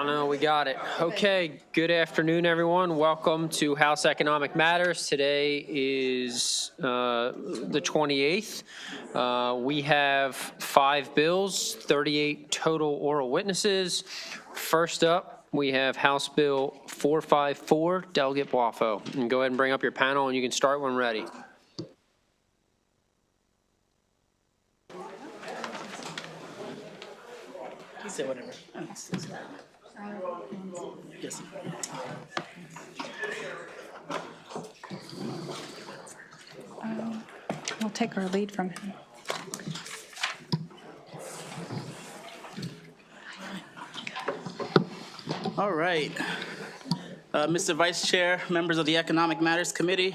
Delano, we got it. Okay, good afternoon, everyone. Welcome to House Economic Matters. Today is the 28th. We have 5 bills, 38 total oral witnesses. First up, we have House Bill 454, Delegate Boifo. And go ahead and bring up your panel, and you can start when ready. Say whatever. Yes. We'll take our lead from him. All right. Mr. Vice Chair, members of the Economic Matters Committee,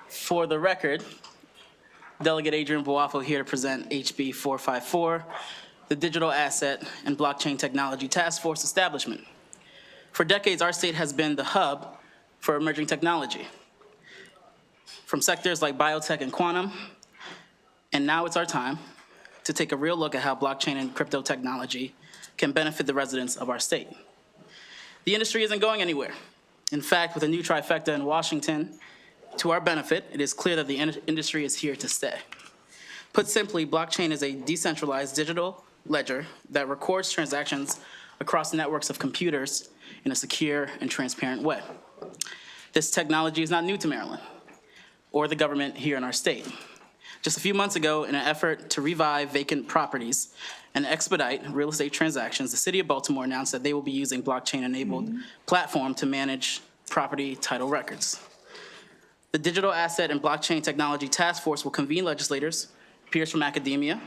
for the record, Delegate Adrian Boifo here to present HB 454, the Digital Asset and Blockchain Technology Task Force establishment. For decades, our state has been the hub for emerging technology, from sectors like biotech and quantum, and now it's our time to take a real look at how blockchain and crypto technology can benefit the residents of our state. The industry isn't going anywhere. In fact, with a new trifecta in Washington, to our benefit, it is clear that the industry is here to stay. Put simply, blockchain is a decentralized digital ledger that records transactions across networks of computers in a secure and transparent way. This technology is not new to Maryland or the government here in our state. Just a few months ago, in an effort to revive vacant properties and expedite real estate transactions, the city of Baltimore announced that they will be using blockchain-enabled platform to manage property title records. The Digital Asset and Blockchain Technology Task Force will convene legislators, peers from academia,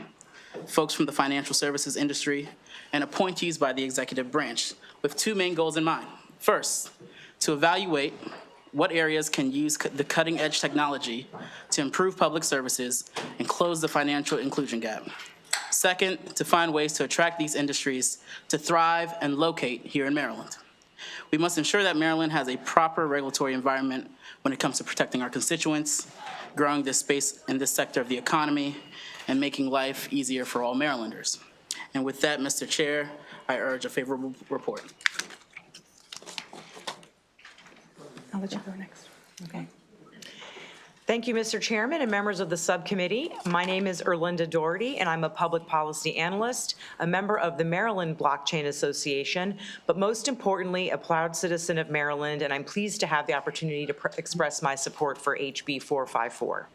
folks from the financial services industry, and appointees by the executive branch, with 2 main goals in mind. First, to evaluate what areas can use the cutting-edge technology to improve public services and close the financial inclusion gap. Second, to find ways to attract these industries to thrive and locate here in Maryland. We must ensure that Maryland has a proper regulatory environment when it comes to protecting our constituents, growing this space in this sector of the economy, and making life easier for all Marylanders. And with that, Mr. Chair, I urge a favorable report. I'll let you go next. Okay. Thank you, Mr. Chairman and members of the subcommittee. My name is Erlinda Doherty, and I'm a public policy analyst, a member of the Maryland Blockchain Association, but most importantly, a proud citizen of Maryland, and I'm pleased to have the opportunity to express my support for HB 454.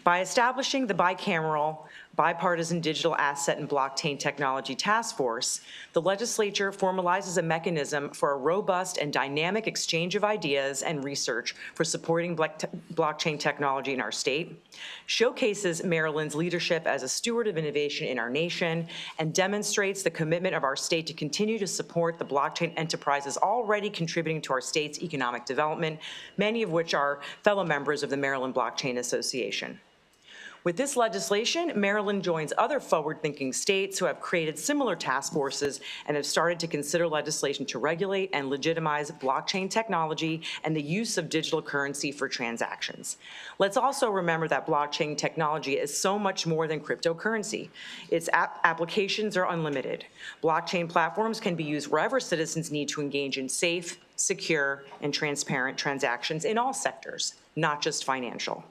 By establishing the bicameral, bipartisan Digital Asset and Blockchain Technology Task Force, the legislature formalizes a mechanism for a robust and dynamic exchange of ideas and research for supporting blockchain technology in our state, showcases Maryland's leadership as a steward of innovation in our nation, and demonstrates the commitment of our state to continue to support the blockchain enterprises already contributing to our state's economic development, many of which are fellow members of the Maryland Blockchain Association. With this legislation, Maryland joins other forward-thinking states who have created similar task forces and have started to consider legislation to regulate and legitimize blockchain technology and the use of digital currency for transactions. Let's also remember that blockchain technology is so much more than cryptocurrency. Its applications are unlimited. Blockchain platforms can be used wherever citizens need to engage in safe, secure, and transparent transactions in all sectors, not just financial.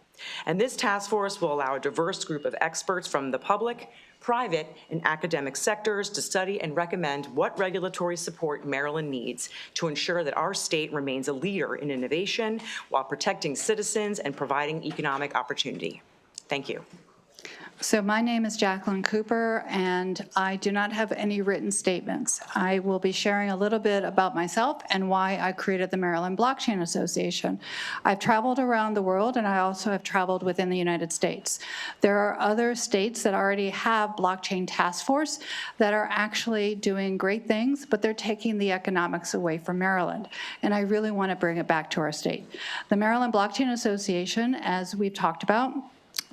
And this task force will allow a diverse group of experts from the public, private, and academic sectors to study and recommend what regulatory support Maryland needs to ensure that our state remains a leader in innovation while protecting citizens and providing economic opportunity. Thank you. So my name is Jacqueline Cooper, and I do not have any written statements. I will be sharing a little bit about myself and why I created the Maryland Blockchain Association. I've traveled around the world, and I also have traveled within the United States. There are other states that already have blockchain task force that are actually doing great things, but they're taking the economics away from Maryland, and I really want to bring it back to our state. The Maryland Blockchain Association, as we've talked about,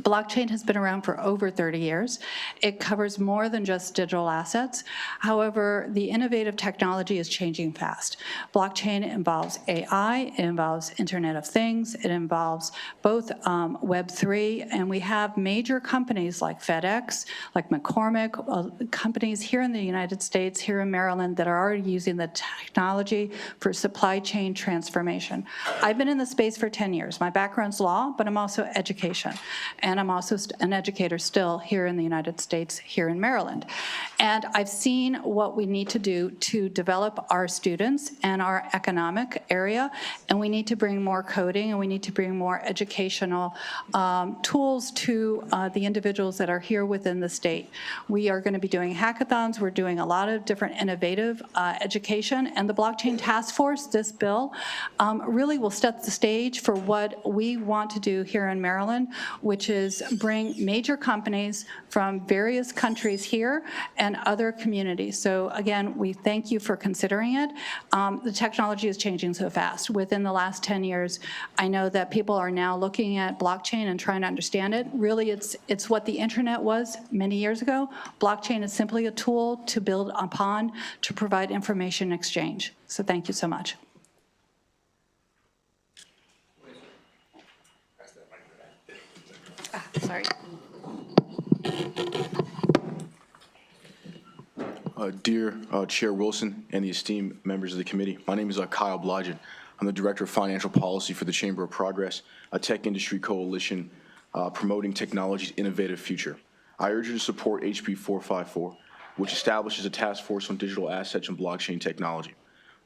Blockchain has been around for over 30 years. It covers more than just digital assets. However, the innovative technology is changing fast. Blockchain involves AI, it involves Internet of Things, it involves both Web3, and we have major companies like FedEx, like McCormick, companies here in the United States, here in Maryland, that are already using the technology for supply chain transformation. I've been in the space for 10 years. My background's law, but I'm also education. And I'm also an educator still here in the United States, here in Maryland. And I've seen what we need to do to develop our students and our economic area, and we need to bring more coding, and we need to bring more educational tools to the individuals that are here within the state. We are going to be doing hackathons. We're doing a lot of different innovative education, and the Blockchain Task Force, this bill, really will set the stage for what we want to do here in Maryland, which is bring major companies from various countries here and other communities. So again, we thank you for considering it. The technology is changing so fast. Within the last 10 years, I know that people are now looking at blockchain and trying to understand it. Really, it's what the internet was many years ago. Blockchain is simply a tool to build upon to provide information exchange. So thank you so much. Sorry. Dear Chair Wilson and the esteemed members of the committee, my name is Kyle Blodgett. I'm the Director of Financial Policy for the Chamber of Progress, a tech industry coalition promoting technology's innovative future. I urge you to support HB 454, which establishes a task force on digital assets and blockchain technology.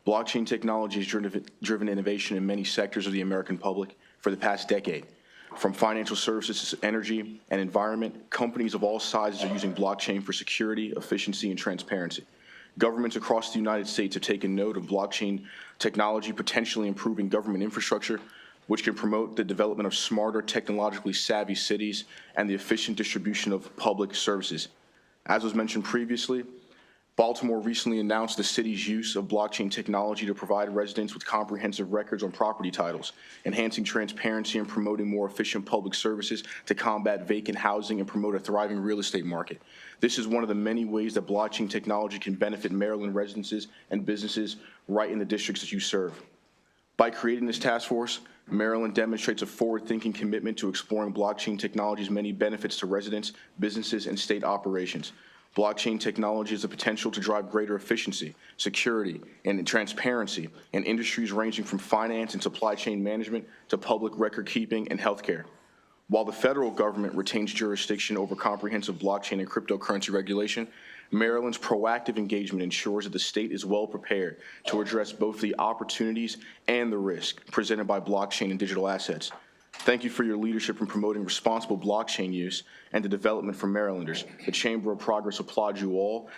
Blockchain technology has driven innovation in many sectors of the American public for the past decade. From financial services to energy and environment, companies of all sizes are using blockchain for security, efficiency, and transparency. Governments across the United States have taken note of blockchain technology potentially improving government infrastructure, which can promote the development of smarter, technologically savvy cities and the efficient distribution of public services. As was mentioned previously, Baltimore recently announced the city's use of blockchain technology to provide residents with comprehensive records on property titles, enhancing transparency and promoting more efficient public services to combat vacant housing and promote a thriving real estate market. This is one of the many ways that blockchain technology can benefit Maryland residents and businesses right in the districts that you serve. By creating this task force, Maryland demonstrates a forward-thinking commitment to exploring blockchain technology's many benefits to residents, businesses, and state operations. Blockchain technology has the potential to drive greater efficiency, security, and transparency in industries ranging from finance and supply chain management to public record keeping and healthcare. While the federal government retains jurisdiction over comprehensive blockchain and cryptocurrency regulation, Maryland's proactive engagement ensures that the state is well prepared to address both the opportunities and the risk presented by blockchain and digital assets. Thank you for your leadership in promoting responsible blockchain use and the development for Marylanders. The Chamber of Progress applauds you all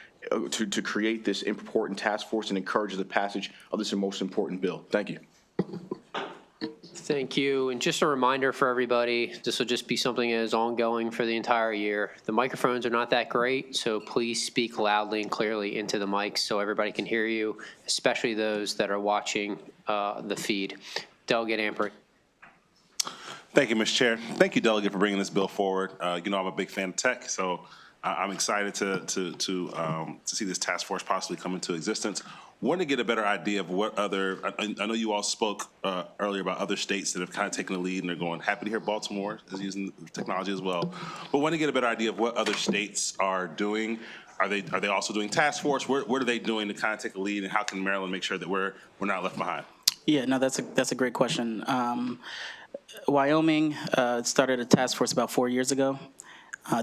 to create this important task force and encourages the passage of this most important bill. Thank you. Thank you. And just a reminder for everybody, this will just be something that is ongoing for the entire year. The microphones are not that great, so please speak loudly and clearly into the mics so everybody can hear you, especially those that are watching the feed. Delegate Amper. Thank you, Mr. Chair. Thank you, Delegate, for bringing this bill forward. You know, I'm a big fan of tech, so I'm excited to see this task force possibly come into existence. Want to get a better idea of what other, I know you all spoke earlier about other states that have kind of taken the lead and they're going, happy to hear Baltimore is using technology as well. But want to get a better idea of what other states are doing. Are they also doing task force? What are they doing to kind of take a lead, and how can Maryland make sure that we're not left behind? Yeah, no, that's a great question. Wyoming started a task force about 4 years ago.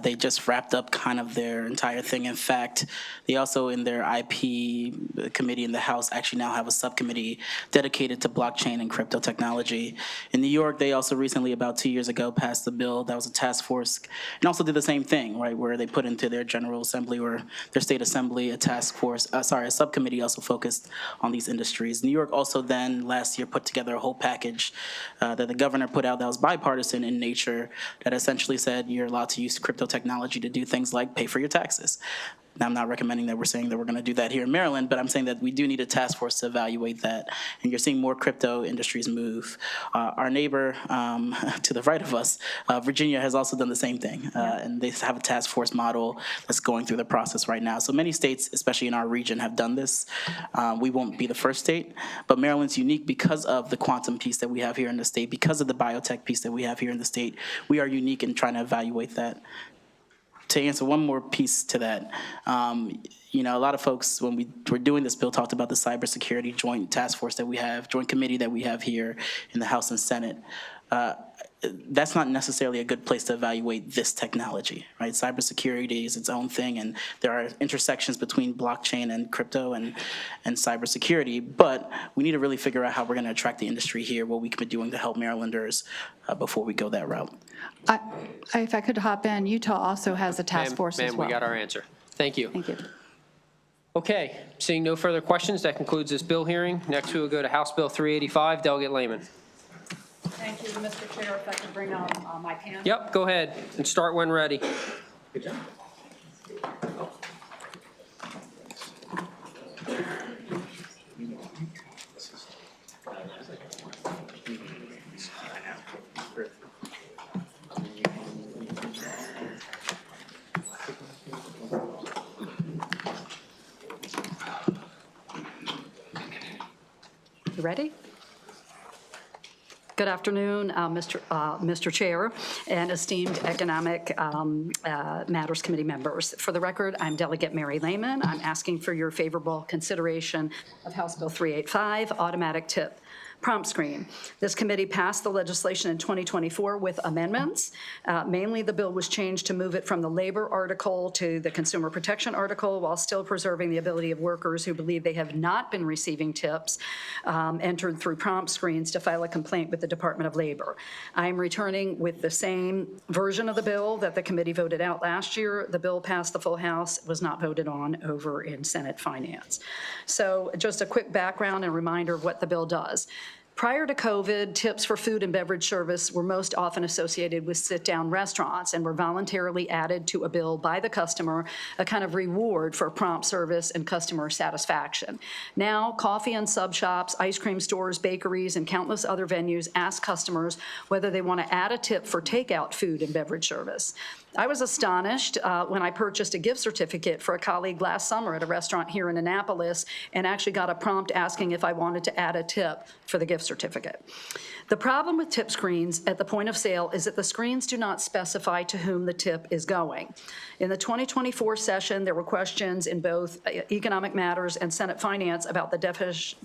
They just wrapped up kind of their entire thing. In fact, they also in their IP committee in the House actually now have a subcommittee dedicated to blockchain and crypto technology. In New York, they also recently, about 2 years ago, passed a bill that was a task force and also did the same thing, right, where they put into their General Assembly or their State Assembly a task force, a subcommittee also focused on these industries. New York also then last year put together a whole package that the governor put out that was bipartisan in nature that essentially said you're allowed to use crypto technology to do things like pay for your taxes. Now, I'm not recommending that we're saying that we're going to do that here in Maryland, but I'm saying that we do need a task force to evaluate that. And you're seeing more crypto industries move. Our neighbor to the right of us, Virginia, has also done the same thing. And they have a task force model that's going through the process right now. So many states, especially in our region, have done this. We won't be the first state, but Maryland's unique because of the quantum piece that we have here in the state, because of the biotech piece that we have here in the state. We are unique in trying to evaluate that. To answer one more piece to that, you know, a lot of folks, when we were doing this bill, talked about the cybersecurity joint task force that we have, joint committee that we have here in the House and Senate. That's not necessarily a good place to evaluate this technology, right? Cybersecurity is its own thing, and there are intersections between blockchain and crypto and cybersecurity, but we need to really figure out how we're gonna attract the industry here, what we can be doing to help Marylanders before we go that route. If I could hop in, Utah also has a task force as Ma'am, well. we got our answer. Thank you. Thank you. Okay, seeing no further questions, that concludes this bill hearing. Next, we will go to House Bill 385. Delegate Lehman. Thank you, Mr. Chair. If I could bring out my pen. Yep, go ahead and start when ready. Good job. You ready? Good afternoon, Mr. Chair and esteemed Economic Matters Committee members. For the record, I'm Delegate Mary Lehman. I'm asking for your favorable consideration of House Bill 385, Automatic Tip Prompt Screen. This committee passed the legislation in 2024 with amendments. Mainly, the bill was changed to move it from the labor article to the consumer protection article while still preserving the ability of workers who believe they have not been receiving tips entered through prompt screens to file a complaint with the Department of Labor. I'm returning with the same version of the bill that the committee voted out last year. The bill passed the full House, was not voted on over in Senate Finance. So just a quick background and reminder of what the bill does. Prior to COVID, tips for food and beverage service were most often associated with sit-down restaurants and were voluntarily added to a bill by the customer, a kind of reward for prompt service and customer satisfaction. Now, coffee and sub shops, ice cream stores, bakeries, and countless other venues ask customers whether they want to add a tip for takeout food and beverage service. I was astonished when I purchased a gift certificate for a colleague last summer at a restaurant here in Annapolis and actually got a prompt asking if I wanted to add a tip for the gift certificate. The problem with tip screens at the point of sale is that the screens do not specify to whom the tip is going. In the 2024 session, there were questions in both Economic Matters and Senate Finance about the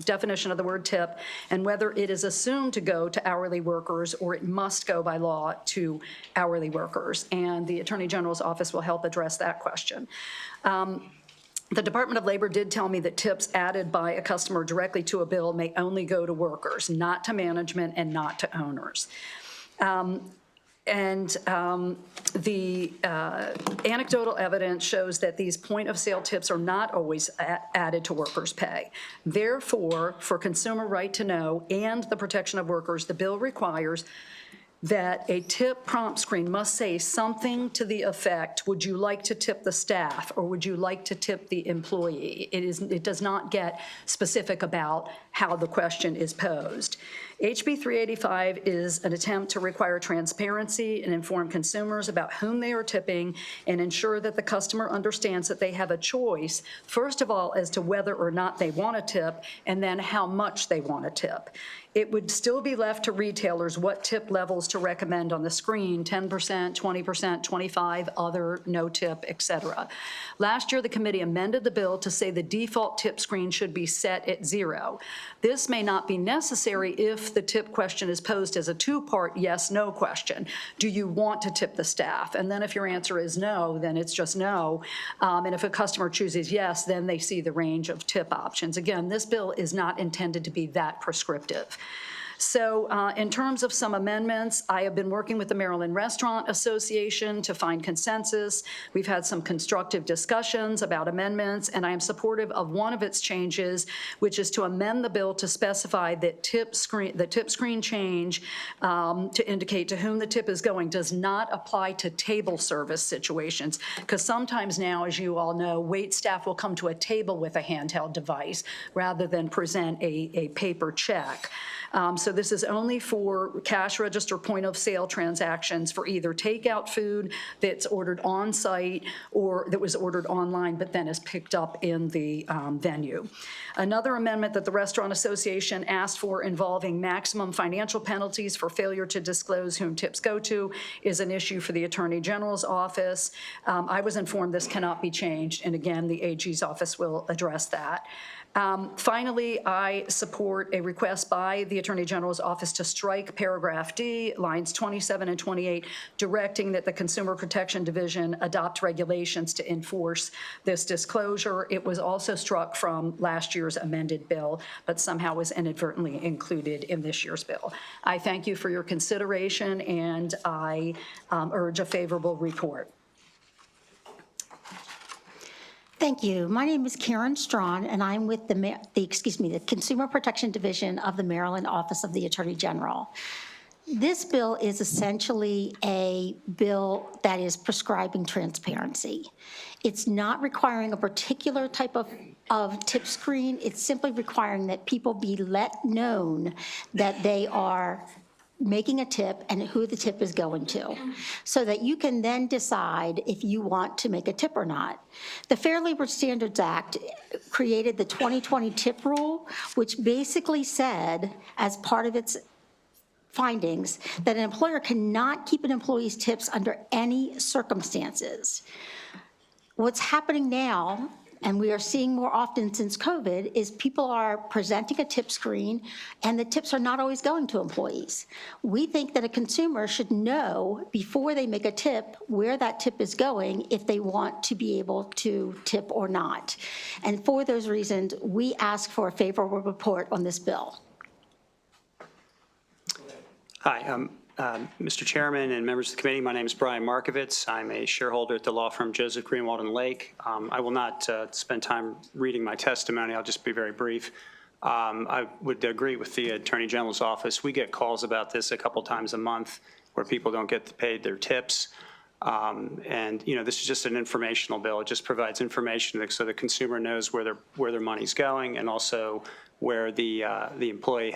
definition of the word tip and whether it is assumed to go to hourly workers or it must go by law to hourly workers. And the Attorney General's office will help address that question. The Department of Labor did tell me that tips added by a customer directly to a bill may only go to workers, not to management and not to owners. The anecdotal evidence shows that these point-of-sale tips are not always added to workers' pay. Therefore, for consumer right to know and the protection of workers, the bill requires that a tip prompt screen must say something to the effect, would you like to tip the staff or would you like to tip the employee? It does not get specific about how the question is posed. HB 385 is an attempt to require transparency and inform consumers about whom they are tipping and ensure that the customer understands that they have a choice, first of all, as to whether or not they want to tip and then how much they want to tip. It would still be left to retailers what tip levels to recommend on the screen, 10%, 20%, 25, other, no tip, et cetera. Last year, the committee amended the bill to say the default tip screen should be set at 0. This may not be necessary if the tip question is posed as a two-part yes-no question. Do you want to tip the staff? And then if your answer is no, then it's just no. And if a customer chooses yes, then they see the range of tip options. Again, this bill is not intended to be that prescriptive. So in terms of some amendments, I have been working with the Maryland Restaurant Association to find consensus. We've had some constructive discussions about amendments, and I am supportive of one of its changes, which is to amend the bill to specify that the tip screen change to indicate to whom the tip is going does not apply to table service situations, because sometimes now, as you all know, wait staff will come to a table with a handheld device rather than present a paper check. So this is only for cash register point of sale transactions for either takeout food that's ordered on site or that was ordered online but then is picked up in the venue. Another amendment that the Restaurant Association asked for involving maximum financial penalties for failure to disclose whom tips go to is an issue for the Attorney General's office. I was informed this cannot be changed, and again, the AG's office will address that. Finally, I support a request by the Attorney General's office to strike paragraph D, lines 27 and 28, directing that the Consumer Protection Division adopt regulations to enforce this disclosure. It was also struck from last year's amended bill, but somehow was inadvertently included in this year's bill. I thank you for your consideration, and I urge a favorable report. Thank you. My name is Karen Strawn, and I'm with the Consumer Protection Division of the Maryland Office of the Attorney General. This bill is essentially a bill that is prescribing transparency. It's not requiring a particular type of tip screen. It's simply requiring that people be let known that they are making a tip and who the tip is going to, so that you can then decide if you want to make a tip or not. The Fair Labor Standards Act created the 2020 tip rule, which basically said, as part of its findings, that an employer cannot keep an employee's tips under any circumstances. What's happening now, and we are seeing more often since COVID, is people are presenting a tip screen and the tips are not always going to employees. We think that a consumer should know before they make a tip where that tip is going if they want to be able to tip or not. And for those reasons, we ask for a favorable report on this bill. Hi, Mr. Chairman and members of the committee, my name is Brian Markovitz. I'm a shareholder at the law firm Joseph Greenwald and Lake. I will not spend time reading my testimony. I'll just be very brief. I would agree with the Attorney General's office. We get calls about this a couple times a month where people don't get paid their tips. And this is just an informational bill. It just provides information so the consumer knows where their money's going, and also where the employee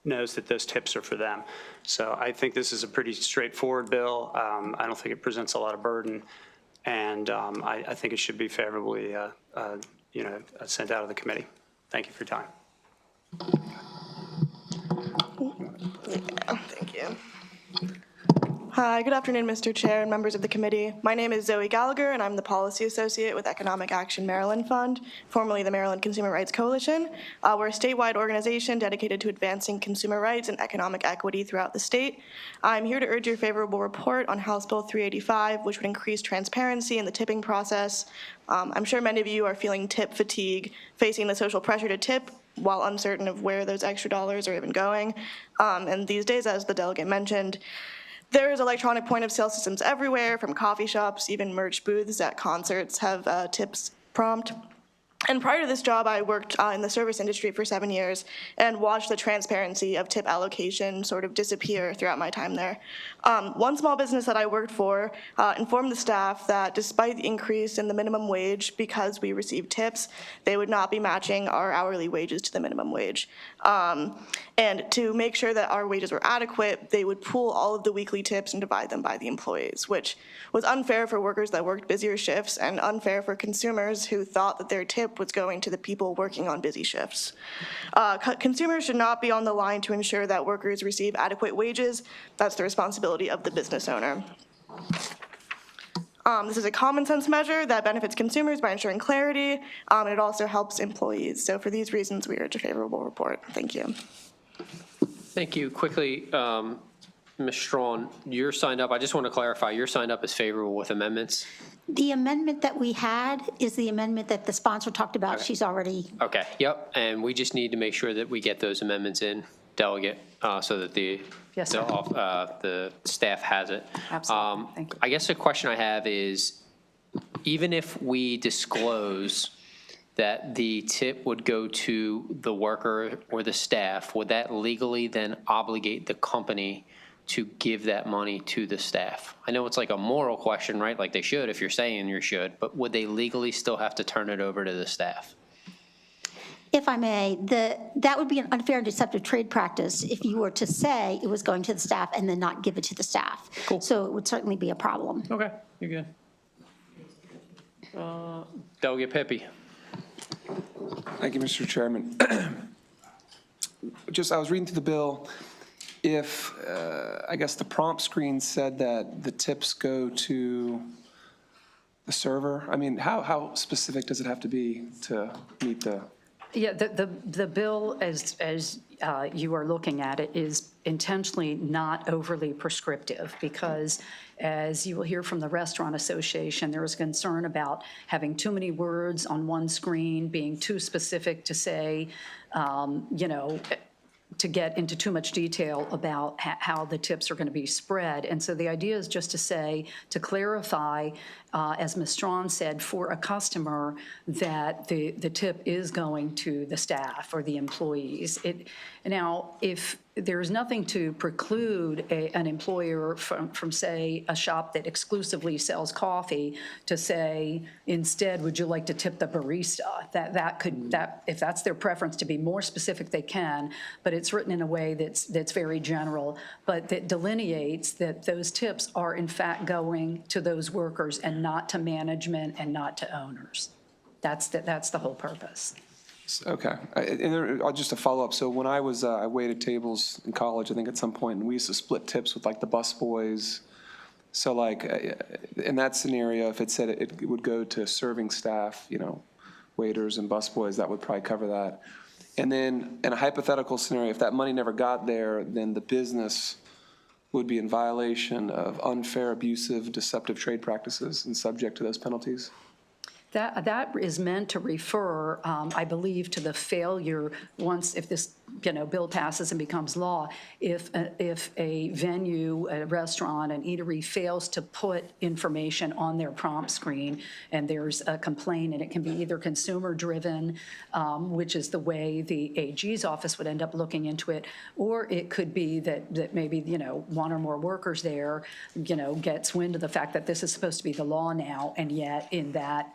knows that those tips are for them. So I think this is a pretty straightforward bill. I don't think it presents a lot of burden, and I think it should be favorably sent out of the committee. Thank you for your time. Thank you. Hi, good afternoon, Mr. Chair and members of the committee. My name is Zoe Gallagher, and I'm the Policy Associate with Economic Action Maryland Fund, formerly the Maryland Consumer Rights Coalition. We're a statewide organization dedicated to advancing consumer rights and economic equity throughout the state. I'm here to urge your favorable report on House Bill 385, which would increase transparency in the tipping process. I'm sure many of you are feeling tip fatigue, facing the social pressure to tip while uncertain of where those extra dollars are even going. And these days, as the delegate mentioned, there is electronic point-of-sale systems everywhere, from coffee shops, even merch booths at concerts have tips prompt. And prior to this job, I worked in the service industry for 7 years and watched the transparency of tip allocation sort of disappear throughout my time there. One small business that I worked for informed the staff that despite the increase in the minimum wage, because we received tips, they would not be matching our hourly wages to the minimum wage. And to make sure that our wages were adequate, they would pool all of the weekly tips and divide them by the employees, which was unfair for workers that worked busier shifts and unfair for consumers who thought that their tip was going to the people working on busy shifts. Consumers should not be on the line to ensure that workers receive adequate wages. That's the responsibility of the business owner. This is a common sense measure that benefits consumers by ensuring clarity, and it also helps employees. So for these reasons, we urge a favorable report. Thank you. Thank you. Quickly, Ms. Strawn, you're signed up. I just want to clarify, you're signed up as favorable with amendments? The amendment that we had is the amendment that the sponsor talked about. Okay. She's already. Okay, yep, and we just need to make sure that we get those amendments in Delegate, so that Yes, sir. the staff has it. Absolutely. Thank you. I guess the question I have is, even if we disclose that the tip would go to the worker or the staff, would that legally then obligate the company to give that money to the staff? I know it's like a moral question, right? Like they should, if you're saying you should, but would they legally still have to turn it over to the staff? If I may, that would be an unfair and deceptive trade practice if you were to say it was going to the staff and then not give it to the staff. Cool. So it would certainly be a problem. Okay, you're good. Delegate Pepe. Thank you, Mr. Chairman. I was reading through the bill. If, I guess the prompt screen said that the tips go to the server, I mean, how specific does it have to be to meet the? Yeah, the bill, as you are looking at it, is intentionally not overly prescriptive because, as you will hear from the Restaurant Association, there is concern about having too many words on one screen, being too specific to say, to get into too much detail about how the tips are going to be spread. And so the idea is just to say, to clarify, as Ms. Strawn said, for a customer, that the tip is going to the staff or the employees. Now, if there's nothing to preclude an employer from, say, a shop that exclusively sells coffee to say, instead, would you like to tip the barista? That if that's their preference to be more specific, they can, but it's written in a way that's very general, but that delineates that those tips are in fact going to those workers and not to management and not to owners. That's the whole purpose. Okay, just a follow-up. So when I waited tables in college, I think at some point, and we used to split tips with like the bus boys. So like, in that scenario, if it said it would go to serving staff, waiters and bus boys, that would probably cover that. And then in a hypothetical scenario, if that money never got there, then the business would be in violation of unfair, abusive, deceptive trade practices and subject to those penalties? That is meant to refer, I believe, to the failure if this bill passes and becomes law, if a venue, a restaurant, an eatery fails to put information on their prompt screen and there's a complaint, and it can be either consumer-driven, which is the way the AG's office would end up looking into it, or it could be that maybe, one or more workers there, gets wind of the fact that this is supposed to be the law now, and yet in that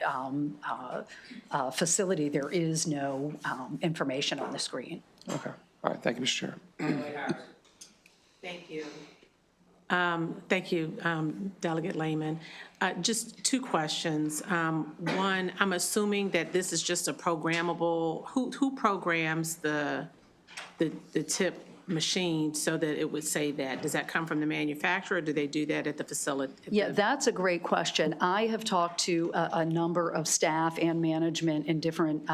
facility, there is no information on the screen. Okay, all right, thank you, Mr. Chair. Thank you. Thank you, Delegate Lehman. Just two questions. One, I'm assuming that this is just a programmable, who programs the tip machine so that it would say that? Does that come from the manufacturer, or do they do that at the facility? Yeah, that's a great question. I have talked to a number of staff and management in different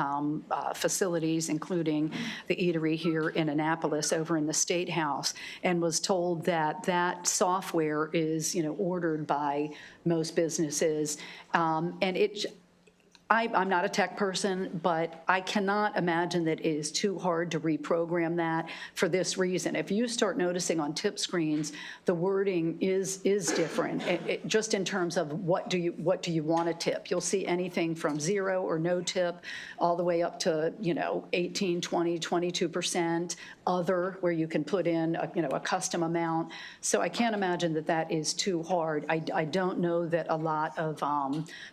facilities, including the eatery here in Annapolis over in the State House, and was told that software is, ordered by most businesses. I'm not a tech person, but I cannot imagine that it is too hard to reprogram that for this reason. If you start noticing on tip screens, the wording is different, just in terms of what do you want to tip. You'll see anything from 0 or no tip all the way up to 18, 20, 22%, other, where you can put in a custom amount. So I can't imagine that is too hard. I don't know that a lot of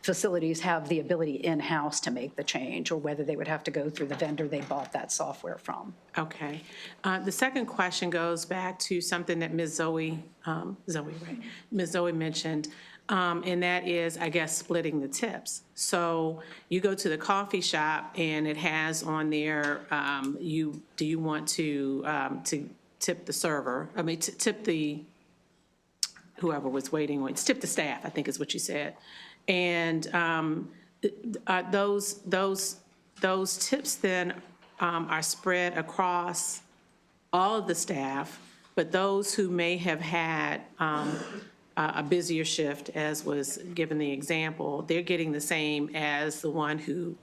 facilities have the ability in-house to make the change, or whether they would have to go through the vendor they bought that software from. Okay. The second question goes back to something that Ms. Zoe mentioned, and that is, I guess, splitting the tips. So you go to the coffee shop and it has on there, do you want to tip the server? I mean, tip whoever was waiting on, tip the staff, I think is what you said. And those tips then are spread across all of the staff, but those who may have had a busier shift, as was given the example, they're getting the same as the one who,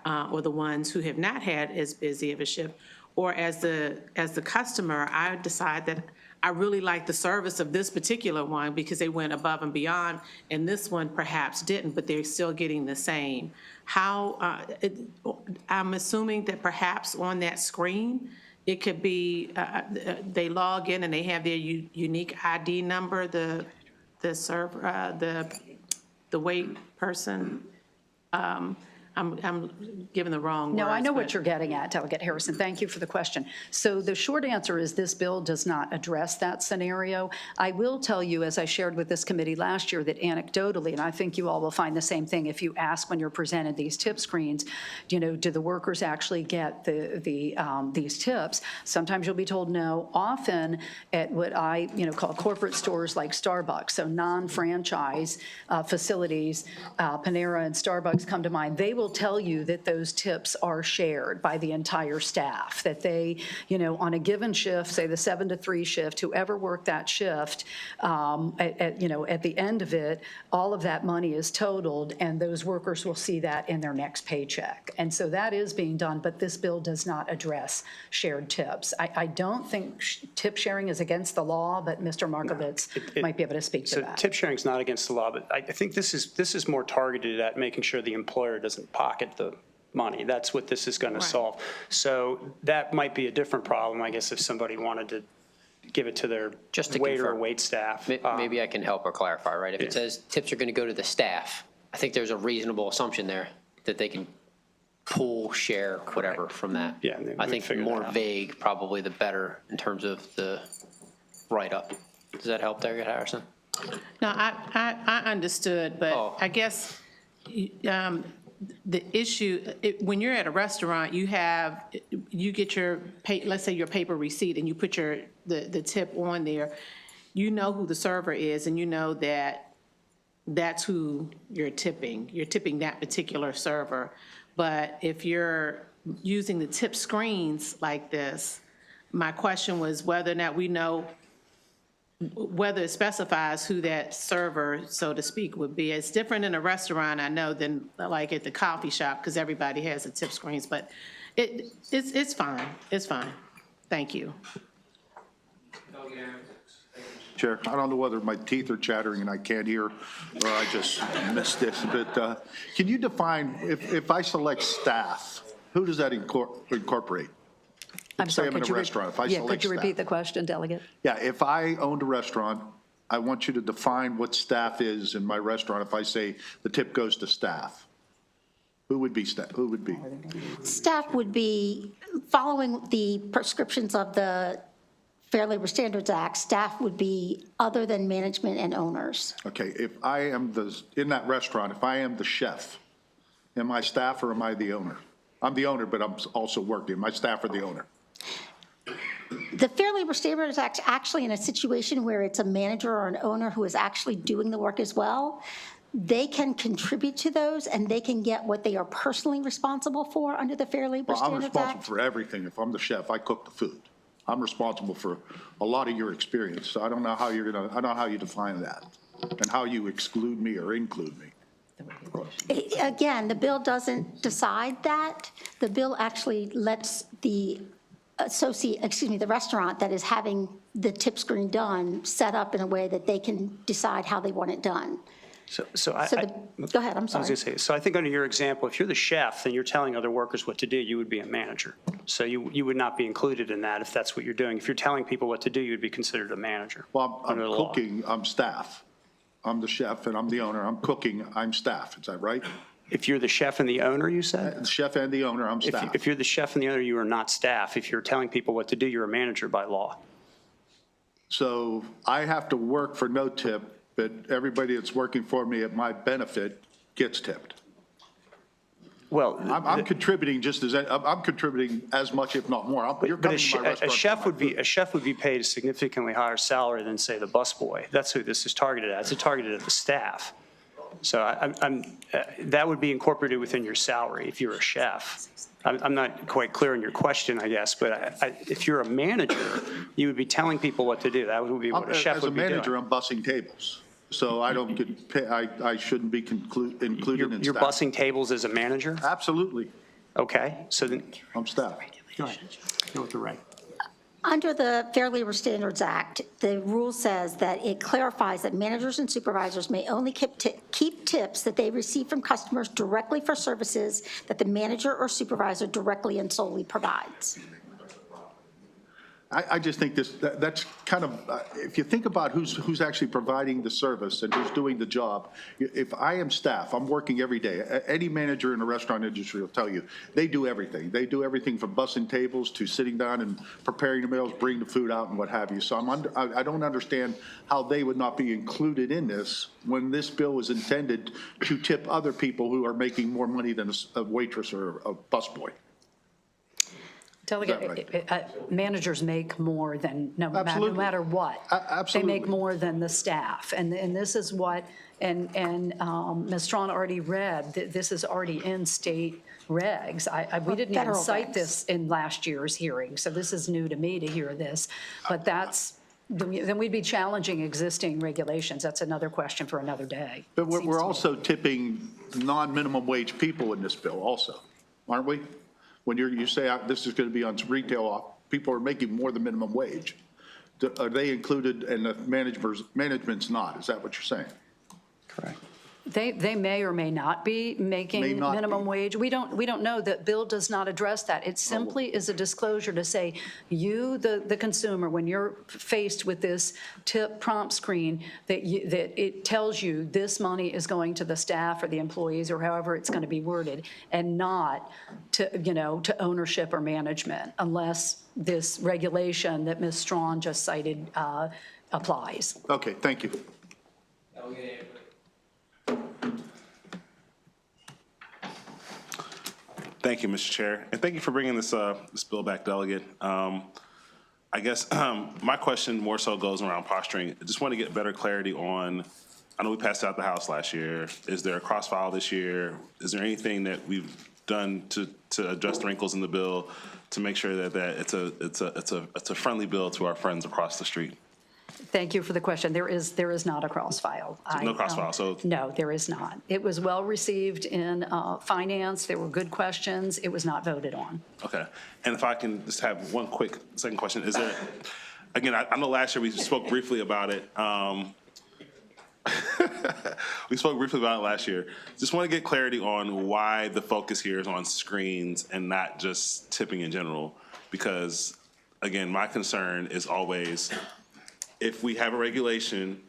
or the ones who have not had as busy of a shift, or as the customer, I decide that I really like the service of this particular one because they went above and beyond, and this one perhaps didn't, but they're still getting the same. I'm assuming that perhaps on that screen, it could be, they log in and they have their unique ID number, the server, the wait person. I'm giving the wrong words. No, I know but- what you're getting at, Delegate Harrison. Thank you for the question. So the short answer is this bill does not address that scenario. I will tell you, as I shared with this committee last year, that anecdotally, and I think you all will find the same thing if you ask when you're presented these tip screens, do the workers actually get these tips? Sometimes you'll be told no. Often at what I call corporate stores like Starbucks, so non-franchise facilities, Panera and Starbucks come to mind. They will tell you that those tips are shared by the entire staff, that they, on a given shift, say the 7 to 3 shift, whoever worked that shift, at the end of it, all of that money is totaled, and those workers will see that in their next paycheck. And so that is being done, but this bill does not address shared tips. I don't think tip sharing is against the law, but Mr. Markovitz might be able to speak to that. So tip sharing is not against the law, but I think this is more targeted at making sure the employer doesn't pocket the money. That's what this is going to solve. So that might be a different problem, I guess, if somebody wanted to give it to their waiter or wait staff. Maybe I can help or clarify, right? If it says tips are going to go to the staff, I think there's a reasonable assumption there that they can pool, share, whatever from that. Yeah, I think the more vague, probably the better in terms of the write-up. Does that help there, Harrison? No, I understood, but I guess the issue, when you're at a restaurant, you get your let's say your paper receipt, and you put the tip on there. You know who the server is, and you know that that's who you're tipping. You're tipping that particular server. But if you're using the tip screens like this, my question was whether or not we know whether it specifies who that server, so to speak, would be. It's different in a restaurant, I know, than like at the coffee shop, because everybody has the tip screens, but it's fine. It's fine. Thank you. Chair, I don't know whether my teeth are chattering and I can't hear, or I just missed this, but can you define, if I select staff, who does that incorporate? I'm sorry, Say I'm in a restaurant, if I select could you repeat staff. the question, Delegate? Yeah, if I owned a restaurant, I want you to define what staff is in my restaurant. If I say the tip goes to staff, who would be staff? Who would be? Staff would be, following the prescriptions of the Fair Labor Standards Act, staff would be other than management and owners. Okay, if I am in that restaurant, if I am the chef, am I staff or am I the owner? I'm the owner, but I'm also working. Am I staff or the owner? The Fair Labor Standards Act actually in a situation where it's a manager or an owner who is actually doing the work as well, they can contribute to those and they can get what they are personally responsible for under the Fair Labor Well, I'm Standards responsible Act. for everything. If I'm the chef, I cook the food. I'm responsible for a lot of your experience. So I don't know how I don't know how you define that and how you exclude me or include me. Again, the bill doesn't decide that. The bill actually lets the the restaurant that is having the tip screen done set up in a way that they can decide how they want it done. Go ahead, I'm sorry. I was going to say, so I think under your example, if you're the chef, then you're telling other workers what to do, you would be a manager. So you would not be included in that if that's what you're doing. If you're telling people what to do, you'd be considered a manager. Well, I'm under the law. cooking, I'm staff. I'm the chef and I'm the owner. I'm cooking, I'm staff. Is that right? If you're the chef and the owner, you said? The chef and the owner, I'm staff. If you're the chef and the owner, you are not staff. If you're telling people what to do, you're a manager by law. So I have to work for no tip, but everybody that's working for me at my benefit gets tipped. Well, I'm contributing I'm contributing as much, if not more. You're but coming to my restaurant. a chef would be paid a significantly higher salary than, say, the busboy. That's who this is targeted at. It's targeted at the staff. So that would be incorporated within your salary if you're a chef. I'm not quite clear on your question, I guess, but if you're a manager, you would be telling people what to do. That would be what a chef would be doing. As a manager, I'm bussing tables. So I don't get paid, I shouldn't be included in staff. You're bussing tables as a manager? Absolutely. Okay, so then. I'm staff. Go ahead. Go with the right. Under the Fair Labor Standards Act, the rule says that it clarifies that managers and supervisors may only keep tips that they receive from customers directly for services that the manager or supervisor directly and solely provides. I just think that's kind of, if you think about who's actually providing the service and who's doing the job, if I am staff, I'm working every day. Any manager in the restaurant industry will tell you, they do everything. They do everything from bussing tables to sitting down and preparing the meals, bringing the food out and what have you. So I don't understand how they would not be included in this when this bill was intended to tip other people who are making more money than a waitress or a busboy. Delegate, managers make more than, no matter what. Absolutely. They make more than the staff. And this is what, and Ms. Strawn already read, that this is already in state regs. We didn't even Federal cite regs. this in last year's hearing, so this is new to me to hear this. But then we'd be challenging existing regulations. That's another question for another day. But we're also tipping non-minimum wage people in this bill also, aren't we? When you say this is going to be on retail, people are making more than minimum wage. Are they included and the management's not? Is that what you're saying? Correct. They may or may not be making May not minimum be. wage. We don't know. That bill does not address that. It simply is a disclosure to say, you, the consumer, when you're faced with this tip prompt screen, that it tells you this money is going to the staff or the employees or however it's going to be worded, and not to ownership or management, unless this regulation that Ms. Strawn just cited applies. Okay, thank you. Thank you, Mr. Chair, and thank you for bringing this bill back, Delegate. I guess my question more so goes around posturing. I just want to get better clarity on, I know we passed out the House last year. Is there a cross-file this year? Is there anything that we've done to address the wrinkles in the bill to make sure that it's a friendly bill to our friends across the street? Thank you for the question. There is not a cross-file. No cross-file, so. No, there is not. It was well-received in finance. There were good questions. It was not voted on. Okay, and if I can just have one quick second question, is there, again, I know last year we spoke briefly about it. We spoke briefly about it last year. Just want to get clarity on why the focus here is on screens and not just tipping in general. Because, again, my concern is always, if we have a regulation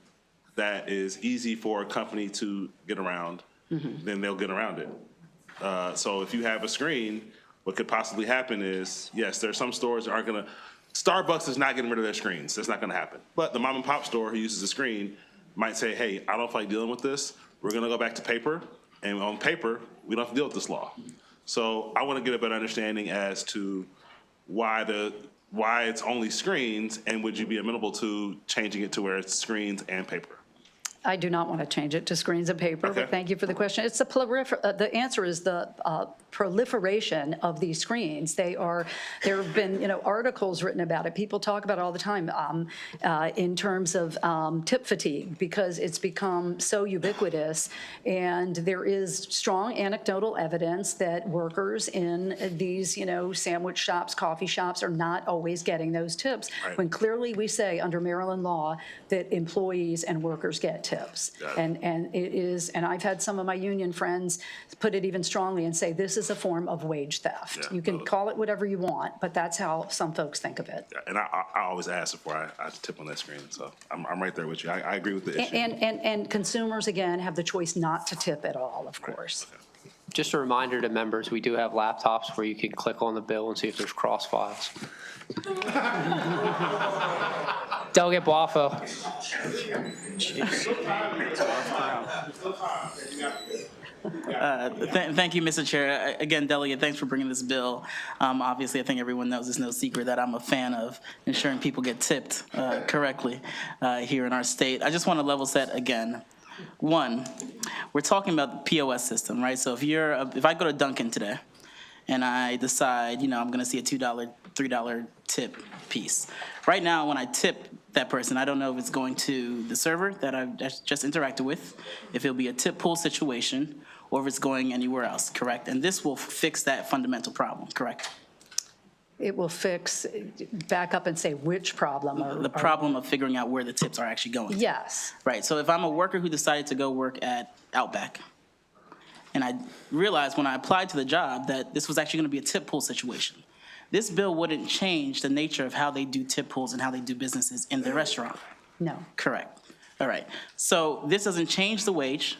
that is easy for a company to get around, then they'll get around it. So if you have a screen, what could possibly happen is, yes, there are some stores that aren't going to, Starbucks is not getting rid of their screens. That's not going to happen. But the mom and pop store who uses a screen might say, hey, I don't feel like dealing with this. We're going to go back to paper. And on paper, we don't have to deal with this law. So I want to get a better understanding as to why it's only screens, and would you be amenable to changing it to where it's screens and paper? I do not want to change it to screens and paper, Okay. but thank you for the question. It's the answer is the proliferation of these screens. There have been, articles written about it. People talk about it all the time in terms of tip fatigue, because it's become so ubiquitous. And there is strong anecdotal evidence that workers in these, sandwich shops, coffee shops are not always getting those tips. Right. When clearly we say under Maryland law that employees and workers get tips. And it is, and I've had some of my union friends put it even strongly and say this is a form of wage theft. Yeah, You can call it whatever you want, but that's how some folks think of it. And I always ask before I tip on that screen, so I'm right there with you. I agree with the issue. And consumers, again, have the choice not to tip at all, of course. Just a reminder to members, we do have laptops where you can click on the bill and see if there's cross files. Delegate Boafo. Thank you, Mr. Chair. Again, Delegate, thanks for bringing this bill. Obviously, I think everyone knows it's no secret that I'm a fan of ensuring people get tipped correctly here in our state. I just want to level set again. One, we're talking about the POS system, right? So if I go to Dunkin' today and I decide, I'm going to see a $2, $3 tip piece. Right now, when I tip that person, I don't know if it's going to the server that I've just interacted with, if it'll be a tip pool situation, or if it's going anywhere else, correct? And this will fix that fundamental problem, correct? It will fix, back up and say which problem or. The problem of figuring out where the tips are actually going. Yes. Right, so if I'm a worker who decided to go work at Outback, and I realized when I applied to the job that this was actually going to be a tip pool situation, this bill wouldn't change the nature of how they do tip pools and how they do businesses in their restaurant. No. Correct. All right. So this doesn't change the wage.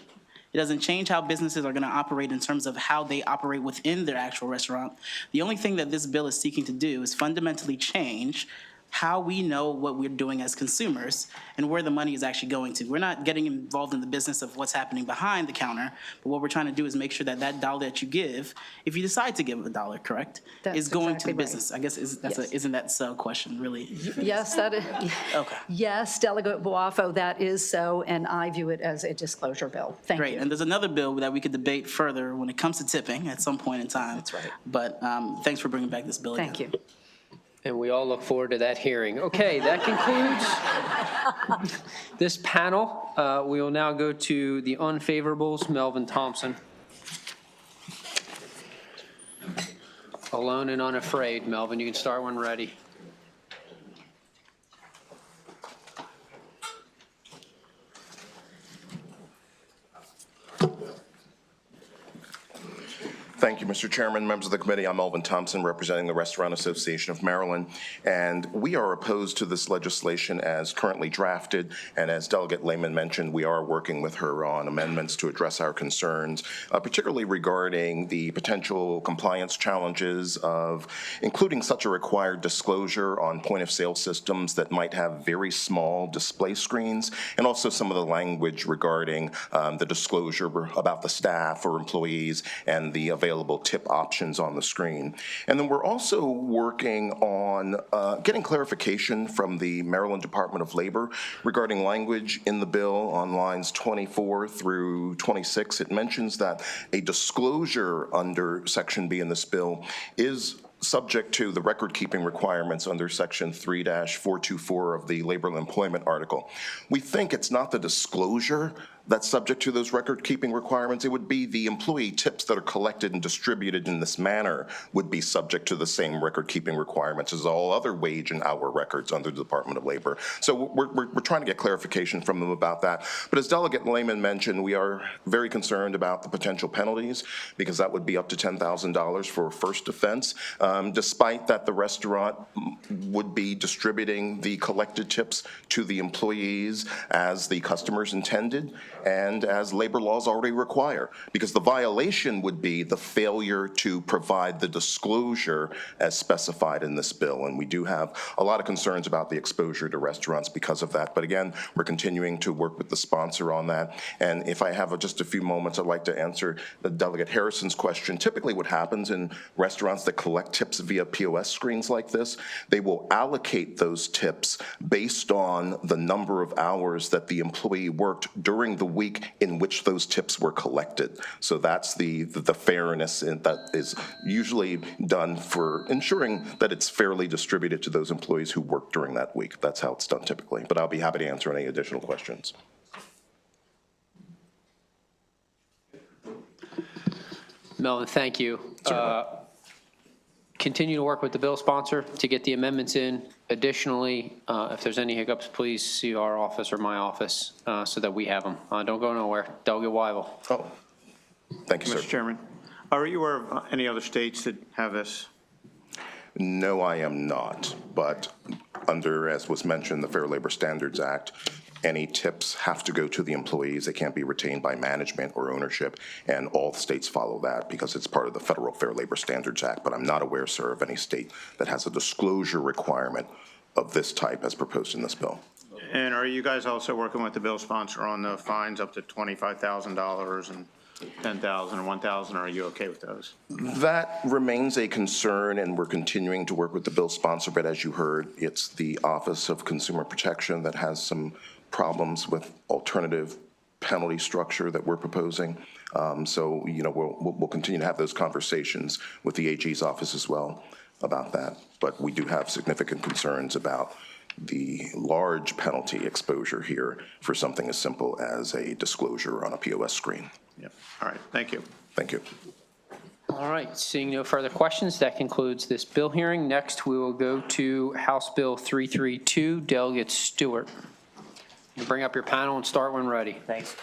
It doesn't change how businesses are going to operate in terms of how they operate within their actual restaurant. The only thing that this bill is seeking to do is fundamentally change how we know what we're doing as consumers and where the money is actually going to. We're not getting involved in the business of what's happening behind the counter, but what we're trying to do is make sure that that dollar that you give, if you decide to give a dollar, correct, That's is going exactly to the right. business. I guess Yes. isn't that so question, really? Yes, that is. Okay. Yes, Delegate Boafo, that is so, and I view it as a disclosure bill. Thank Great, you. and there's another bill that we could debate further when it comes to tipping at some point in time. That's right. But thanks for bringing back this bill again. Thank you. And we all look forward to that hearing. Okay, that concludes this panel. We will now go to the unfavorables. Melvin Thompson. Alone and unafraid. Melvin, you can start when ready. Thank you, Mr. Chairman, members of the committee. I'm Melvin Thompson, representing the Restaurant Association of Maryland, and we are opposed to this legislation as currently drafted, and as Delegate Lehman mentioned, we are working with her on amendments to address our concerns, particularly regarding the potential compliance challenges of including such a required disclosure on point-of-sale systems that might have very small display screens, and also some of the language regarding the disclosure about the staff or employees and the available tip options on the screen. And then we're also working on getting clarification from the Maryland Department of Labor regarding language in the bill on lines 24 through 26. It mentions that a disclosure under Section B in this bill is subject to the record-keeping requirements under Section 3-424 of the Labor and Employment article. We think it's not the disclosure that's subject to those record-keeping requirements. It would be the employee tips that are collected and distributed in this manner would be subject to the same record-keeping requirements as all other wage and hour records under the Department of Labor. So we're trying to get clarification from them about that. But as Delegate Lehman mentioned, we are very concerned about the potential penalties because that would be up to $10,000 for a first offense, despite that the restaurant would be distributing the collected tips to the employees as the customers intended and as labor laws already require, because the violation would be the failure to provide the disclosure as specified in this bill. And we do have a lot of concerns about the exposure to restaurants because of that. But again, we're continuing to work with the sponsor on that. And if I have just a few moments, I'd like to answer the Delegate Harrison's question. Typically what happens in restaurants that collect tips via POS screens like this, they will allocate those tips based on the number of hours that the employee worked during the week in which those tips were collected. So that's the fairness that is usually done for ensuring that it's fairly distributed to those employees who worked during that week. That's how it's done typically. But I'll be happy to answer any additional questions. Melvin, thank you. Continue to work with the bill sponsor to get the amendments in. Additionally, if there's any hiccups, please see our office or my office so that we have them. Don't go nowhere. Delegate Weibel. Oh, thank you, sir. Mr. Chairman, are you aware of any other states that have this? No, I am not. But under, as was mentioned, the Fair Labor Standards Act, any tips have to go to the employees. They can't be retained by management or ownership, and all states follow that because it's part of the Federal Fair Labor Standards Act. But I'm not aware, sir, of any state that has a disclosure requirement of this type as proposed in this bill. And are you guys also working with the bill sponsor on the fines up to $25,000 and $10,000 or $1,000? Are you okay with those? That remains a concern, and we're continuing to work with the bill sponsor. But as you heard, it's the Office of Consumer Protection that has some problems with alternative penalty structure that we're proposing. So, you know, we'll continue to have those conversations with the AG's office as well about that. But we do have significant concerns about the large penalty exposure here for something as simple as a disclosure on a POS screen. Yep. All right. Thank you. Thank you. All right, seeing no further questions, that concludes this bill hearing. Next, we will go to House Bill 332, Delegate Stewart. You bring up your panel and start when ready. Thanks.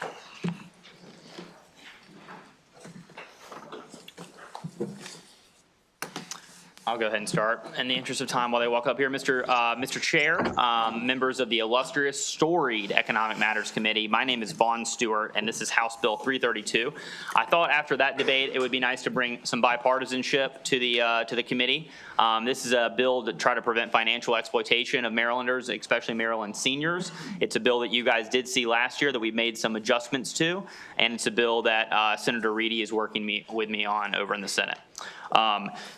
I'll go ahead and start. In the interest of time, while they walk up here, Mr. Chair, members of the illustrious, storied Economic Matters Committee, my name is Vaughn Stewart, and this is House Bill 332. I thought after that debate, it would be nice to bring some bipartisanship to the committee. This is a bill to try to prevent financial exploitation of Marylanders, especially Maryland seniors. It's a bill that you guys did see last year that we made some adjustments to, and it's a bill that Senator Reedy is working with me on over in the Senate.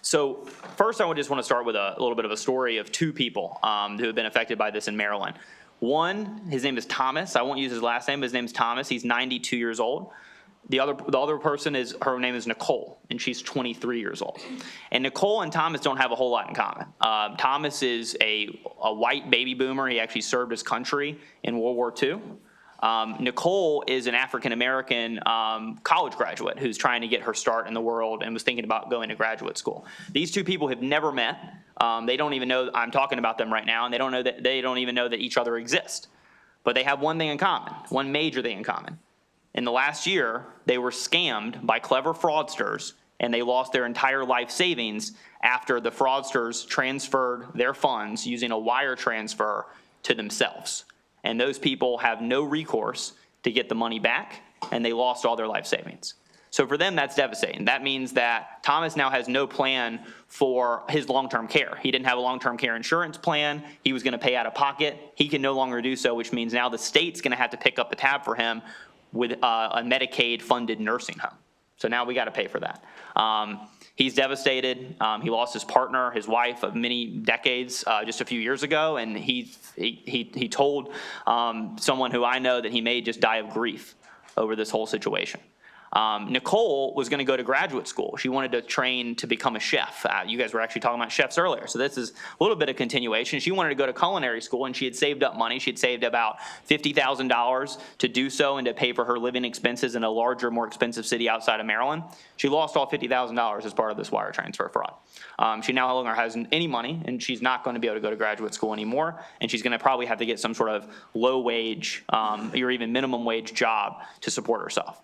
So first, I just want to start with a little bit of a story of two people who have been affected by this in Maryland. One, his name is Thomas. I won't use his last name, but his name is Thomas. He's 92 years old. The other person her name is Nicole, and she's 23 years old. And Nicole and Thomas don't have a whole lot in common. Thomas is a white baby boomer. He actually served his country in World War II. Nicole is an African-American college graduate who's trying to get her start in the world and was thinking about going to graduate school. These two people have never met. They don't even know I'm talking about them right now, and they don't even know that each other exist. But they have one thing in common, one major thing in common. In the last year, they were scammed by clever fraudsters, and they lost their entire life savings after the fraudsters transferred their funds using a wire transfer to themselves. And those people have no recourse to get the money back, and they lost all their life savings. So for them, that's devastating. That means that Thomas now has no plan for his long-term care. He didn't have a long-term care insurance plan. He was going to pay out of pocket. He can no longer do so, which means now the state's going to have to pick up the tab for him with a Medicaid-funded nursing home. So now we got to pay for that. He's devastated. He lost his partner, his wife of many decades just a few years ago, and he told someone who I know that he may just die of grief over this whole situation. Nicole was going to go to graduate school. She wanted to train to become a chef. You guys were actually talking about chefs earlier, so this is a little bit of continuation. She wanted to go to culinary school, and she had saved up money. She had saved about $50,000 to do so and to pay for her living expenses in a larger, more expensive city outside of Maryland. She lost all $50,000 as part of this wire transfer fraud. She now no longer has any money, and she's not going to be able to go to graduate school anymore, and she's going to probably have to get some sort of low-wage or even minimum wage job to support herself.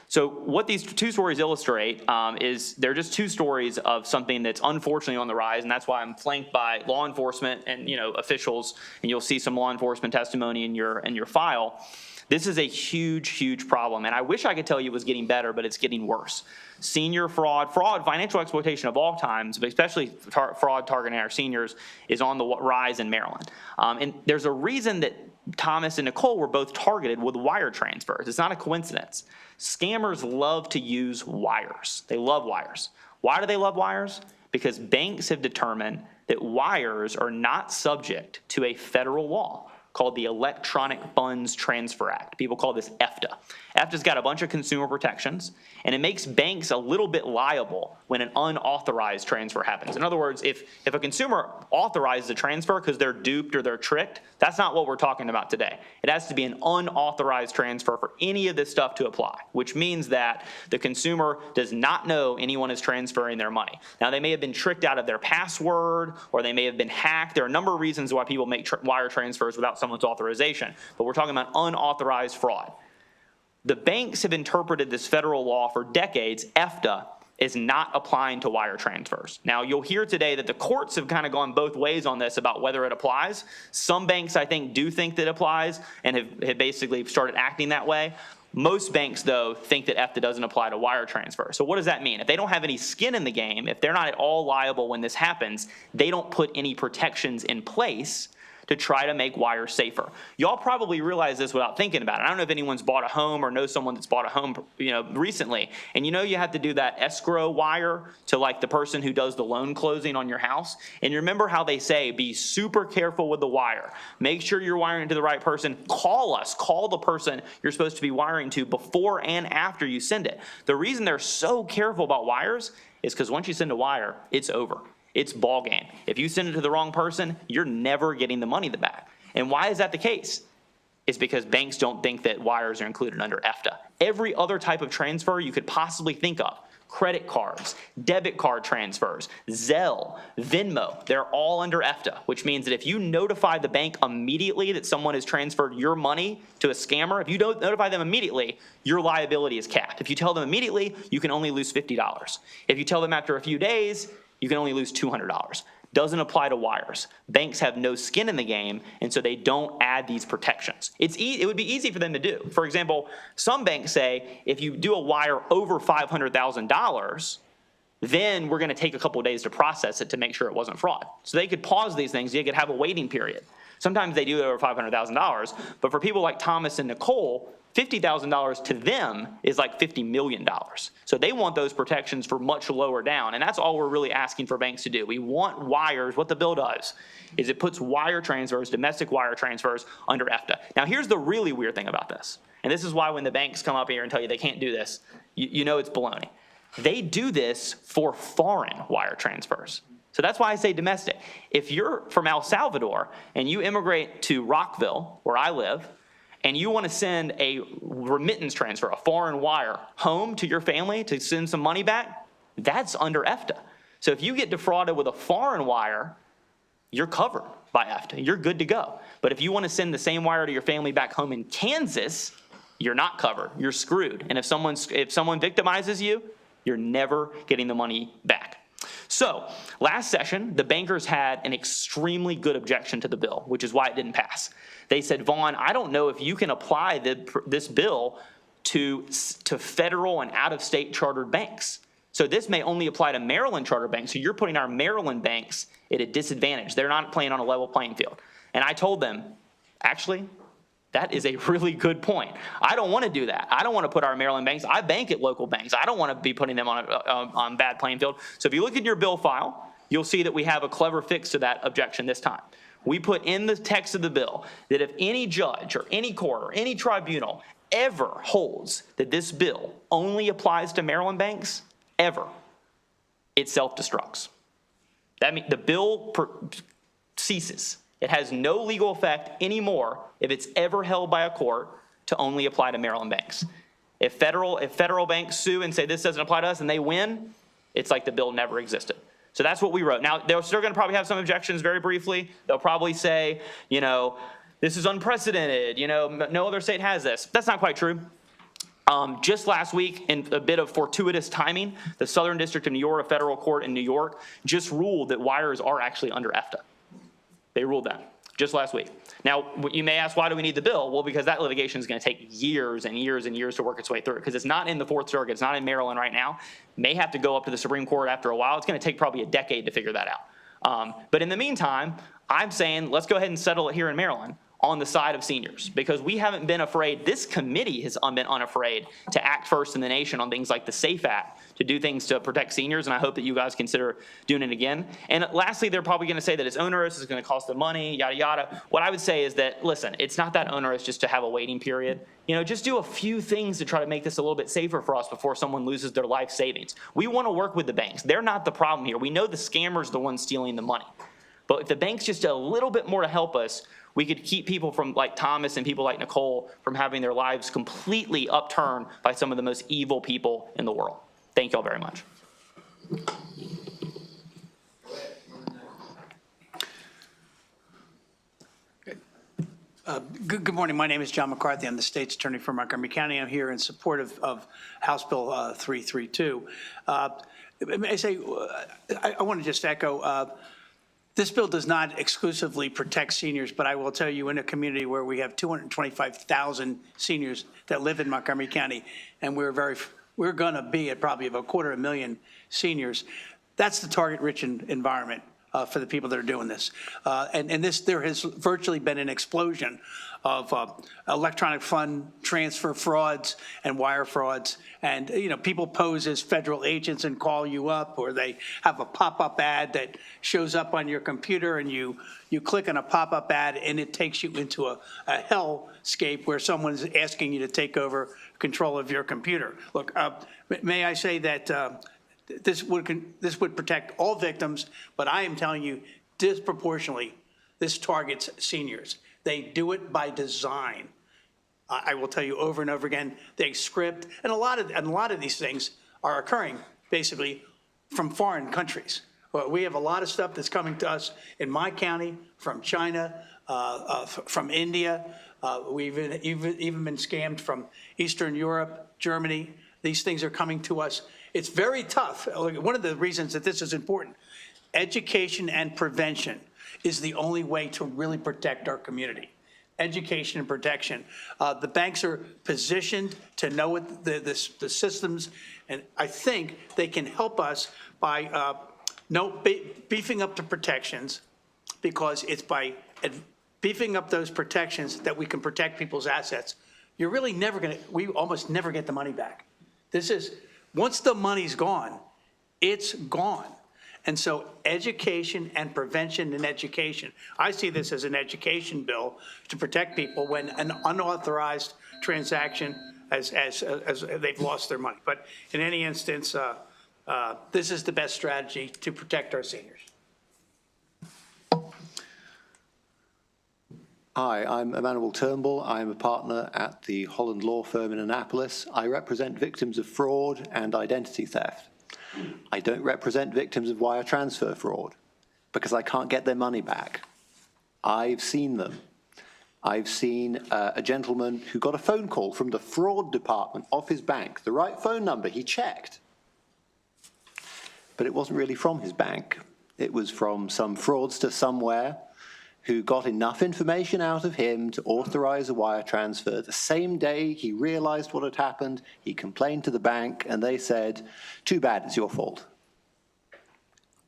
So what these two stories illustrate is they're just two stories of something that's unfortunately on the rise, and that's why I'm flanked by law enforcement and officials, and you'll see some law enforcement testimony in your file. This is a huge, huge problem, and I wish I could tell you it was getting better, but it's getting worse. Senior fraud, financial exploitation of all times, but especially fraud targeting our seniors, is on the rise in Maryland. And there's a reason that Thomas and Nicole were both targeted with wire transfers. It's not a coincidence. Scammers love to use wires. They love wires. Why do they love wires? Because banks have determined that wires are not subject to a federal law called the Electronic Funds Transfer Act. People call this EFTA. EFTA's got a bunch of consumer protections, and it makes banks a little bit liable when an unauthorized transfer happens. In other words, if a consumer authorizes a transfer because they're duped or they're tricked, that's not what we're talking about today. It has to be an unauthorized transfer for any of this stuff to apply, which means that the consumer does not know anyone is transferring their money. Now, they may have been tricked out of their password, or they may have been hacked. There are a number of reasons why people make wire transfers without someone's authorization, but we're talking about unauthorized fraud. The banks have interpreted this federal law for decades. EFTA is not applying to wire transfers. Now, you'll hear today that the courts have kind of gone both ways on this about whether it applies. Some banks, I think, do think that it applies and have basically started acting that way. Most banks, though, think that EFTA doesn't apply to wire transfer. So what does that mean? If they don't have any skin in the game, if they're not at all liable when this happens, they don't put any protections in place to try to make wire safer. Y'all probably realize this without thinking about it. I don't know if anyone's bought a home or knows someone that's bought a home, recently. And you have to do that escrow wire to like the person who does the loan closing on your house. And you remember how they say, be super careful with the wire. Make sure you're wiring to the right person. Call us. Call the person you're supposed to be wiring to before and after you send it. The reason they're so careful about wires is because once you send a wire, it's over. It's ball game. If you send it to the wrong person, you're never getting the money back. And why is that the case? is because banks don't think that wires are included under EFTA. Every other type of transfer you could possibly think of, credit cards, debit card transfers, Zelle, Venmo, they're all under EFTA, which means that if you notify the bank immediately that someone has transferred your money to a scammer, if you don't notify them immediately, your liability is capped. If you tell them immediately, you can only lose $50. If you tell them after a few days, you can only lose $200. Doesn't apply to wires. Banks have no skin in the game, and so they don't add these protections. It would be easy for them to do. For example, some banks say if you do a wire over $500,000, then we're going to take a couple of days to process it to make sure it wasn't fraud. So they could pause these things. They could have a waiting period. Sometimes they do it over $500,000, but for people like Thomas and Nicole, $50,000 to them is like $50 million. So they want those protections for much lower down, and that's all we're really asking for banks to do. We want wires. What the bill does is it puts wire transfers, domestic wire transfers, under EFTA. Now, here's the really weird thing about this, and this is why when the banks come up here and tell you they can't do this, you know it's baloney. They do this for foreign wire transfers. So that's why I say domestic. If you're from El Salvador and you immigrate to Rockville, where I live, and you want to send a remittance transfer, a foreign wire, home to your family to send some money back, that's under EFTA. So if you get defrauded with a foreign wire, you're covered by EFTA. You're good to go. But if you want to send the same wire to your family back home in Kansas, you're not covered. You're screwed. And if someone victimizes you, you're never getting the money back. So last session, the bankers had an extremely good objection to the bill, which is why it didn't pass. They said, Vaughn, I don't know if you can apply this bill to federal and out-of-state chartered banks. So this may only apply to Maryland charter banks. So you're putting our Maryland banks at a disadvantage. They're not playing on a level playing field. And I told them, actually, that is a really good point. I don't want to do that. I don't want to put our Maryland banks. I bank at local banks. I don't want to be putting them on bad playing field. So if you look at your bill file, you'll see that we have a clever fix to that objection this time. We put in the text of the bill that if any judge or any court or any tribunal ever holds that this bill only applies to Maryland banks, ever, it self-destructs. That means the bill ceases. It has no legal effect anymore if it's ever held by a court to only apply to Maryland banks. If federal banks sue and say this doesn't apply to us and they win, it's like the bill never existed. So that's what we wrote. Now, they're still going to probably have some objections very briefly. They'll probably say, you know, this is unprecedented. You know, no other state has this. That's not quite true. Just last week, in a bit of fortuitous timing, the Southern District of New York, a federal court in New York, just ruled that wires are actually under EFTA. They ruled that just last week. Now, you may ask, why do we need the bill? Well, because that litigation is going to take years and years and years to work its way through, because it's not in the Fourth Circuit. It's not in Maryland right now. May have to go up to the Supreme Court after a while. It's going to take probably a decade to figure that out. But in the meantime, I'm saying let's go ahead and settle it here in Maryland on the side of seniors, because we haven't been afraid. This committee has been unafraid to act first in the nation on things like the SAFE Act, to do things to protect seniors, and I hope that you guys consider doing it again. And lastly, they're probably going to say that it's onerous, it's going to cost them money, yada, yada. What I would say is that, listen, it's not that onerous just to have a waiting period. You know, just do a few things to try to make this a little bit safer for us before someone loses their life savings. We want to work with the banks. They're not the problem here. We know the scammers are the ones stealing the money. But if the banks just did a little bit more to help us, we could keep people from like Thomas and people like Nicole from having their lives completely upturned by some of the most evil people in the world. Thank you all very much. Good morning. My name is John McCarthy. I'm the state's attorney for Montgomery County. I'm here in support of House Bill 332. I want to just echo, this bill does not exclusively protect seniors, but I will tell you, in a community where we have 225,000 seniors that live in Montgomery County, and we're going to be at probably about 250,000 seniors, that's the target-rich environment for the people that are doing this. And there has virtually been an explosion of electronic fund transfer frauds and wire frauds. And, you know, people pose as federal agents and call you up, or they have a pop-up ad that shows up on your computer, and you click on a pop-up ad and it takes you into a hellscape where someone's asking you to take over control of your computer. Look, may I say that this would protect all victims, but I am telling you, disproportionately, this targets seniors. They do it by design. I will tell you over and over again, they script, and a lot of these things are occurring basically from foreign countries. Well, we have a lot of stuff that's coming to us in my county from China, from India. We've even been scammed from Eastern Europe, Germany. These things are coming to us. It's very tough. One of the reasons that this is important, education and prevention is the only way to really protect our community. Education and protection. The banks are positioned to know what the systems, and I think they can help us by beefing up the protections, because it's by beefing up those protections that we can protect people's assets. You're really never going to, we almost never get the money back. This is, once the money's gone, it's gone. And so education and prevention and education. I see this as an education bill to protect people when an unauthorized transaction as they've lost their money. But in any instance, this is the best strategy to protect our seniors. Hi, I'm Emmanuel Turnbull. I'm a partner at the Holland Law Firm in Annapolis. I represent victims of fraud and identity theft. I don't represent victims of wire transfer fraud because I can't get their money back. I've seen them. I've seen a gentleman who got a phone call from the fraud department of his bank, the right phone number, he checked. But it wasn't really from his bank. It was from some fraudster somewhere who got enough information out of him to authorize a wire transfer. The same day he realized what had happened, he complained to the bank and they said, too bad, it's your fault.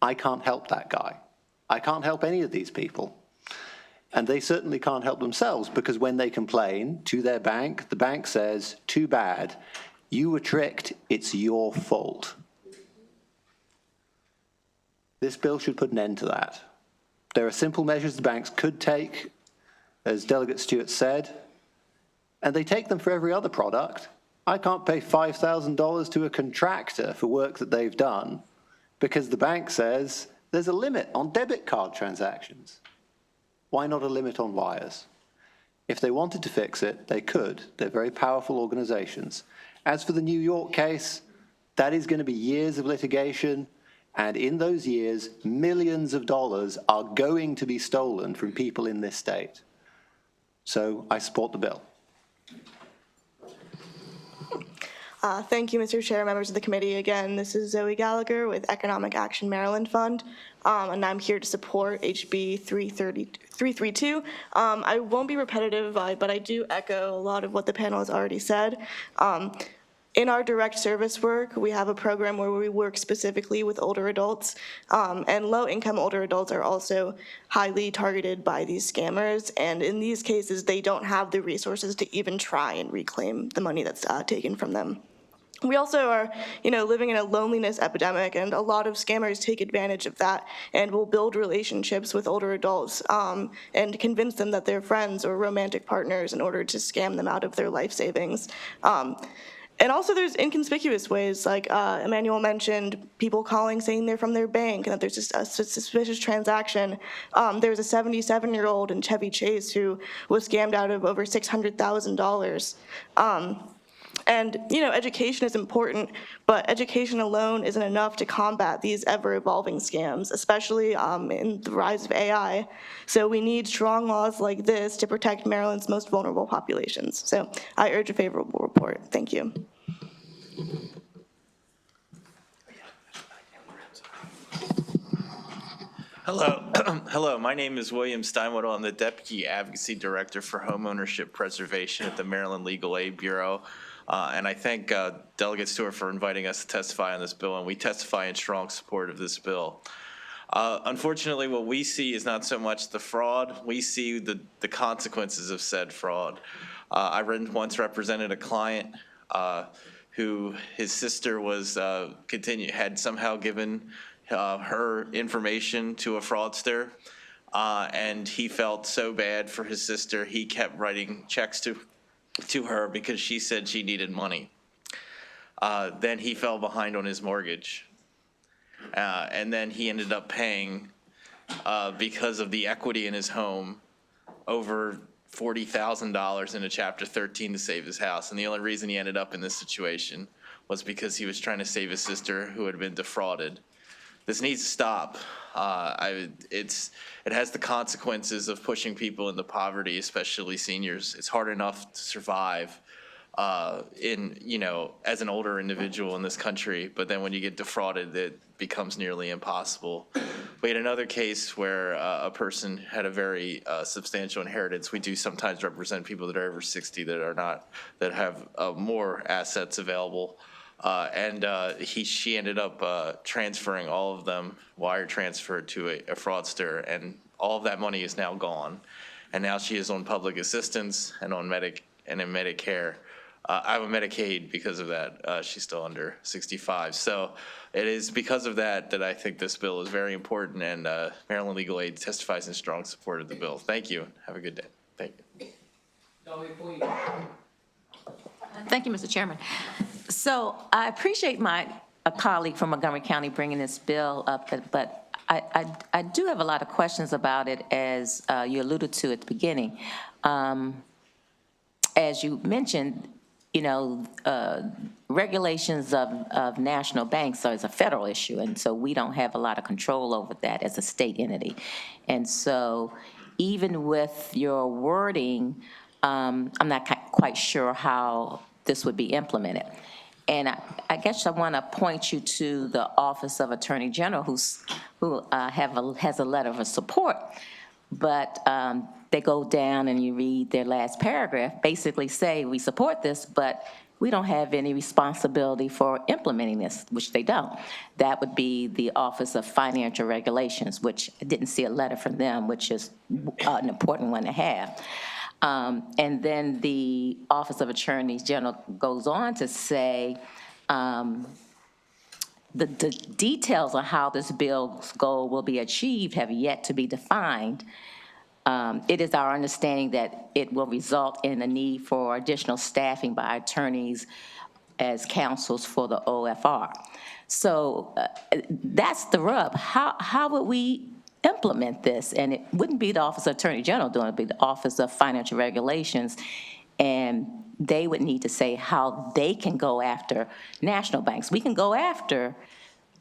I can't help that guy. I can't help any of these people. And they certainly can't help themselves, because when they complain to their bank, the bank says, too bad, you were tricked, it's your fault. This bill should put an end to that. There are simple measures the banks could take, as Delegate Stewart said, and they take them for every other product. I can't pay $5,000 to a contractor for work that they've done because the bank says there's a limit on debit card transactions. Why not a limit on wires? If they wanted to fix it, they could. They're very powerful organizations. As for the New York case, that is going to be years of litigation. And in those years, millions of dollars are going to be stolen from people in this state. So I support the bill. Thank you, Mr. Chair, members of the committee. Again, this is Zoe Gallagher with Economic Action Maryland Fund, and I'm here to support HB 332. I won't be repetitive, but I do echo a lot of what the panel has already said. In our direct service work, we have a program where we work specifically with older adults, and low-income older adults are also highly targeted by these scammers, and in these cases, they don't have the resources to even try and reclaim the money that's taken from them. We also are, living in a loneliness epidemic, and a lot of scammers take advantage of that and will build relationships with older adults and convince them that they're friends or romantic partners in order to scam them out of their life savings. And also there's inconspicuous ways, like Emmanuel mentioned, people calling saying they're from their bank and that there's just a suspicious transaction. There's a 77-year-old in Chevy Chase who was scammed out of over $600,000. And, education is important, but education alone isn't enough to combat these ever-evolving scams, especially in the rise of AI. So we need strong laws like this to protect Maryland's most vulnerable populations. So I urge a favorable report. Thank you. Hello. Hello, my name is William Steinwaddle. I'm the Deputy Advocacy Director for Homeownership Preservation at the Maryland Legal Aid Bureau. And I thank Delegate Stewart for inviting us to testify on this bill, and we testify in strong support of this bill. Unfortunately, what we see is not so much the fraud, we see the consequences of said fraud. I once represented a client who his sister was had somehow given her information to a fraudster, and he felt so bad for his sister, he kept writing checks to her because she said she needed money. Then he fell behind on his mortgage. And then he ended up paying, because of the equity in his home, over $40,000 into Chapter 13 to save his house. And the only reason he ended up in this situation was because he was trying to save his sister who had been defrauded. This needs to stop. It has the consequences of pushing people into poverty, especially seniors. It's hard enough to survive as an older individual in this country, but then when you get defrauded, it becomes nearly impossible. We had another case where a person had a very substantial inheritance. We do sometimes represent people that are over 60 that have more assets available. She ended up transferring all of them, wire transferred to a fraudster, and all of that money is now gone. And now she is on public assistance and on Medicare. I have a Medicaid because of that. She's still under 65. So it is because of that I think this bill is very important, and Maryland Legal Aid testifies in strong support of the bill. Thank you. Have a good day. Thank you. Thank you, Mr. Chairman. So I appreciate my colleague from Montgomery County bringing this bill up, but I do have a lot of questions about it, as you alluded to at the beginning. As you mentioned, regulations of national banks is a federal issue, and so we don't have a lot of control over that as a state entity. And so even with your wording, I'm not quite sure how this would be implemented. And I guess I want to point you to the Office of Attorney General, who has a letter of support, but they go down and you read their last paragraph, basically say we support this, but we don't have any responsibility for implementing this, which they don't. That would be the Office of Financial Regulations, which I didn't see a letter from them, which is an important one to have. And then the Office of Attorney General goes on to say the details on how this bill's goal will be achieved have yet to be defined. It is our understanding that it will result in a need for additional staffing by attorneys as counsels for the OFR. So that's the rub. How would we implement this? And it wouldn't be the Office of Attorney General doing it, it'd be the Office of Financial Regulations, and they would need to say how they can go after national banks. We can go after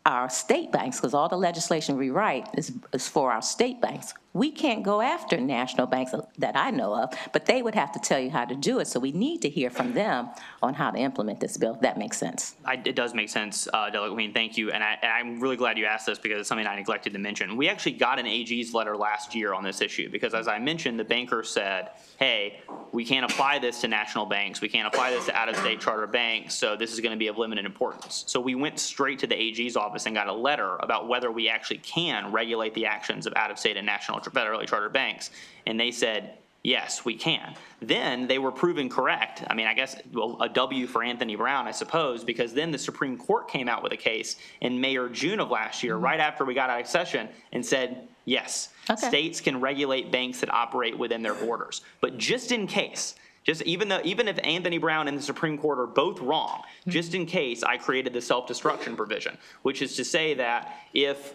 our state banks, because all the legislation we write is for our state banks. We can't go after national banks that I know of, but they would have to tell you how to do it. So we need to hear from them on how to implement this bill, if that makes sense. It does make sense, Delegate Queen, thank you. And I'm really glad you asked this, because it's something I neglected to mention. We actually got an AG's letter last year on this issue, because as I mentioned, the banker said, hey, we can't apply this to national banks. We can't apply this to out-of-state charter banks, so this is going to be of limited importance. So we went straight to the AG's office and got a letter about whether we actually can regulate the actions of out-of-state and national federally chartered banks, and they said, yes, we can. Then they were proven correct. I mean, I guess, well, a W for Anthony Brown, I suppose, because then the Supreme Court came out with a case in May or June of last year, right after we got out of session, and said, yes, states can regulate banks that operate within their borders. But just in case, even if Anthony Brown and the Supreme Court are both wrong, just in case, I created the self-destruction provision, which is to say that if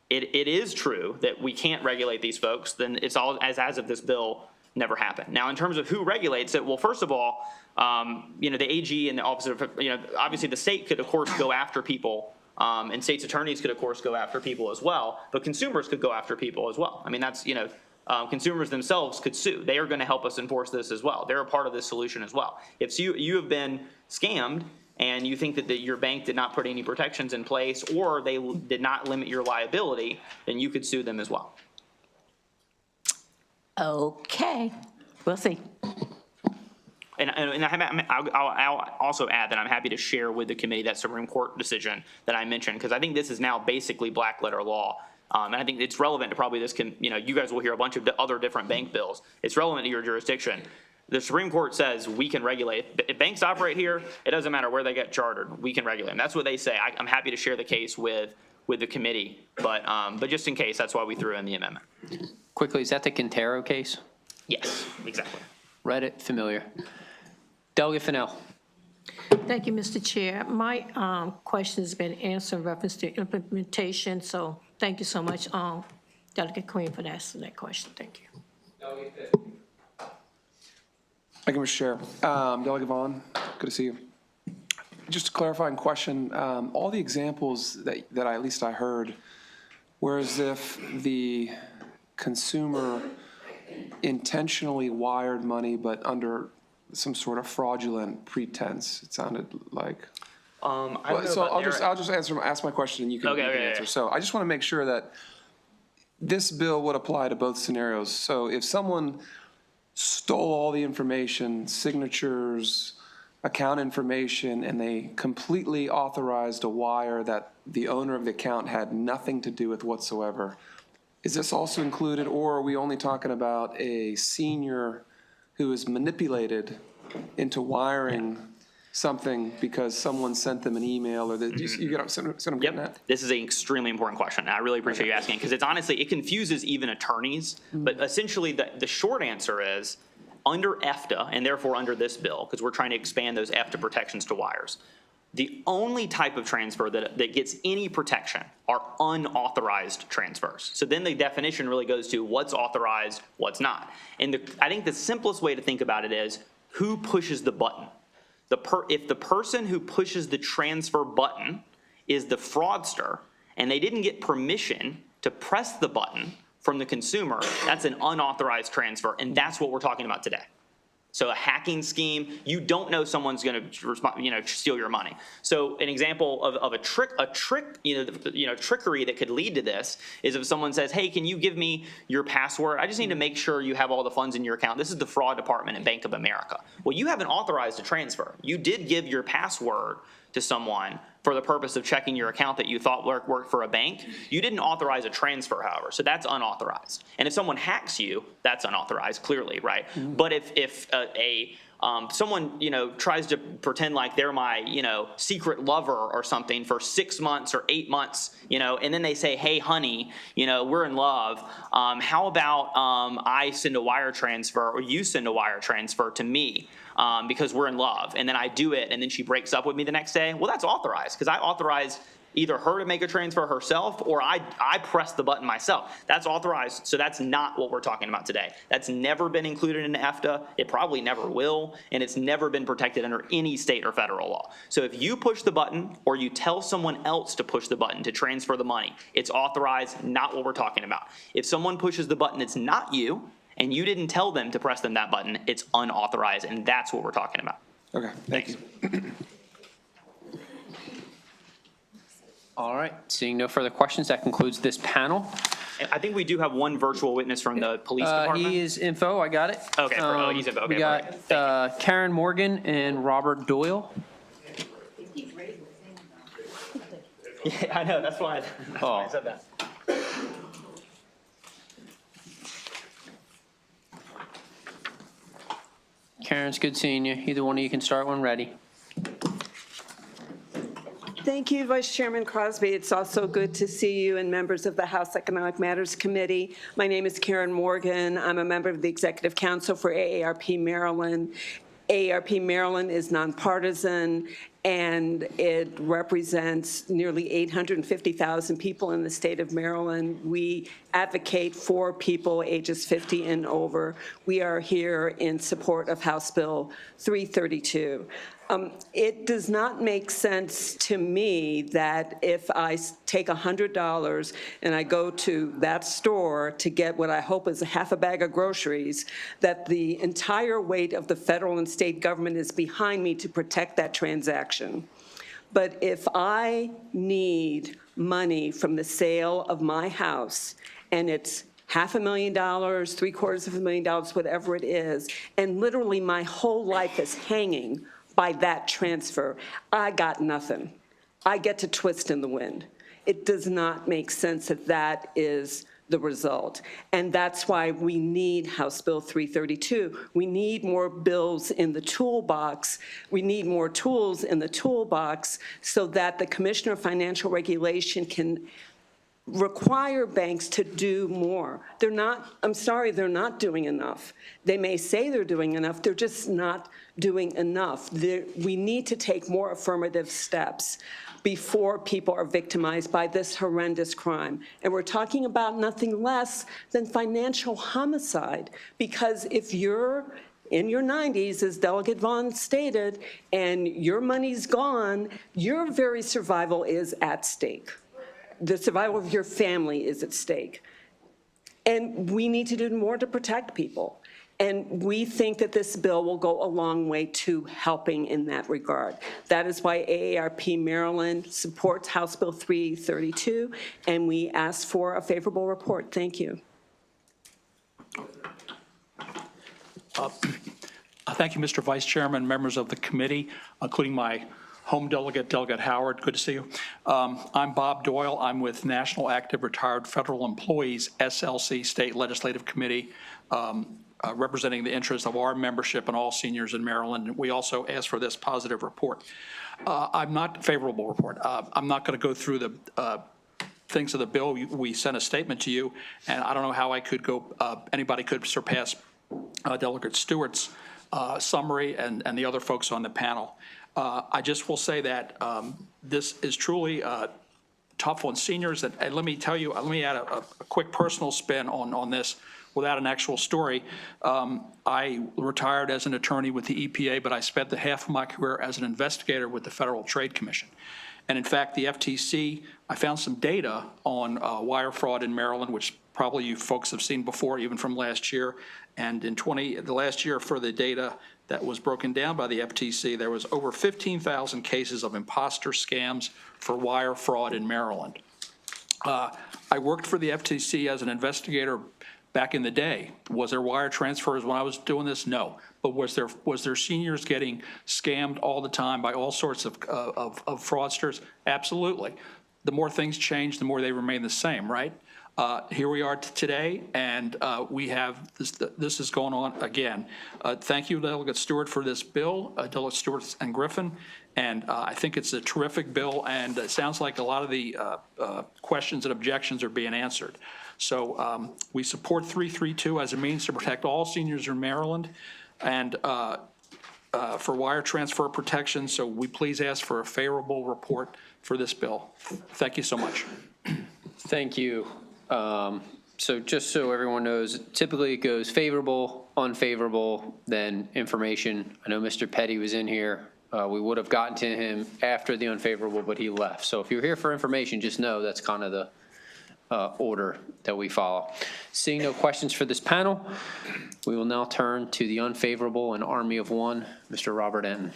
it is true that we can't regulate these folks, then it's all as if this bill never happened. Now, in terms of who regulates it, well, first of all, the AG and the Office of, obviously the state could, of course, go after people, and state's attorneys could, of course, go after people as well, but consumers could go after people as well. I mean, that's, consumers themselves could sue. They are going to help us enforce this as well. They're a part of this solution as well. If you have been scammed and you think that your bank did not put any protections in place, or they did not limit your liability, then you could sue them as well. Okay, we'll see. And I'll also add that I'm happy to share with the committee that Supreme Court decision that I mentioned, because I think this is now basically black letter law. And I think it's relevant to probably this, you guys will hear a bunch of other different bank bills. It's relevant to your jurisdiction. The Supreme Court says we can regulate. If banks operate here, it doesn't matter where they get chartered. We can regulate them. That's what they say. I'm happy to share the case with the committee, but just in case, that's why we threw in the amendment. Quickly, is that the Quintero case? Yes, exactly. Read it, familiar. Delegate Fennell. Thank you, Mr. Chair. My question has been answered in reference to implementation, so thank you so much, Delegate Queen, for asking that question. Thank you. Thank you, Mr. Chair. Delegate Vaughn, good to see you. Just a clarifying question. All the examples that at least I heard were as if the consumer intentionally wired money, but under some sort of fraudulent pretense, it sounded like. So I'll just ask my question and you can answer. So I just want to make sure that this bill would apply to both scenarios. So if someone stole all the information, signatures, account information, and they completely authorized a wire that the owner of the account had nothing to do with whatsoever, is this also included, or are we only talking about a senior who is manipulated into wiring something because someone sent them an email or you get what I'm getting at? This is an extremely important question, and I really appreciate you asking, because it's honestly, it confuses even attorneys, but essentially the short answer is, under EFTA, and therefore under this bill, because we're trying to expand those EFTA protections to wires, the only type of transfer that gets any protection are unauthorized transfers. So then the definition really goes to what's authorized, what's not. And I think the simplest way to think about it is, who pushes the button? If the person who pushes the transfer button is the fraudster, and they didn't get permission to press the button from the consumer, that's an unauthorized transfer, and that's what we're talking about today. So a hacking scheme, you don't know someone's going to steal your money. So an example of a trickery that could lead to this is if someone says, hey, can you give me your password? I just need to make sure you have all the funds in your account. This is the fraud department at Bank of America. Well, you haven't authorized a transfer. You did give your password to someone for the purpose of checking your account that you thought worked for a bank. You didn't authorize a transfer, however, so that's unauthorized. And if someone hacks you, that's unauthorized, clearly, right? But if someone tries to pretend like they're my secret lover or something for 6 months or 8 months, and then they say, hey, honey, we're in love. How about I send a wire transfer or you send a wire transfer to me? Because we're in love, and then I do it, and then she breaks up with me the next day. Well, that's authorized, because I authorized either her to make a transfer herself, or I press the button myself. That's authorized, so that's not what we're talking about today. That's never been included in EFTA. It probably never will, and it's never been protected under any state or federal law. So if you push the button, or you tell someone else to push the button to transfer the money, it's authorized, not what we're talking about. If someone pushes the button, it's not you, and you didn't tell them to press that button, it's unauthorized, and that's what we're talking about. Okay, thank you. All right, seeing no further questions, that concludes this panel. I think we do have one virtual witness from the police department. He is info, I got it. Okay, he's info. Okay, we got Karen Morgan and Robert Doyle. Yeah, I know, that's why I said that. Karen, it's good seeing you. Either one of you can start when ready. Thank you, Vice Chairman Crosby. It's also good to see you and members of the House Economic Matters Committee. My name is Karen Morgan. I'm a member of the Executive Council for AARP Maryland. AARP Maryland is nonpartisan, and it represents nearly 850,000 people in the state of Maryland. We advocate for people ages 50 and over. We are here in support of House Bill 332. It does not make sense to me that if I take $100 and I go to that store to get what I hope is a half a bag of groceries, that the entire weight of the federal and state government is behind me to protect that transaction. But if I need money from the sale of my house, and it's $500,000, $750,000, whatever it is, and literally my whole life is hanging by that transfer, I got nothing. I get to twist in the wind. It does not make sense that that is the result. And that's why we need House Bill 332. We need more bills in the toolbox. We need more tools in the toolbox so that the Commissioner of Financial Regulation can require banks to do more. They're not, I'm sorry, they're not doing enough. They may say they're doing enough, they're just not doing enough. We need to take more affirmative steps before people are victimized by this horrendous crime. And we're talking about nothing less than financial homicide, because if you're in your 90s, as Delegate Vaughn stated, and your money's gone, your very survival is at stake. The survival of your family is at stake. And we need to do more to protect people. And we think that this bill will go a long way to helping in that regard. That is why AARP Maryland supports House Bill 332, and we ask for a favorable report. Thank you. Thank you, Mr. Vice Chairman, members of the committee, including my home delegate, Delegate Howard. Good to see you. I'm Bob Doyle. I'm with National Active Retired Federal Employees, SLC State Legislative Committee, representing the interests of our membership and all seniors in Maryland. We also ask for this positive report. I'm not favorable report. I'm not going to go through the things of the bill. We sent a statement to you, and I don't know how I could go, anybody could surpass Delegate Stewart's summary and the other folks on the panel. I just will say that this is truly tough on seniors. And let me tell you, let me add a quick personal spin on this without an actual story. I retired as an attorney with the EPA, but I spent the half of my career as an investigator with the Federal Trade Commission. And in fact, the FTC, I found some data on wire fraud in Maryland, which probably you folks have seen before, even from last year. And in the last year, for the data that was broken down by the FTC, there was over 15,000 cases of imposter scams for wire fraud in Maryland. I worked for the FTC as an investigator back in the day. Was there wire transfers when I was doing this? No. But was there seniors getting scammed all the time by all sorts of fraudsters? Absolutely. The more things change, the more they remain the same, right? Here we are today, and we have this is going on again. Thank you, Delegate Stewart, for this bill, Delegate Stewart and Griffin, and I think it's a terrific bill, and it sounds like a lot of the questions and objections are being answered. So we support 332 as a means to protect all seniors in Maryland, and for wire transfer protection, so we please ask for a favorable report for this bill. Thank you so much. Thank you. So just so everyone knows, typically it goes favorable, unfavorable, then information. I know Mr. Petty was in here. We would have gotten to him after the unfavorable, but he left. So if you're here for information, just know that's kind of the order that we follow. Seeing no questions for this panel, we will now turn to the unfavorable and Army of One, Mr. Robert N.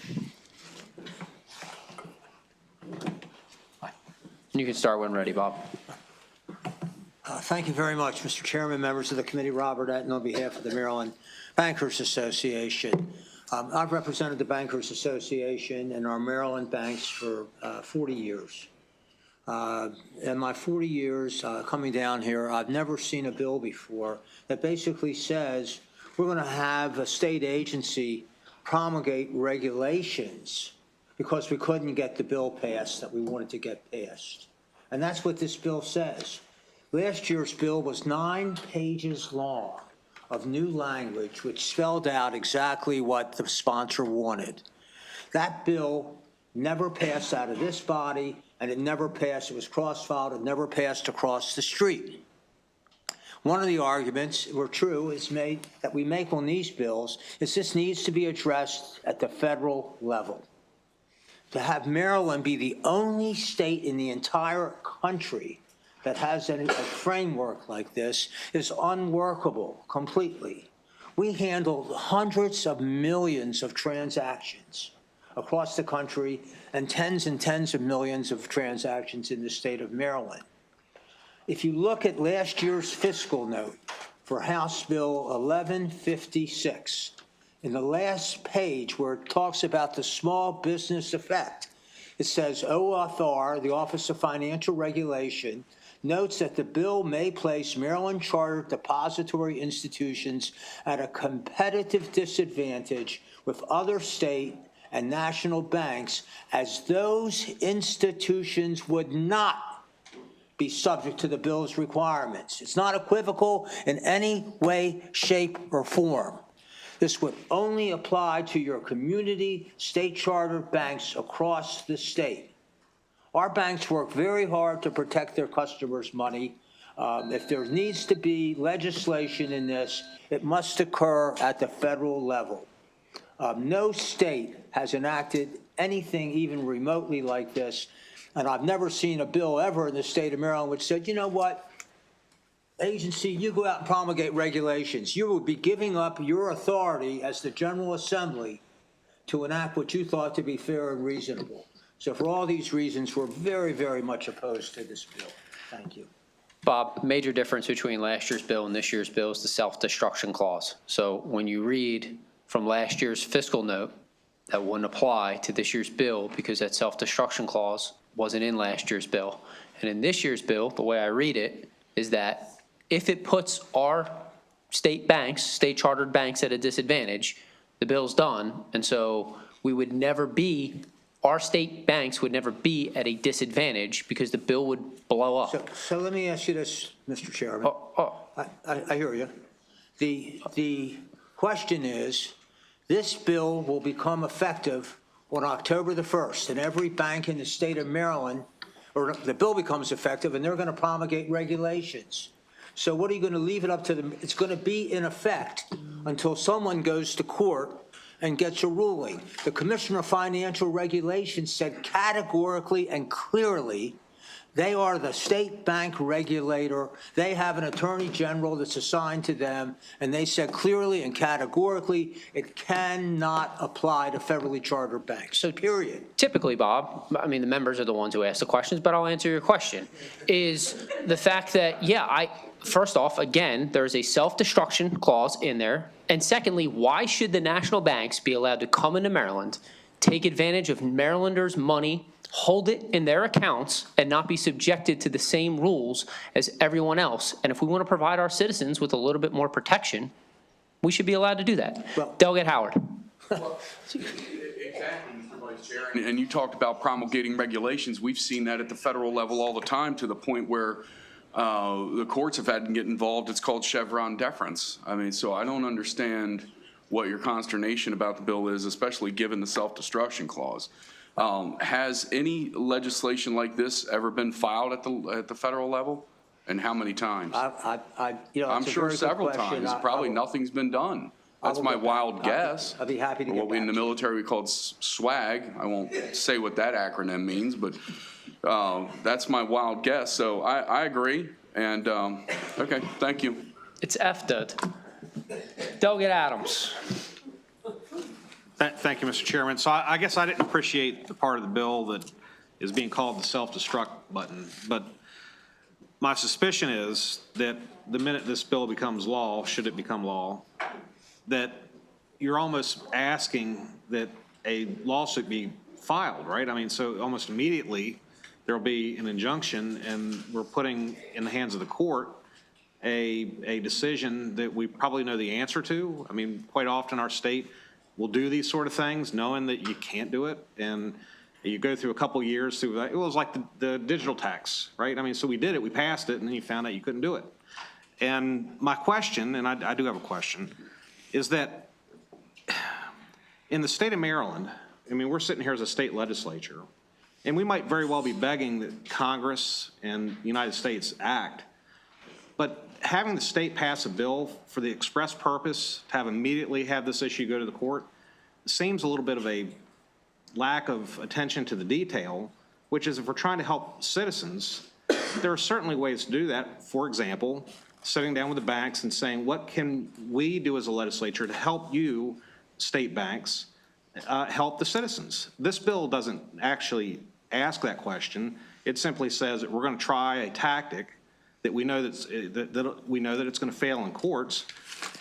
You can start when ready, Bob. Thank you very much, Mr. Chairman, members of the committee. Robert Etten on behalf of the Maryland Bankers Association. I've represented the Bankers Association and our Maryland banks for 40 years. In my 40 years coming down here, I've never seen a bill before that basically says we're going to have a state agency promulgate regulations because we couldn't get the bill passed that we wanted to get passed. And that's what this bill says. Last year's bill was 9 pages long of new language which spelled out exactly what the sponsor wanted. That bill never passed out of this body, and it never passed. It was cross-filed. It never passed across the street. One of the arguments that we make on these bills is this needs to be addressed at the federal level. To have Maryland be the only state in the entire country that has a framework like this is unworkable completely. We handle hundreds of millions of transactions across the country and tens of millions of transactions in the state of Maryland. If you look at last year's fiscal note for House Bill 1156, in the last page where it talks about the small business effect, it says OFR, the Office of Financial Regulation, notes that the bill may place Maryland chartered depository institutions at a competitive disadvantage with other state and national banks, as those institutions would not be subject to the bill's requirements. It's not equivocal in any way, shape, or form. This would only apply to your community state charter banks across the state. Our banks work very hard to protect their customers' money. If there needs to be legislation in this, it must occur at the federal level. No state has enacted anything even remotely like this, and I've never seen a bill ever in the state of Maryland which said, you know what, agency, you go out and promulgate regulations. You would be giving up your authority as the General Assembly to enact what you thought to be fair and reasonable. So for all these reasons, we're very, very much opposed to this bill. Thank you. Bob, major difference between last year's bill and this year's bill is the self-destruction clause. So when you read from last year's fiscal note, that wouldn't apply to this year's bill because that self-destruction clause wasn't in last year's bill. And in this year's bill, the way I read it is that if it puts our state banks, state chartered banks at a disadvantage, the bill's done. And so we would never be, our state banks would never be at a disadvantage because the bill would blow up. So let me ask you this, Mr. Chairman. I hear you. The question is, this bill will become effective on October the 1st, and every bank in the state of Maryland, or the bill becomes effective, and they're going to promulgate regulations. So what are you going to leave it up to them? It's going to be in effect until someone goes to court and gets a ruling. The Commissioner of Financial Regulation said categorically and clearly they are the state bank regulator. They have an attorney general that's assigned to them, and they said clearly and categorically it cannot apply to federally chartered banks. So period. Typically, Bob, I mean, the members are the ones who ask the questions, but I'll answer your question, is the fact that, yeah, first off, again, there's a self-destruction clause in there. And secondly, why should the national banks be allowed to come into Maryland, take advantage of Marylanders' money, hold it in their accounts, and not be subjected to the same rules as everyone else? And if we want to provide our citizens with a little bit more protection, we should be allowed to do that. Delegate Howard. Exactly, Mr. Vice Chair. And you talked about promulgating regulations. We've seen that at the federal level all the time, to the point where the courts have had to get involved. It's called Chevron deference. I mean, so I don't understand what your consternation about the bill is, especially given the self-destruction clause. Has any legislation like this ever been filed at the federal level, and how many times? I'm sure several times. Probably nothing's been done. That's my wild guess. I'd be happy to get what we in the military we called SWAG. I won't say what that acronym means, but that's my wild guess. So I agree. And okay, thank you. It's FDUD. Delegate Adams. Thank you, Mr. Chairman. So I guess I didn't appreciate the part of the bill that is being called the self-destruct button. But my suspicion is that the minute this bill becomes law, should it become law, that you're almost asking that a lawsuit be filed, right? I mean, so almost immediately there'll be an injunction, and we're putting in the hands of the court a decision that we probably know the answer to. I mean, quite often our state will do these sort of things knowing that you can't do it, and you go through a couple years through that. It was like the digital tax, right? I mean, so we did it, we passed it, and then you found out you couldn't do it. And my question, and I do have a question, is that in the state of Maryland, I mean, we're sitting here as a state legislature, and we might very well be begging that Congress and the United States act, but having the state pass a bill for the express purpose to have immediately have this issue go to the court seems a little bit of a lack of attention to the detail, which is if we're trying to help citizens, there are certainly ways to do that. For example, sitting down with the banks and saying, what can we do as a legislature to help you, state banks, help the citizens? This bill doesn't actually ask that question. It simply says that we're going to try a tactic that we know that we know that it's going to fail in courts,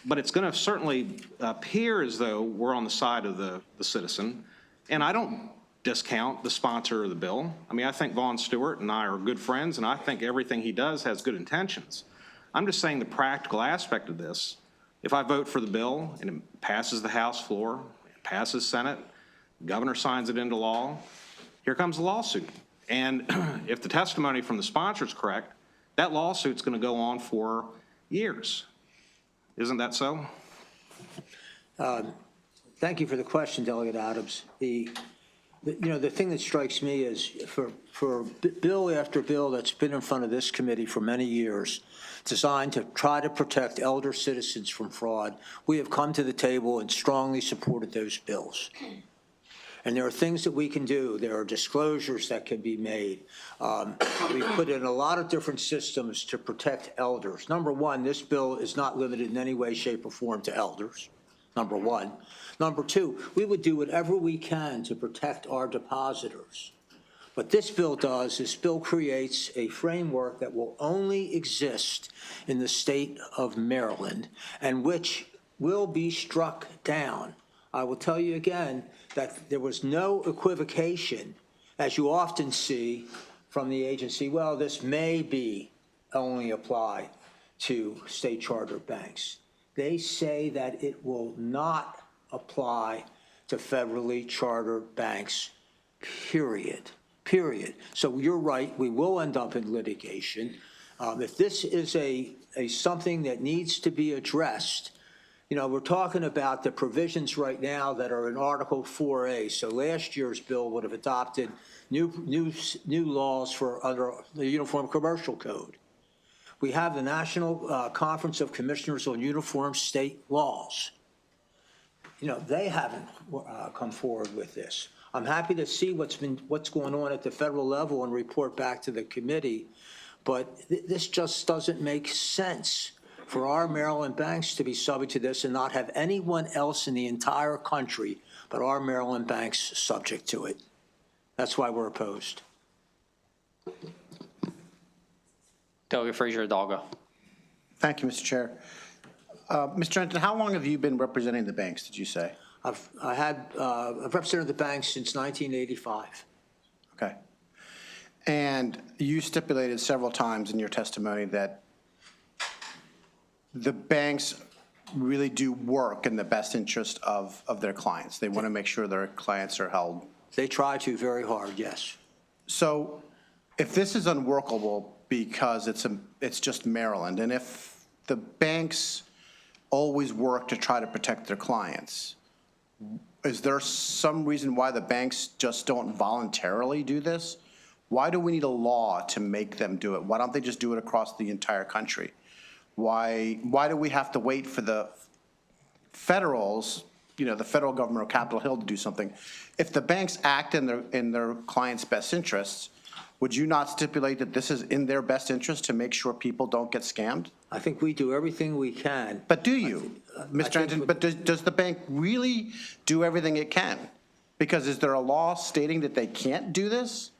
but it's going to certainly appear as though we're on the side of the citizen. And I don't discount the sponsor of the bill. I mean, I think Vaughn Stewart and I are good friends, and I think everything he does has good intentions. I'm just saying the practical aspect of this. If I vote for the bill and it passes the House floor, it passes Senate, the governor signs it into law, here comes a lawsuit. And if the testimony from the sponsor is correct, that lawsuit's going to go on for years. Isn't that so? Thank you for the question, Delegate Adams. The thing that strikes me is for bill after bill that's been in front of this committee for many years, designed to try to protect elder citizens from fraud, we have come to the table and strongly supported those bills. And there are things that we can do. There are disclosures that can be made. We've put in a lot of different systems to protect elders. Number one, this bill is not limited in any way, shape, or form to elders, number one. Number two, we would do whatever we can to protect our depositors. What this bill does, this bill creates a framework that will only exist in the state of Maryland and which will be struck down. I will tell you again that there was no equivocation, as you often see from the agency, well, this may be only apply to state chartered banks. They say that it will not apply to federally chartered banks, period. So you're right, we will end up in litigation. If this is something that needs to be addressed, we're talking about the provisions right now that are in Article 4A. So last year's bill would have adopted new laws for under the Uniform Commercial Code. We have the National Conference of Commissioners on Uniform State Laws. They haven't come forward with this. I'm happy to see what's going on at the federal level and report back to the committee, but this just doesn't make sense for our Maryland banks to be subject to this and not have anyone else in the entire country but our Maryland banks subject to it. That's why we're opposed. Delegate Frazier-Hidalgo. Thank you, Mr. Chair. Mr. Trenton, how long have you been representing the banks, did you say? I've represented the banks since 1985. Okay. And you stipulated several times in your testimony that the banks really do work in the best interest of their clients. They want to make sure their clients are held. They try to very hard, yes. So if this is unworkable because it's just Maryland, and if the banks always work to try to protect their clients, is there some reason why the banks just don't voluntarily do this? Why do we need a law to make them do it? Why don't they just do it across the entire country? Why do we have to wait for the federals, the federal government or Capitol Hill to do something? If the banks act in their clients' best interests, would you not stipulate that this is in their best interest to make sure people don't get scammed? I think we do everything we can. But do you, Mr. Trenton? But does the bank really do everything it can? Because is there a law stating that they can't do this?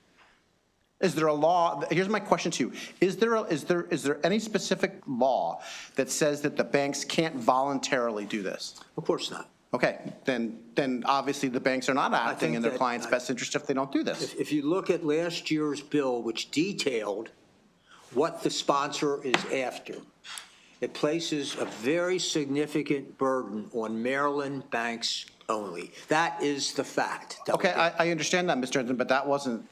Is there a law? Here's my question to you. Is there any specific law that says that the banks can't voluntarily do this? Of course not. Okay, then obviously the banks are not acting in their clients' best interest if they don't do this. If you look at last year's bill, which detailed what the sponsor is after, it places a very significant burden on Maryland banks only. That is the fact. Okay, I understand that, Mr. Trenton, but that wasn't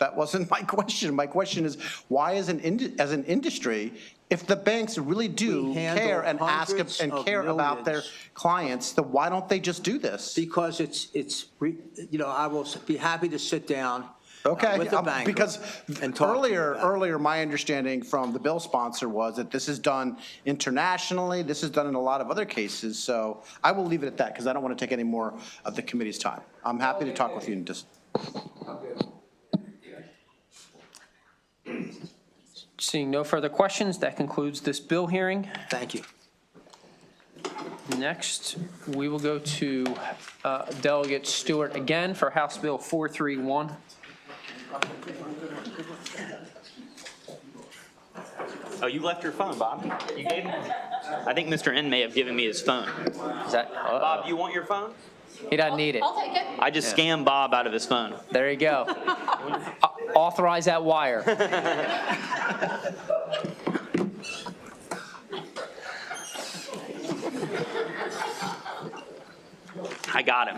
my question. My question is, why as an industry, if the banks really do care and ask and care about their clients, then why don't they just do this? Because I will be happy to sit down with the banker because and talk earlier my understanding from the bill sponsor was that this is done internationally. This is done in a lot of other cases. So I will leave it at that because I don't want to take any more of the committee's time. I'm happy to talk with you in just. Seeing no further questions, that concludes this bill hearing. Thank you. Next, we will go to Delegate Stewart again for House Bill 431. Oh, you left your phone, Bob. You gave me. I think Mr. N may have given me his phone. Is that Bob? You want your phone? He doesn't need it. I'll take it. I just scammed Bob out of his phone. There you go. Authorize that wire. I got him.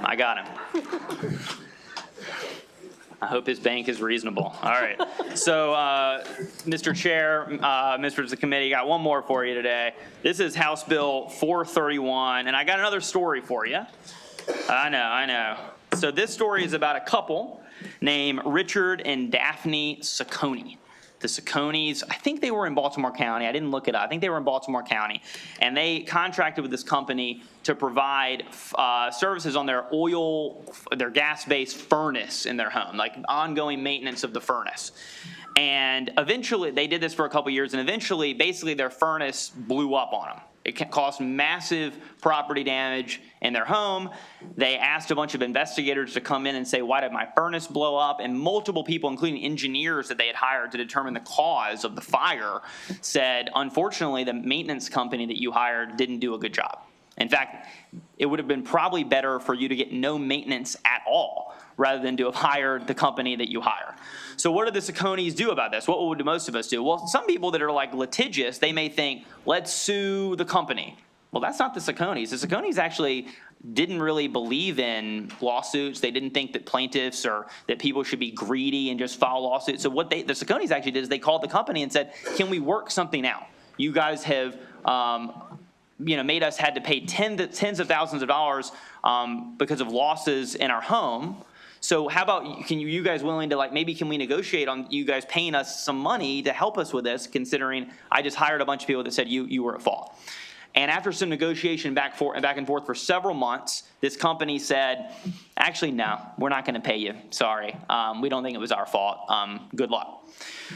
I hope his bank is reasonable. All right. So, Mr. Chair, members of the committee, got one more for you today. This is House Bill 431, and I got another story for you. I know. So this story is about a couple named Richard and Daphne Saccone. The Saccones, I think they were in Baltimore County. I didn't look it up. I think they were in Baltimore County. And they contracted with this company to provide services on their gas-based furnace in their home, like ongoing maintenance of the furnace. And eventually, they did this for a couple years, and eventually, basically, their furnace blew up on them. It caused massive property damage in their home. They asked a bunch of investigators to come in and say, why did my furnace blow up? And multiple people, including engineers that they had hired to determine the cause of the fire, said, unfortunately, the maintenance company that you hired didn't do a good job. In fact, it would have been probably better for you to get no maintenance at all rather than to have hired the company that you hire. So what do the Saccones do about this? What would most of us do? Well, some people that are like litigious, they may think, let's sue the company. Well, that's not the Saccones. The Saccones actually didn't really believe in lawsuits. They didn't think that plaintiffs or that people should be greedy and just file lawsuits. So what the Saccones actually did is they called the company and said, can we work something out? You guys have made us had to pay tens of thousands of dollars because of losses in our home. So how about, you guys willing to maybe can we negotiate on you guys paying us some money to help us with this, considering I just hired a bunch of people that said you were at fault. And after some negotiation back and forth for several months, this company said, actually, no, we're not going to pay you. Sorry. We don't think it was our fault. Good luck.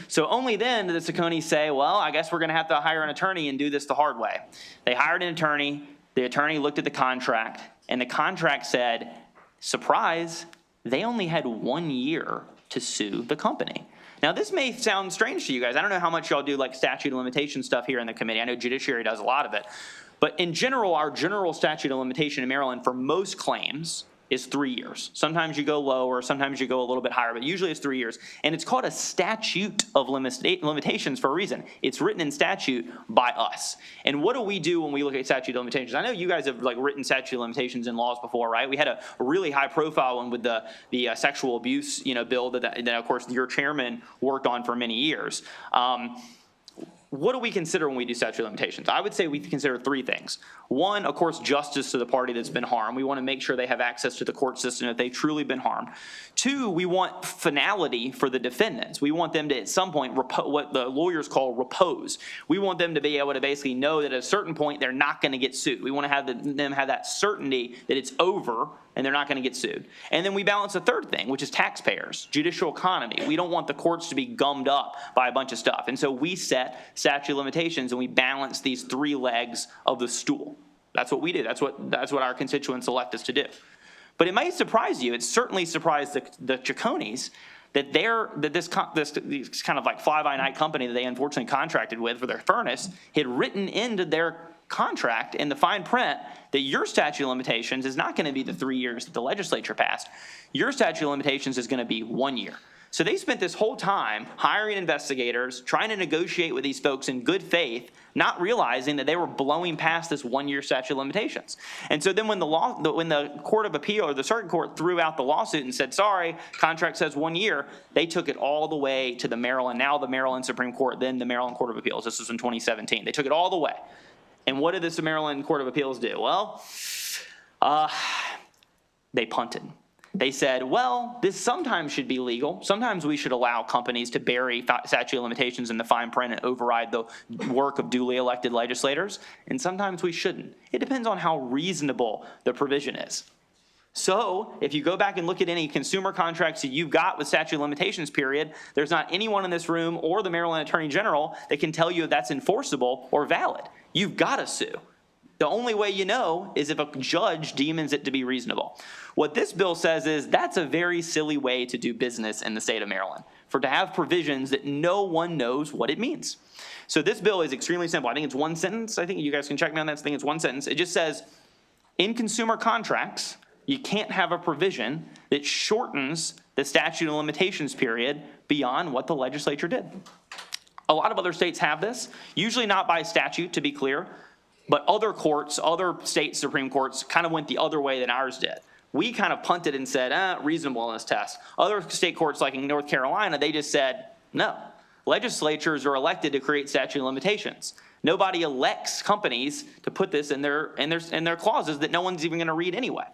So only then did the Saccones say, well, I guess we're going to have to hire an attorney and do this the hard way. They hired an attorney. The attorney looked at the contract, and the contract said, surprise, they only had 1 year to sue the company. Now, this may sound strange to you guys. I don't know how much y'all do like statute of limitation stuff here in the committee. I know Judiciary does a lot of it. But in general, our general statute of limitation in Maryland for most claims is 3 years. Sometimes you go lower, sometimes you go a little bit higher, but usually it's 3 years. And it's called a statute of limitations for a reason. It's written in statute by us. And what do we do when we look at statute of limitations? I know you guys have written statute of limitations in laws before, right? We had a really high profile one with the sexual abuse bill that of course your chairman worked on for many years. What do we consider when we do statute of limitations? I would say we consider three things. One, of course, justice to the party that's been harmed. We want to make sure they have access to the court system if they've truly been harmed. Two, we want finality for the defendants. We want them to, at some point, what the lawyers call repose. We want them to be able to basically know that at a certain point they're not going to get sued. We want to have them have that certainty that it's over and they're not going to get sued. And then we balance a third thing, which is taxpayers, judicial economy. We don't want the courts to be gummed up by a bunch of stuff. And so we set statute of limitations and we balance these three legs of the stool. That's what we do. That's what our constituents elect us to do. But it might surprise you. It certainly surprised the Saccones that this kind of like fly-by-night company that they unfortunately contracted with for their furnace had written into their contract in the fine print that your statute of limitations is not going to be the 3 years that the legislature passed. Your statute of limitations is going to be 1 year. So they spent this whole time hiring investigators, trying to negotiate with these folks in good faith, not realizing that they were blowing past this 1 year statute of limitations. And so then when the Court of Appeal or the Circuit Court threw out the lawsuit and said, sorry, contract says 1 year, they took it all the way to the Maryland Supreme Court, then the Maryland Court of Appeals. This was in 2017. They took it all the way. And what did the Maryland Court of Appeals do? Well, they punted. They said, well, this sometimes should be legal. Sometimes we should allow companies to bury statute of limitations in the fine print and override the work of duly elected legislators. And sometimes we shouldn't. It depends on how reasonable the provision is. So if you go back and look at any consumer contracts that you've got with statute of limitations period, there's not anyone in this room or the Maryland Attorney General that can tell you if that's enforceable or valid. You've got to sue. The only way you know is if a judge deems it to be reasonable. What this bill says is that's a very silly way to do business in the state of Maryland, to have provisions that no one knows what it means. So this bill is extremely simple. I think it's one sentence. I think you guys can check me on that. I think it's one sentence. It just says, in consumer contracts, you can't have a provision that shortens the statute of limitations period beyond what the legislature did. A lot of other states have this, usually not by statute, to be clear, but other courts, other state Supreme Courts kind of went the other way than ours did. We kind of punted and said, reasonableness test. Other state courts, like in North Carolina, they just said, no. Legislatures are elected to create statute of limitations. Nobody elects companies to put this in their clauses that no one's even going to read anyway.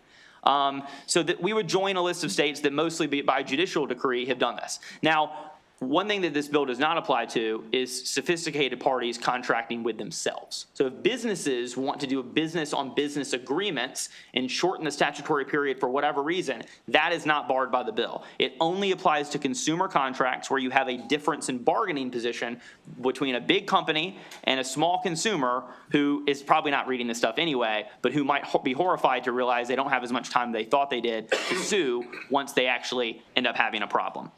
So that we would join a list of states that mostly by judicial decree have done this. Now, one thing that this bill does not apply to is sophisticated parties contracting with themselves. So if businesses want to do business-on-business agreements and shorten the statutory period for whatever reason, that is not barred by the bill. It only applies to consumer contracts where you have a difference in bargaining position between a big company and a small consumer who is probably not reading this stuff anyway, but who might be horrified to realize they don't have as much time they thought they did to sue once they actually end up having a problem.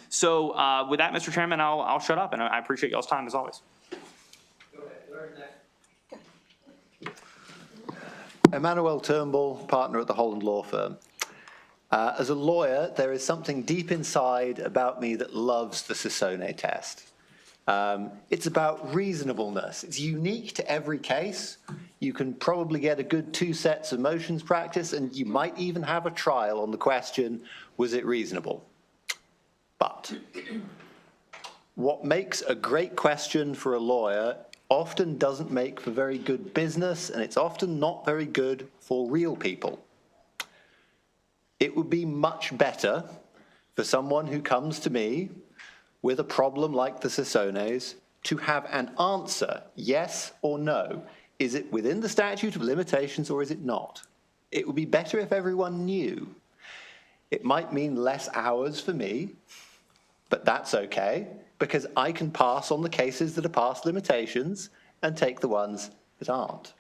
So with that, Mr. Chairman, I'll shut up, and I appreciate y'all's time as always. Emmanuel Turnbull, partner at the Holland Law Firm. As a lawyer, there is something deep inside about me that loves the Sissone test. It's about reasonableness. It's unique to every case. You can probably get a good 2 sets of motions practice, and you might even have a trial on the question, was it reasonable? But what makes a great question for a lawyer often doesn't make for very good business, and it's often not very good for real people. It would be much better for someone who comes to me with a problem like the Sissones to have an answer, yes or no. Is it within the statute of limitations or is it not? It would be better if everyone knew. It might mean less hours for me, but that's okay, because I can pass on the cases that are past limitations and take the ones that aren't.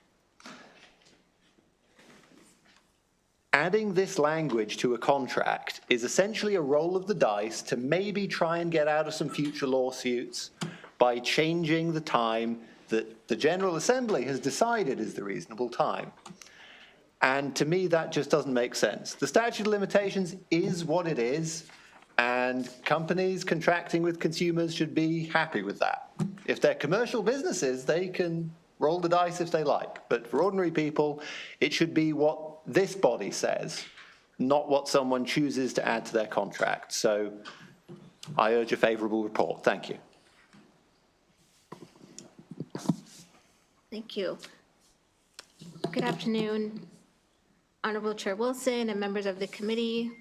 Adding this language to a contract is essentially a roll of the dice to maybe try and get out of some future lawsuits by changing the time that the General Assembly has decided is the reasonable time. And to me, that just doesn't make sense. The statute of limitations is what it is, and companies contracting with consumers should be happy with that. If they're commercial businesses, they can roll the dice if they like. But for ordinary people, it should be what this body says, not what someone chooses to add to their contract. So I urge a favorable report. Thank you. Thank you. Good afternoon, Honorable Chair Wilson and members of the committee.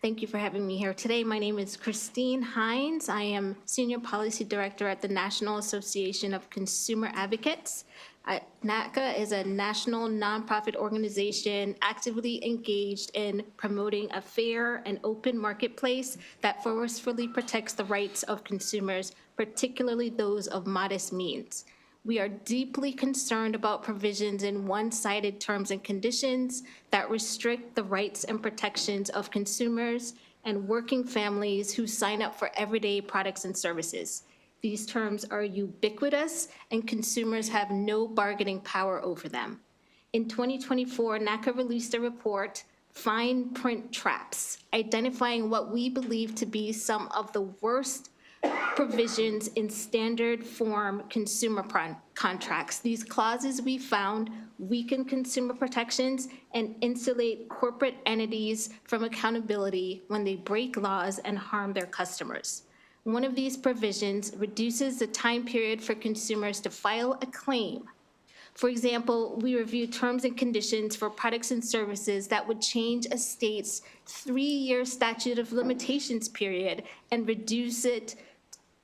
Thank you for having me here today. My name is Christine Hines. I am Senior Policy Director at the National Association of Consumer Advocates. NACA is a national nonprofit organization actively engaged in promoting a fair and open marketplace that forcefully protects the rights of consumers, particularly those of modest means. We are deeply concerned about provisions in one-sided terms and conditions that restrict the rights and protections of consumers and working families who sign up for everyday products and services. These terms are ubiquitous and consumers have no bargaining power over them. In 2024, NACA released a report, Fine Print Traps, identifying what we believe to be some of the worst provisions in standard form consumer contracts. These clauses we found weaken consumer protections and insulate corporate entities from accountability when they break laws and harm their customers. One of these provisions reduces the time period for consumers to file a claim. For example, we review terms and conditions for products and services that would change a state's 3-year statute of limitations period and reduce it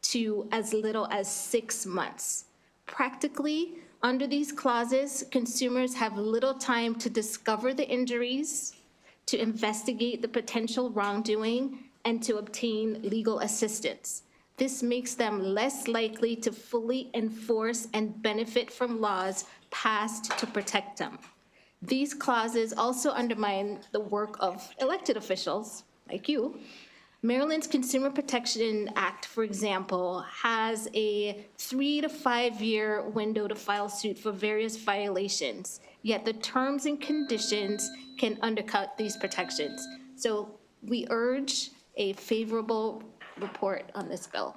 to as little as 6 months. Practically, under these clauses, consumers have little time to discover the injuries, to investigate the potential wrongdoing, and to obtain legal assistance. This makes them less likely to fully enforce and benefit from laws passed to protect them. These clauses also undermine the work of elected officials, like you. Maryland's Consumer Protection Act, for example, has a 3 to 5 year window to file suit for various violations, yet the terms and conditions can undercut these protections. So we urge a favorable report on this bill.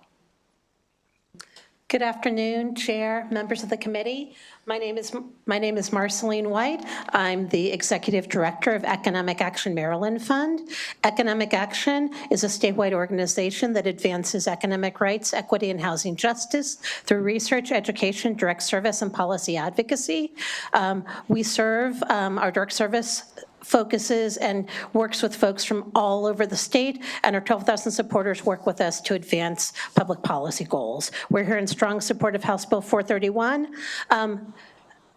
Good afternoon, Chair, members of the committee. My name is Marceline White. I'm the Executive Director of Economic Action Maryland Fund. Economic Action is a statewide organization that advances economic rights, equity, and housing justice through research, education, direct service, and policy advocacy. We serve, our direct service focuses and works with folks from all over the state, and our 12,000 supporters work with us to advance public policy goals. We're here in strong support of House Bill 431.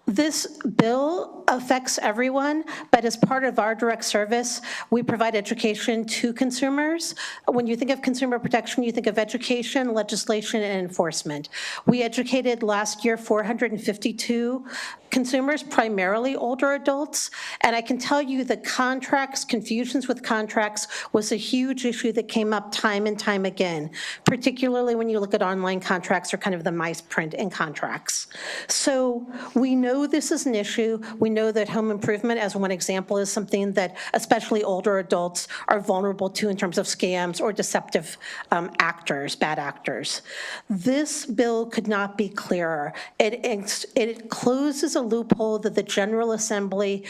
This bill affects everyone, but as part of our direct service, we provide education to consumers. When you think of consumer protection, you think of education, legislation, and enforcement. We educated last year 452 consumers, primarily older adults, and I can tell you that contracts, confusions with contracts was a huge issue that came up time and time again, particularly when you look at online contracts or kind of the mice print in contracts. So we know this is an issue. We know that home improvement, as one example, is something that especially older adults are vulnerable to in terms of scams or deceptive actors, bad actors. This bill could not be clearer. It closes a loophole that the General Assembly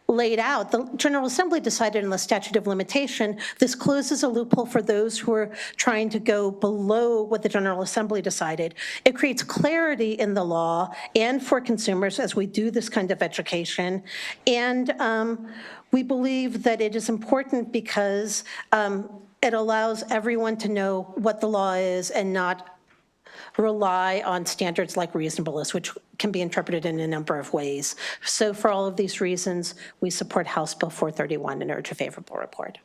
laid out. The General Assembly decided in the statute of limitation, this closes a loophole for those who are trying to go below what the General Assembly decided. It creates clarity in the law and for consumers as we do this kind of education. And we believe that it is important because it allows everyone to know what the law is and not rely on standards like reasonableness, which can be interpreted in a number of ways. So for all of these reasons, we support House Bill 431 and urge a favorable report.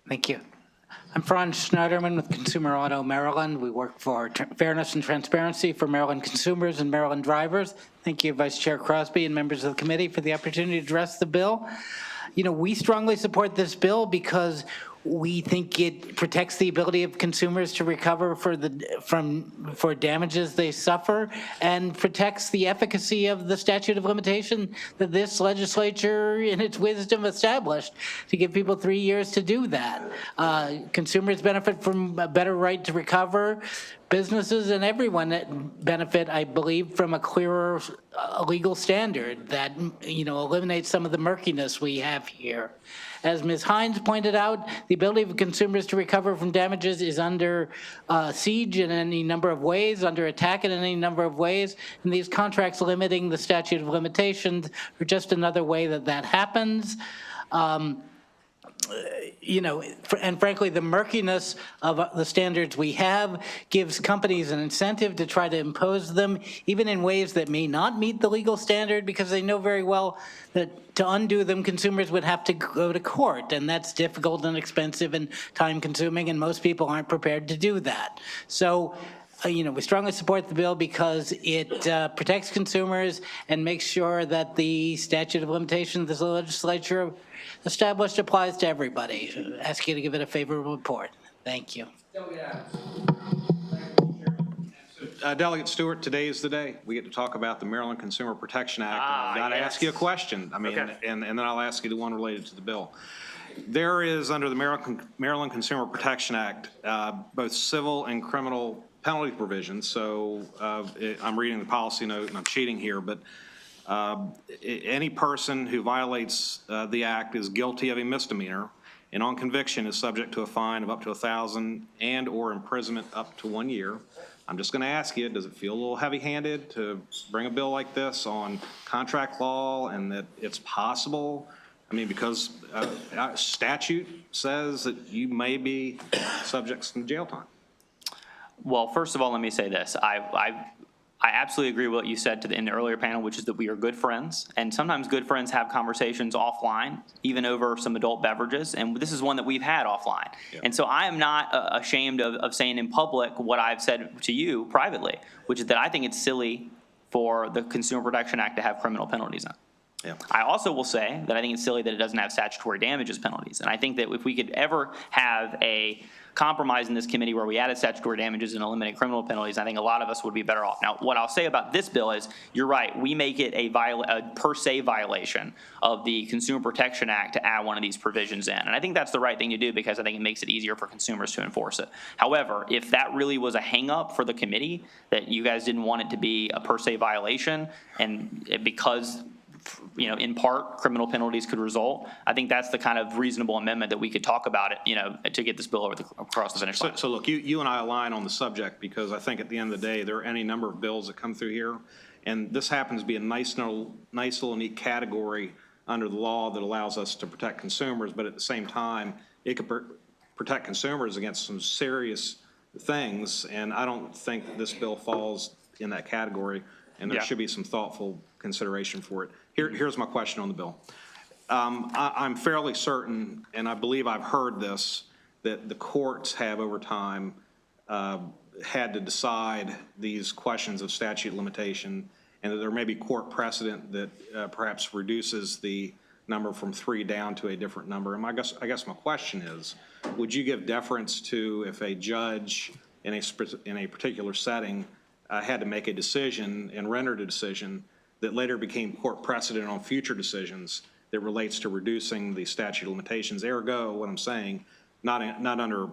Thank you. I'm Franz Schneiderman with Consumer Auto Maryland. We work for fairness and transparency for Maryland consumers and Maryland drivers. Thank you, Vice Chair Crosby and members of the committee for the opportunity to address the bill. You know, we strongly support this bill because we think it protects the ability of consumers to recover for damages they suffer and protects the efficacy of the statute of limitation that this legislature in its wisdom established to give people 3 years to do that. Consumers benefit from a better right to recover. Businesses and everyone that benefit, I believe, from a clearer legal standard that, you know, eliminates some of the murkiness we have here. As Ms. Hines pointed out, the ability of consumers to recover from damages is under siege in any number of ways, under attack in any number of ways, and these contracts limiting the statute of limitations are just another way that that happens. You know, and frankly, the murkiness of the standards we have gives companies an incentive to try to impose them, even in ways that may not meet the legal standard, because they know very well that to undo them, consumers would have to go to court, and that's difficult and expensive and time-consuming, and most people aren't prepared to do that. So, you know, we strongly support the bill because it protects consumers and makes sure that the statute of limitations the legislature established applies to everybody. I ask you to give it a favorable report. Thank you. Delegate Stewart, today is the day. We get to talk about the Maryland Consumer Protection Act. I've got to ask you a question. I mean, and then I'll ask you the one related to the bill. There is, under the Maryland Consumer Protection Act, both civil and criminal penalty provisions. So I'm reading the policy note and I'm cheating here, but any person who violates the act is guilty of a misdemeanor and on conviction is subject to a fine of up to $1,000 and or imprisonment up to 1 year. I'm just going to ask you, does it feel a little heavy-handed to bring a bill like this on contract law and that it's possible? I mean, because statute says that you may be subject to some jail time. Well, first of all, let me say this. I absolutely agree with what you said in the earlier panel, which is that we are good friends. And sometimes good friends have conversations offline, even over some adult beverages. And this is one that we've had offline. Yeah. And so I am not ashamed of saying in public what I've said to you privately, which is that I think it's silly for the Consumer Protection Act to have criminal penalties in it. Yeah. I also will say that I think it's silly that it doesn't have statutory damages penalties. And I think that if we could ever have a compromise in this committee where we added statutory damages and eliminated criminal penalties, I think a lot of us would be better off. Now, what I'll say about this bill is, you're right, we make it a per se violation of the Consumer Protection Act to add one of these provisions in. And I think that's the right thing to do because I think it makes it easier for consumers to enforce it. However, if that really was a hang up for the committee, that you guys didn't want it to be a per se violation, and because in part, criminal penalties could result. I think that's the kind of reasonable amendment that we could talk about it, to get this bill across the finish line. So look, you and I align on the subject because I think at the end of the day, there are any number of bills that come through here. And this happens to be a nice little neat category under the law that allows us to protect consumers, but at the same time, it could protect consumers against some serious things. And I don't think that this bill falls in that category, and there should be some thoughtful consideration for it. Here's my question on the bill. I'm fairly certain, and I believe I've heard this, that the courts have over time had to decide these questions of statute of limitation, and that there may be court precedent that perhaps reduces the number from 3 down to a different number. And I guess my question is, would you give deference to if a judge in a particular setting had to make a decision and rendered a decision that later became court precedent on future decisions that relates to reducing the statute of limitations? Ergo, what I'm saying, not under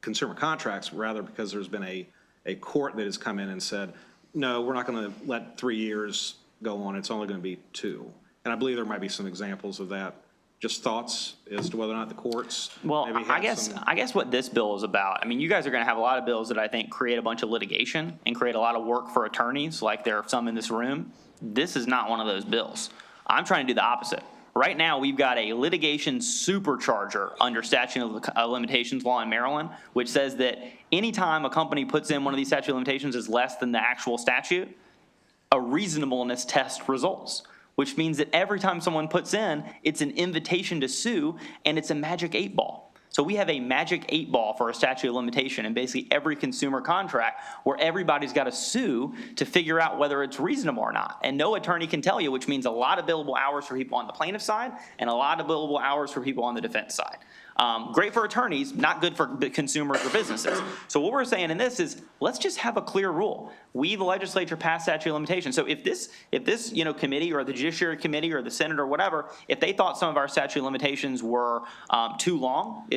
consumer contracts, rather because there's been a court that has come in and said, no, we're not going to let 3 years go on. It's only going to be 2. And I believe there might be some examples of that. Just thoughts as to whether or not the courts. Well, I guess what this bill is about, I mean, you guys are going to have a lot of bills that I think create a bunch of litigation and create a lot of work for attorneys, like there are some in this room. This is not one of those bills. I'm trying to do the opposite. Right now, we've got a litigation supercharger under statute of limitations law in Maryland, which says that anytime a company puts in one of these statute of limitations is less than the actual statute, a reasonableness test results, which means that every time someone puts in, it's an invitation to sue, and it's a magic 8 ball. So we have a magic 8 ball for a statute of limitation in basically every consumer contract where everybody's got to sue to figure out whether it's reasonable or not. And no attorney can tell you, which means a lot of billable hours for people on the plaintiff side and a lot of billable hours for people on the defense side. Great for attorneys, not good for consumers or businesses. So what we're saying in this is, let's just have a clear rule. We, the legislature, passed statute of limitations. So if this committee or the Judiciary Committee or the Senate or whatever, if they thought some of our statute of limitations were too long,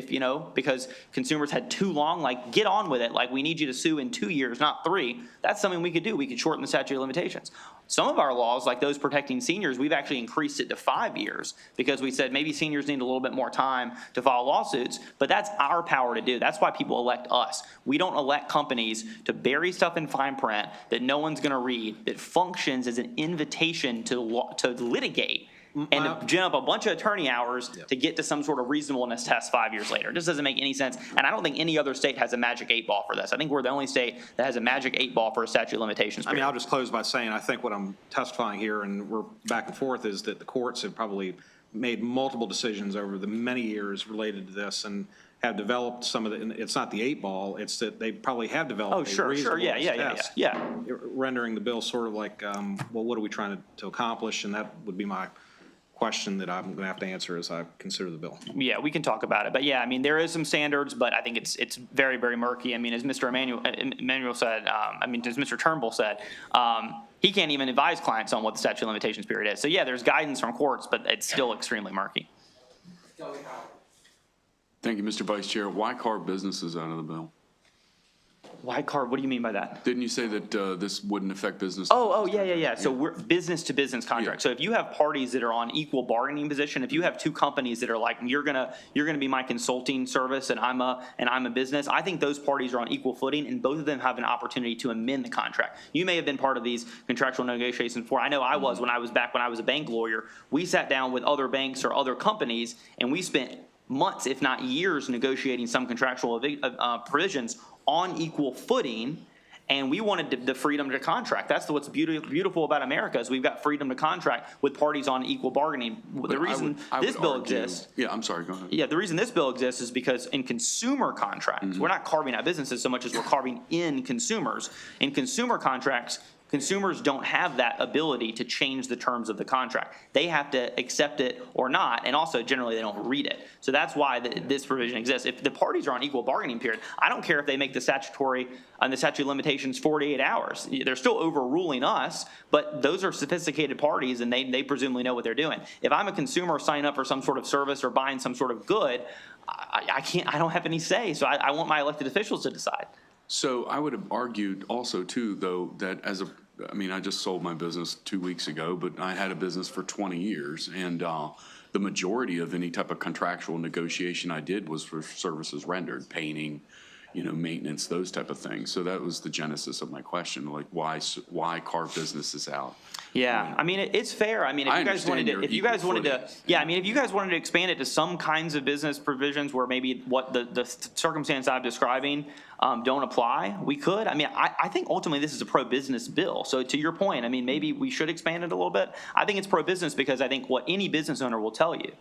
because consumers had too long, like get on with it. Like we need you to sue in 2 years, not 3. That's something we could do. We could shorten the statute of limitations. Some of our laws, like those protecting seniors, we've actually increased it to 5 years because we said maybe seniors need a little bit more time to file lawsuits, but that's our power to do. That's why people elect us. We don't elect companies to bury stuff in fine print that no one's going to read, that functions as an invitation to litigate and to gin up a bunch of attorney hours to get to some sort of reasonableness test 5 years later. It just doesn't make any sense. And I don't think any other state has a magic 8 ball for this. I think we're the only state that has a magic 8 ball for a statute of limitations period. I mean, I'll just close by saying I think what I'm testifying here, and we're back and forth, is that the courts have probably made multiple decisions over the many years related to this and have developed some of the, and it's not the 8 ball, it's that they probably have developed a reasonable test, rendering the bill sort of like, well, what are we trying to accomplish? And that would be my question that I'm going to have to answer as I consider the bill. Yeah, we can talk about it. But yeah, I mean, there is some standards, but I think it's very, very murky. I mean, as Mr. Emanuel said, as Mr. Turnbull said, he can't even advise clients on what the statute of limitations period is. So yeah, there's guidance from courts, but it's still extremely murky. Thank you, Mr. Vice Chair. Why carve businesses out of the bill? Why carve? What do you mean by that? Didn't you say that this wouldn't affect business? Yeah. So we're business to business contracts. So if you have parties that are on equal bargaining position, if you have 2 companies that are like, you're gonna be my consulting service and I'm a business, I think those parties are on equal footing and both of them have an opportunity to amend the contract. You may have been part of these contractual negotiations before. I know I was when I was a bank lawyer. We sat down with other banks or other companies and we spent months, if not years, negotiating some contractual provisions on equal footing, and we wanted the freedom to contract. That's what's beautiful about America is we've got freedom to contract with parties on equal bargaining. The reason this bill exists. Yeah, I'm sorry, go ahead. Yeah, the reason this bill exists is because in consumer contracts, we're not carving out businesses so much as we're carving in consumers. In consumer contracts, consumers don't have that ability to change the terms of the contract. They have to accept it or not, and also generally they don't read it. So that's why this provision exists. If the parties are on equal bargaining period, I don't care if they make the statute of limitations 48 hours. They're still overruling us, but those are sophisticated parties and they presumably know what they're doing. If I'm a consumer signing up for some sort of service or buying some sort of good, I don't have any say. So I want my elected officials to decide. So I would have argued also too, though, that as I mean, I just sold my business 2 weeks ago, but I had a business for 20 years. And the majority of any type of contractual negotiation I did was for services rendered, painting, maintenance, those type of things. So that was the genesis of my question, like why carve businesses out? Yeah, I mean, it's fair. I mean, if you guys wanted to, if you guys wanted to expand it to some kinds of business provisions where maybe what the circumstance I'm describing don't apply, we could. I mean, I think ultimately this is a pro-business bill. So to your point, I mean, maybe we should expand it a little bit. I think it's pro-business because I think what any business owner will tell you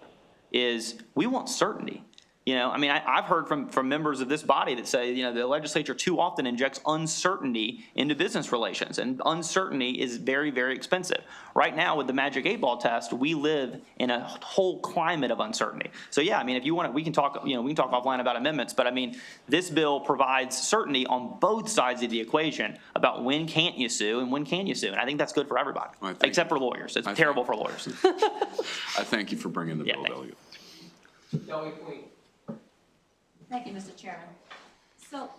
is we want certainty. I mean, I've heard from members of this body that say, the legislature too often injects uncertainty into business relations, and uncertainty is very, very expensive. Right now, with the Magic 8-Ball test, we live in a whole climate of uncertainty. So yeah, I mean, if you want, we can talk offline about amendments, but I mean, this bill provides certainty on both sides of the equation about when can't you sue and when can you sue, and I think that's good for everybody, except for lawyers. It's terrible for lawyers. I thank you for bringing the bill, Delegate. Thank you, Mr. Chairman. So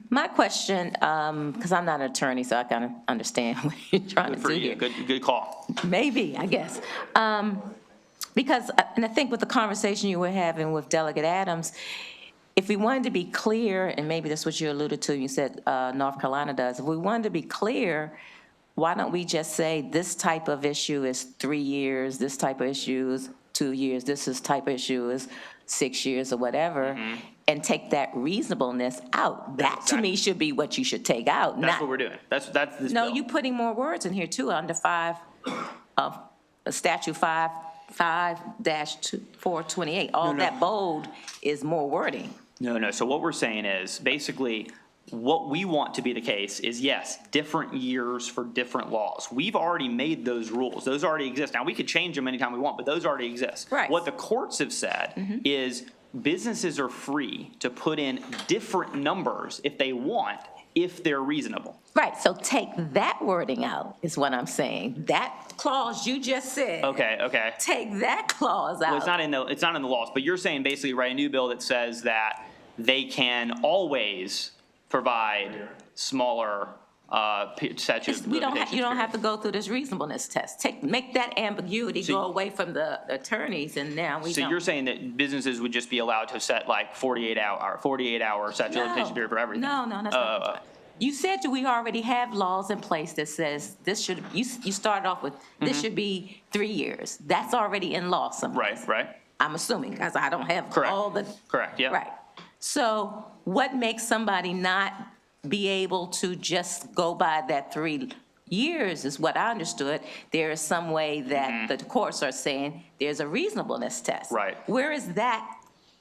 my question, because I'm not an attorney, so I kind of understand what you're trying to do here. Good call. Maybe, I guess. Because, and I think with the conversation you were having with Delegate Adams, if we wanted to be clear, and maybe that's what you alluded to, you said North Carolina does, if we wanted to be clear, why don't we just say this type of issue is 3 years, this type of issue is 2 years, this type of issue is 6 years or whatever, and take that reasonableness out. That to me should be what you should take out. That's what we're doing. That's this No, bill. you putting more words in here too, under statute 5-428. All that bold is more wording. No. So what we're saying is basically what we want to be the case is, yes, different years for different laws. We've already made those rules. Those already exist. Now, we could change them anytime we want, but those already exist. Right. What the courts have said is businesses are free to put in different numbers if they want, if they're reasonable. Right, so take that wording out, is what I'm saying. That clause you just said. Okay. Take that clause out. Well, it's not in the laws, but you're saying basically write a new bill that says that they can always provide smaller statute. You don't have to go through this reasonableness test. Make that ambiguity go away from the attorneys, and now we don't. So you're saying that businesses would just be allowed to set like 48-hour statute of limitation period for everything? No, that's not. You said we already have laws in place that says this should, you started off with, this should be 3 years. That's already in law somewhere. Right. I'm assuming, because I don't have all the. Correct, yeah. Right. So what makes somebody not be able to just go by that 3 years is what I understood. There is some way that the courts are saying there's a reasonableness test. Right. Where is that?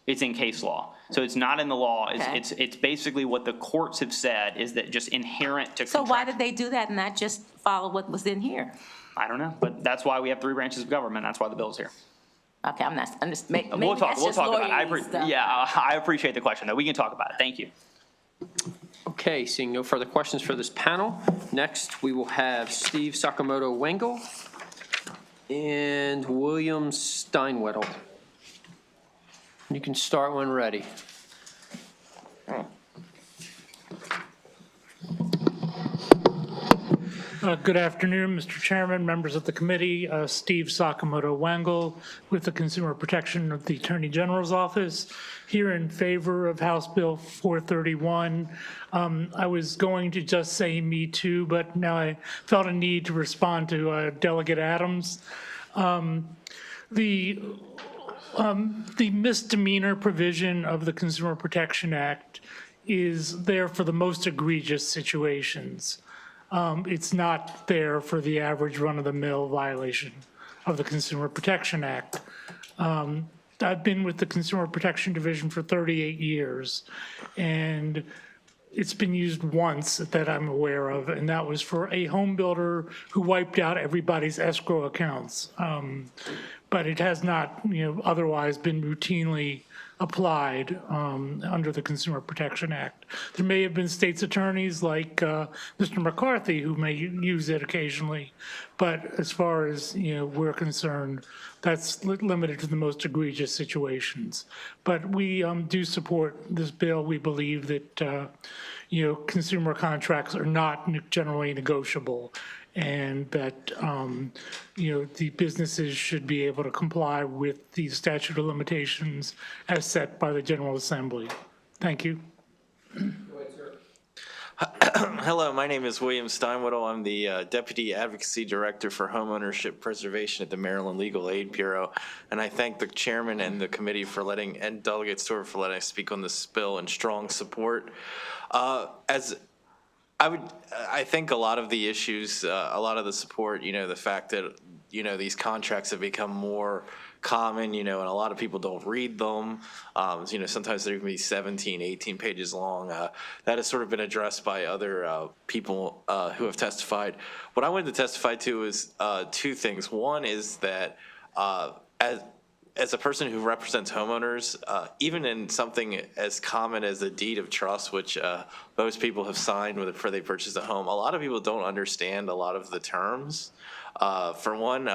It's in case law. So it's not in the law. It's basically what the courts have said is that just inherent to So why did they do that and not just follow what was in here? I don't know, but that's why we have 3 branches of government. That's why the bill's here. Okay, I'm just, maybe We'll talk that's just about it. lawyerly stuff. I appreciate the question, though. We can talk about it. Thank you. Okay, seeing no further questions for this panel. Next, we will have Steve Sakamoto Wengel and William Steinwettle. You can start when ready. Good afternoon, Mr. Chairman, members of the committee. Steve Sakamoto Wengel with the Consumer Protection of the Attorney General's Office, here in favor of House Bill 431. I was going to just say me too, but now I felt a need to respond to Delegate Adams. The misdemeanor provision of the Consumer Protection Act is there for the most egregious situations. It's not there for the average run-of-the-mill violation of the Consumer Protection Act. I've been with the Consumer Protection Division for 38 years, and it's been used once that I'm aware of, and that was for a home builder who wiped out everybody's escrow accounts. But it has not, otherwise been routinely applied under the Consumer Protection Act. There may have been state's attorneys like Mr. McCarthy who may use it occasionally, but as far as we're concerned, that's limited to the most egregious situations. But we do support this bill. We believe that consumer contracts are not generally negotiable, and that the businesses should be able to comply with the statute of limitations as set by the General Assembly. Thank you. Hello, my name is William Steinwittle. I'm the Deputy Advocacy Director for Homeownership Preservation at the Maryland Legal Aid Bureau. And I thank the chairman and the committee for and Delegate Stewart for letting us speak on this bill in strong support. I think a lot of the issues, a lot of the support, the fact that, these contracts have become more common, and a lot of people don't read them. Sometimes they're going to be 17, 18 pages long. That has sort of been addressed by other people who have testified. What I wanted to testify to is two things. One is that as a person who represents homeowners, even in something as common as a deed of trust, which most people have signed before they purchase a home, a lot of people don't understand a lot of the terms. For one,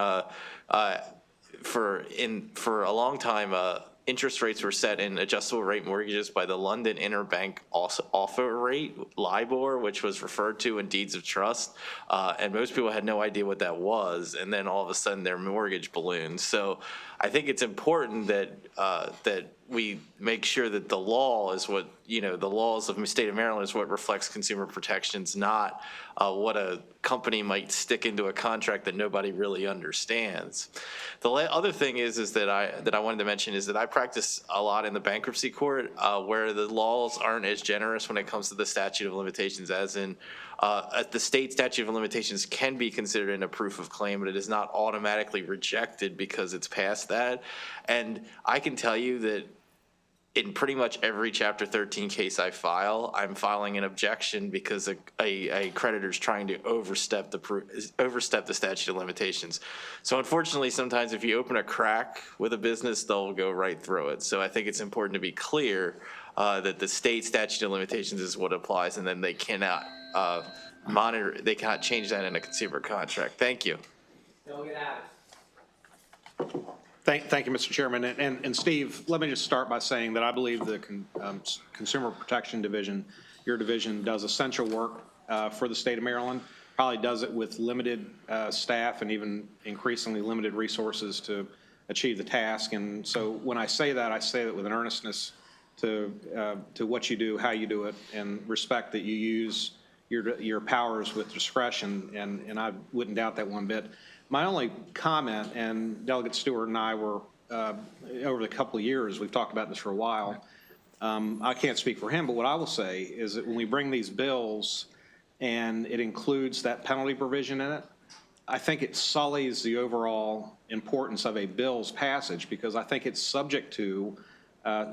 for a long time, interest rates were set in adjustable rate mortgages by the London Interbank Offer Rate, LIBOR, which was referred to in deeds of trust. And most people had no idea what that was. And then all of a sudden their mortgage ballooned. So I think it's important that we make sure that the law is what, the laws of the state of Maryland is what reflects consumer protections, not what a company might stick into a contract that nobody really understands. The other thing is that I wanted to mention is that I practice a lot in the bankruptcy court where the laws aren't as generous when it comes to the statute of limitations, as in the state statute of limitations can be considered in a proof of claim, but it is not automatically rejected because it's past that. And I can tell you that in pretty much every Chapter 13 case I file, I'm filing an objection because a creditor's trying to overstep the statute of limitations. So unfortunately, sometimes if you open a crack with a business, they'll go right through it. So I think it's important to be clear that the state statute of limitations is what applies, and then they cannot they cannot change that in a consumer contract. Thank you. Thank you, Mr. Chairman. And Steve, let me just start by saying that I believe the Consumer Protection Division, your division, does essential work for the state of Maryland, probably does it with limited staff and even increasingly limited resources to achieve the task. And so when I say that with an earnestness to what you do, how you do it, and respect that you use your powers with discretion, and I wouldn't doubt that one bit. My only comment, and Delegate Stewart and I were, over the couple of years, we've talked about this for a while. I can't speak for him, but what I will say is that when we bring these bills and it includes that penalty provision in it, I think it sullies the overall importance of a bill's passage, because I think it's subject to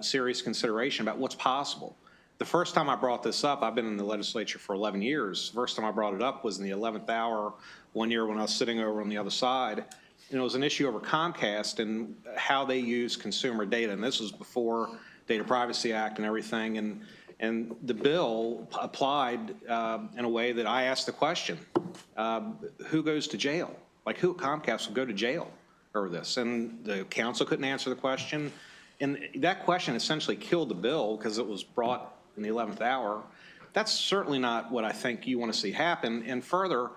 serious consideration about what's possible. The first time I brought this up, I've been in the legislature for 11 years. The first time I brought it up was in the 11th hour one year when I was sitting over on the other side. And it was an issue over Comcast and how they use consumer data. And this was before Data Privacy Act and everything. And the bill applied in a way that I asked the question, who goes to jail? Like, who at Comcast will go to jail over this? And the council couldn't answer the question. And that question essentially killed the bill because it was brought in the 11th hour. That's certainly not what I think you want to see happen. And further,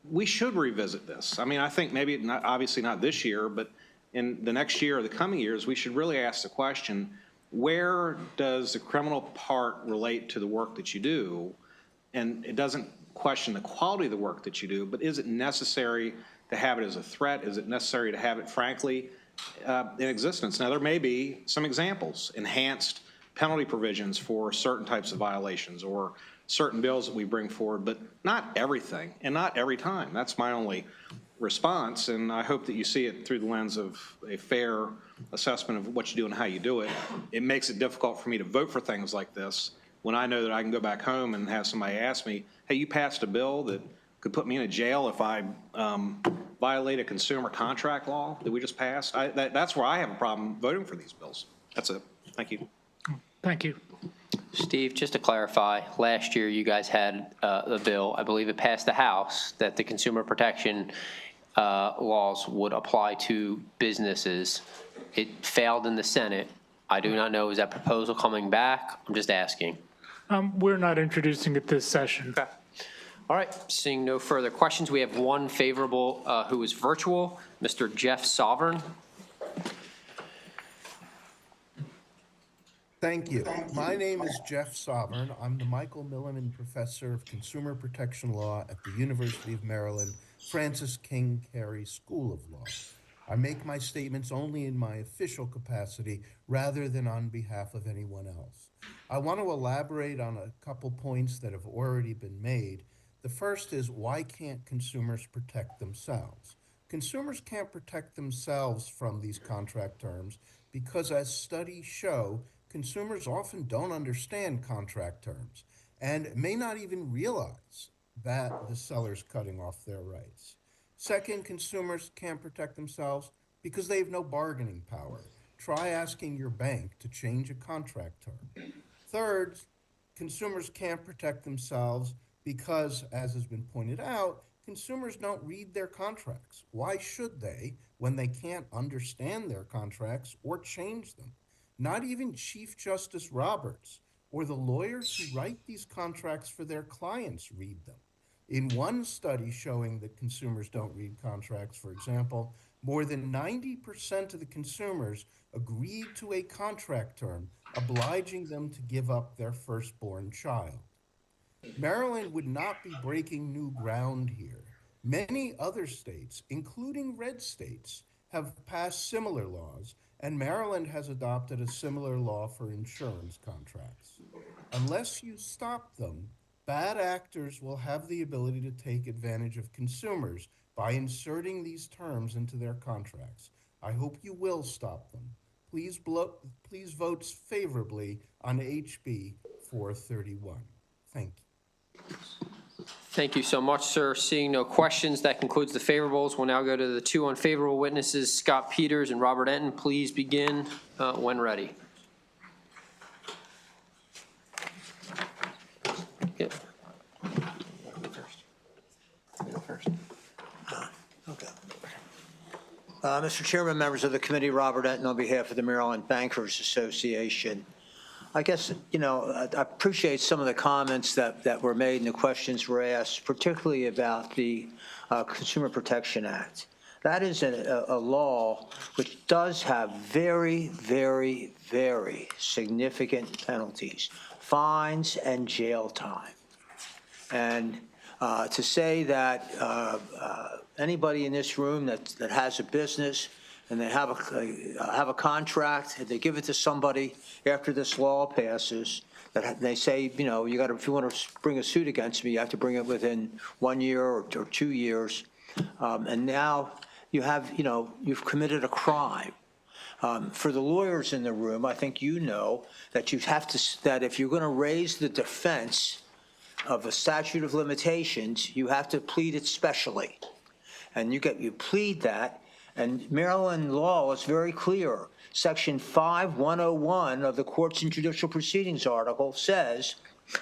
we should revisit this. I mean, I think maybe obviously not this year, but in the next year or the coming years, we should really ask the question, where does the criminal part relate to the work that you do? And it doesn't question the quality of the work that you do, but is it necessary to have it as a threat? Is it necessary to have it, frankly, in existence? Now, there may be some examples, enhanced penalty provisions for certain types of violations or certain bills that we bring forward, but not everything and not every time. That's my only response, and I hope that you see it through the lens of a fair assessment of what you do and how you do it. It makes it difficult for me to vote for things like this when I know that I can go back home and have somebody ask me, hey, you passed a bill that could put me in a jail if I violate a consumer contract law that we just passed. That's where I have a problem voting for these bills. That's it. Thank you. Thank you. Steve, just to clarify, last year you guys had a bill, I believe it passed the House, that the consumer protection laws would apply to businesses. It failed in the Senate. I do not know, is that proposal coming back? I'm just asking. We're not introducing it this session. Okay. All right, seeing no further questions, we have one favorable who is virtual, Mr. Jeff Sovereign. Thank you. My name is Jeff Sovereign. I'm the Michael Milliman Professor of Consumer Protection Law at the University of Maryland, Francis King Carey School of Law. I make my statements only in my official capacity rather than on behalf of anyone else. I want to elaborate on a couple points that have already been made. The first is, why can't consumers protect themselves? Consumers can't protect themselves from these contract terms because, as studies show, consumers often don't understand contract terms and may not even realize that the seller's cutting off their rights. Second, consumers can't protect themselves because they have no bargaining power. Try asking your bank to change a contract term. Third, consumers can't protect themselves because, as has been pointed out, consumers don't read their contracts. Why should they when they can't understand their contracts or change them? Not even Chief Justice Roberts or the lawyers who write these contracts for their clients read them. In one study showing that consumers don't read contracts, for example, more than 90% of the consumers agreed to a contract term obliging them to give up their firstborn child. Maryland would not be breaking new ground here. Many other states, including red states, have passed similar laws, and Maryland has adopted a similar law for insurance contracts. Unless you stop them, bad actors will have the ability to take advantage of consumers by inserting these terms into their contracts. I hope you will stop them. Please vote favorably on HB 431. Thank you. Thank you so much, sir. Seeing no questions, that concludes the favorables. We'll now go to the two unfavorable witnesses, Scott Peters and Robert Enton. Please begin when ready. Yep. Okay. Mr. Chairman, members of the committee, Robert Enton on behalf of the Maryland Bankers Association. I guess, I appreciate some of the comments that were made and the questions were asked, particularly about the Consumer Protection Act. That is a law which does have very, very, very significant penalties, fines and jail time. And to say that anybody in this room that has a business and they have a contract, and they give it to somebody after this law passes, that they say, if you want to bring a suit against me, you have to bring it within 1 year or 2 years. And now you've committed a crime. For the lawyers in the room, I think that if you're going to raise the defense of a statute of limitations, you have to plead it specially. And you plead that. And Maryland law is very clear. Section 5101 of the Courts and Judicial Proceedings article says,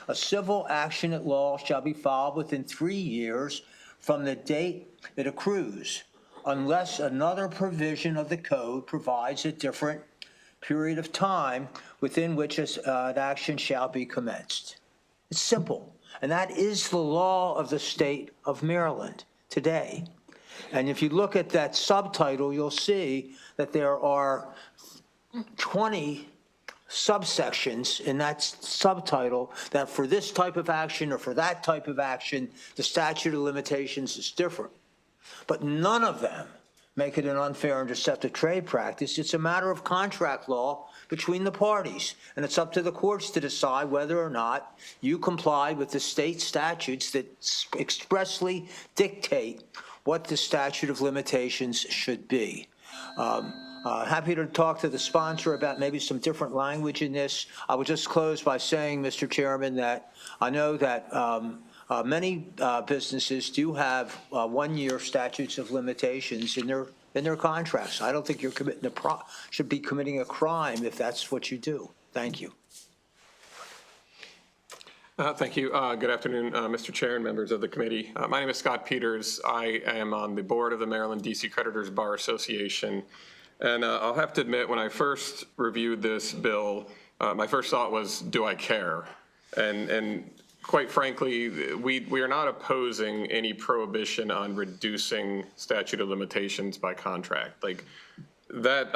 a civil action at law shall be filed within 3 years from the date it accrues, unless another provision of the code provides a different period of time within which an action shall be commenced. It's simple. And that is the law of the state of Maryland today. And if you look at that subtitle, you'll see that there are 20 subsections in that subtitle that for this type of action or for that type of action, the statute of limitations is different. But none of them make it an unfair and deceptive trade practice. It's a matter of contract law between the parties. And it's up to the courts to decide whether or not you comply with the state statutes that expressly dictate what the statute of limitations should be. Happy to talk to the sponsor about maybe some different language in this. I would just close by saying, Mr. Chairman, that I know that many businesses do have 1 year statutes of limitations in their in their contracts. I don't think you're should be committing a crime if that's what you do. Thank you. Thank you. Good afternoon, Mr. Chair and members of the committee. My name is Scott Peters. I am on the board of the Maryland DC Creditors Bar Association. And I'll have to admit, when I first reviewed this bill, my first thought was, do I care? And quite frankly, we are not opposing any prohibition on reducing statute of limitations by contract. Like that,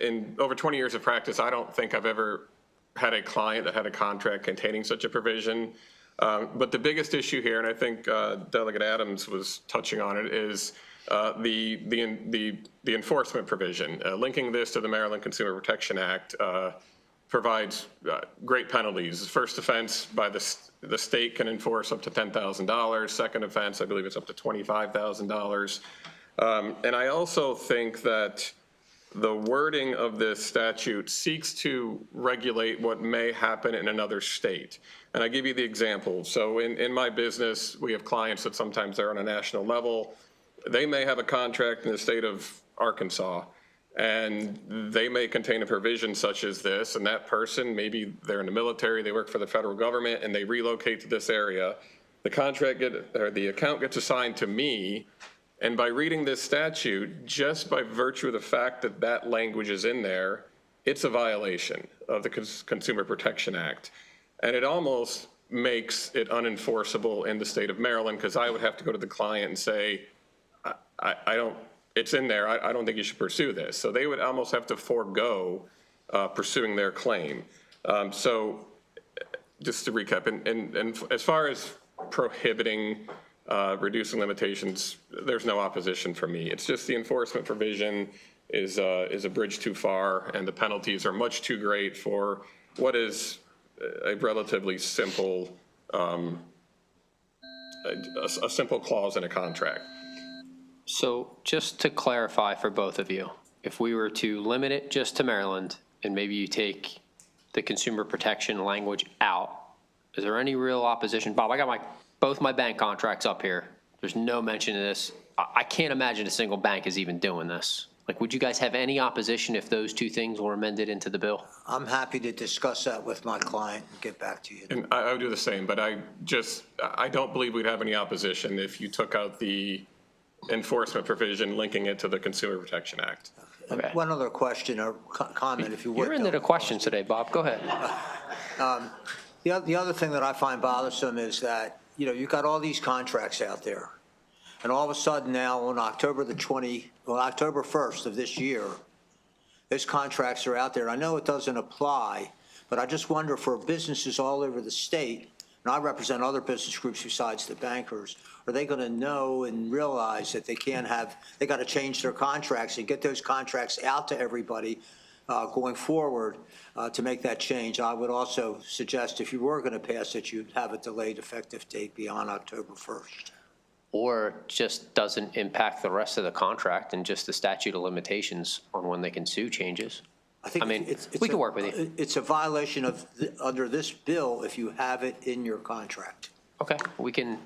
in over 20 years of practice, I don't think I've ever had a client that had a contract containing such a provision. But the biggest issue here, and I think Delegate Adams was touching on it, is the enforcement provision. Linking this to the Maryland Consumer Protection Act provides great penalties. First offense, by the state can enforce up to $10,000. Second offense, I believe it's up to $25,000. And I also think that the wording of this statute seeks to regulate what may happen in another state. And I give you the example. So in my business, we have clients that sometimes they're on a national level. They may have a contract in the state of Arkansas, and they may contain a provision such as this, and that person, maybe they're in the military, they work for the federal government, and they relocate to this area. The account gets assigned to me. And by reading this statute, just by virtue of the fact that that language is in there, it's a violation of the Consumer Protection Act. And it almost makes it unenforceable in the state of Maryland, because I would have to go to the client and say, it's in there, I don't think you should pursue this. So they would almost have to forego pursuing their claim. So just to recap, and as far as prohibiting reducing limitations, there's no opposition for me. It's just the enforcement provision is a bridge too far, and the penalties are much too great for what is a relatively simple, a simple clause in a contract. So just to clarify for both of you, if we were to limit it just to Maryland, and maybe you take the consumer protection language out, is there any real opposition? Bob, I got both my bank contracts up here. There's no mention of this. I can't imagine a single bank is even doing this. Like, would you guys have any opposition if those two things were amended into the bill? I'm happy to discuss that with my client and get back to you. And I would do the same, but I don't believe we'd have any opposition if you took out the enforcement provision linking it to the Consumer Protection Act. Okay. One other question or comment, if you would. You're into the questions today, Bob. Go ahead. The other thing that I find bothersome is that, you've got all these contracts out there. And all of a sudden now on October 1st of this year, those contracts are out there. I know it doesn't apply, but I just wonder for businesses all over the state, and I represent other business groups besides the bankers, are they going to know and realize that they got to change their contracts and get those contracts out to everybody going forward to make that change? I would also suggest if you were going to pass it, you'd have a delayed effective date beyond October 1st. Or just doesn't impact the rest of the contract and just the statute of limitations on when they can sue changes. I mean, we can work with you. It's a violation of, under this bill, if you have it in your contract. Okay, we can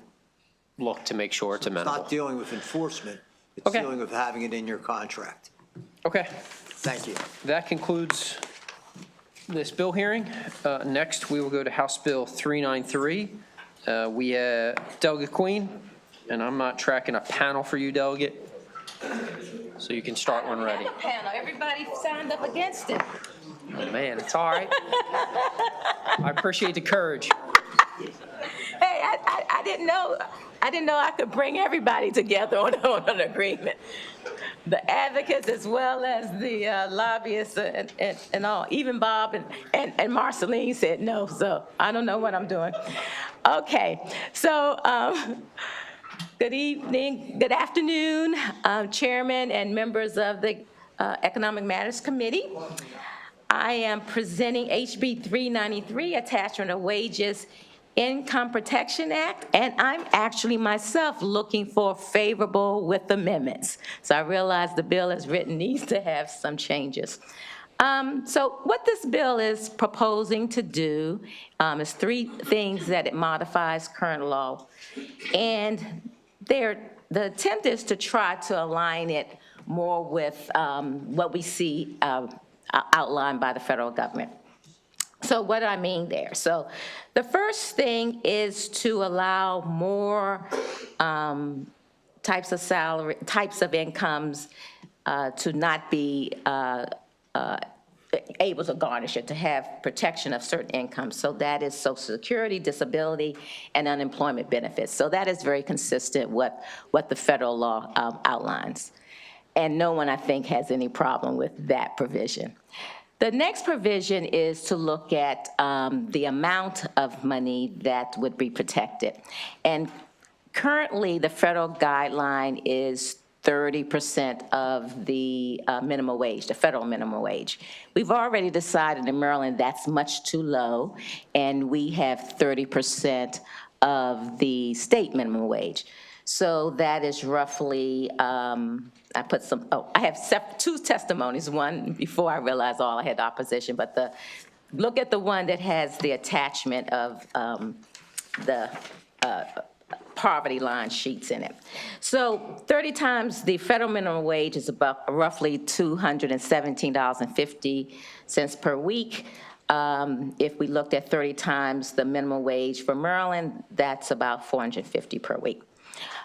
look to make sure it's amenable. It's not dealing with enforcement. It's dealing with having it in your contract. Okay. Thank you. That concludes this bill hearing. Next, we will go to House Bill 393. We have Delegate Queen, and I'm not tracking a panel for you, Delegate, so you can start when ready. Panel. Everybody signed up against it. Oh, man, it's all right. I appreciate the courage. Hey, I didn't know I could bring everybody together on an agreement. The advocates as well as the lobbyists and all. Even Bob and Marceline said no, so I don't know what I'm doing. Okay, so good evening, good afternoon, Chairman and members of the Economic Matters Committee. I am presenting HB 393, Attachment of Wages Income Protection Act, and I'm actually myself looking for favorable with amendments. So I realize the bill as written needs to have some changes. So what this bill is proposing to do is three things that it modifies current law. And the attempt is to try to align it more with what we see outlined by the federal government. So what do I mean there? So the first thing is to allow more types of incomes to not be able to garnish it, to have protection of certain incomes. So that is Social Security, disability, and unemployment benefits. So that is very consistent with what the federal law outlines. And no one, I think, has any problem with that provision. The next provision is to look at the amount of money that would be protected. And currently, the federal guideline is 30% of the minimum wage, the federal minimum wage. We've already decided in Maryland that's much too low, and we have 30% of the state minimum wage. So that is roughly, I have two testimonies, one before I realized I had opposition, but look at the one that has the attachment of the poverty line sheets in it. So 30 times the federal minimum wage is about roughly $217.50 per week. If we looked at 30 times the minimum wage for Maryland, that's about $450 per week.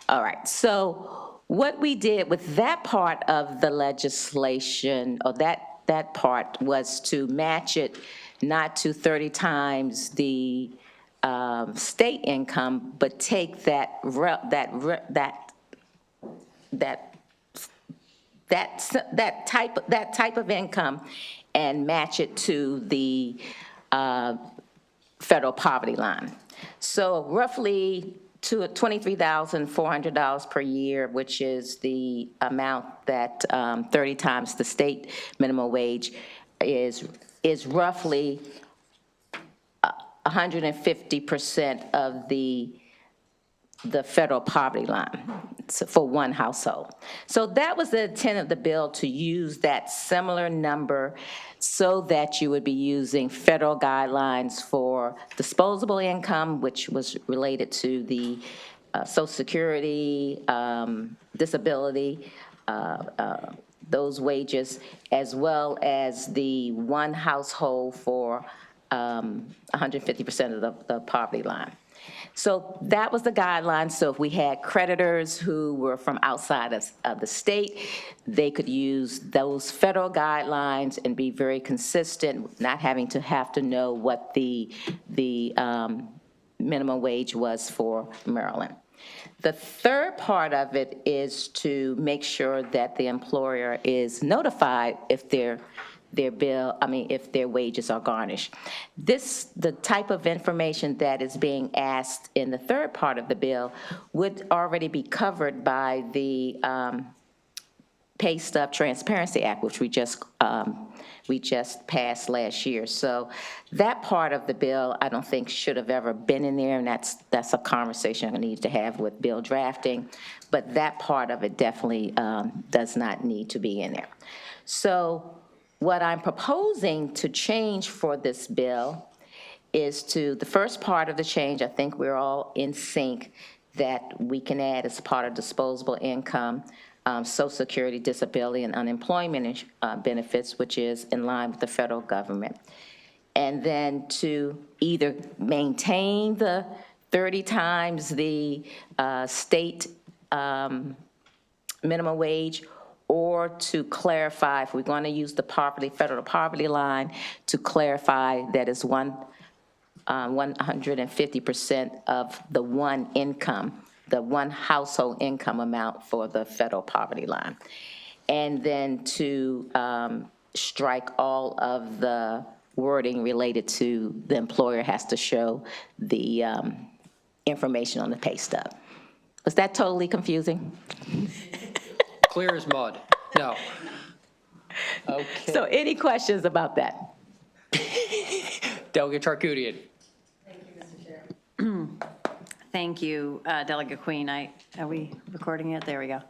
All right, so what we did with that part of the legislation, or that part, was to match it not to 30 times the state income, but take that type of income and match it to the federal poverty line. So roughly to $23,400 per year, which is the amount that 30 times the state minimum wage is roughly 150% of the federal poverty line for one household. So that was the intent of the bill, to use that similar number so that you would be using federal guidelines for disposable income, which was related to the Social Security, disability, those wages, as well as the one household for 150% of the poverty line. So that was the guideline. So if we had creditors who were from outside of the state, they could use those federal guidelines and be very consistent, not having to know what the minimum wage was for Maryland. The third part of it is to make sure that the employer is notified if their wages are garnished. The type of information that is being asked in the third part of the bill would already be covered by the Pay Stub Transparency Act, which we just passed last year. So that part of the bill, I don't think should have ever been in there, and that's a conversation I need to have with bill drafting. But that part of it definitely does not need to be in there. So what I'm proposing to change for this bill is to, the first part of the change, I think we're all in sync, that we can add as part of disposable income, Social Security, disability, and unemployment benefits, which is in line with the federal government. And then to either maintain the 30 times the state minimum wage, or to clarify, if we're going to use the federal poverty line, to clarify that is 150% of the one income, the one household income amount for the federal poverty line. And then to strike all of the wording related to the employer has to show the information on the pay stub. Was that totally confusing? Clear as mud. No. Okay. So any questions about that? Delegate Charkoudian. Thank you, Delegate Queen. Are we recording it? There we go.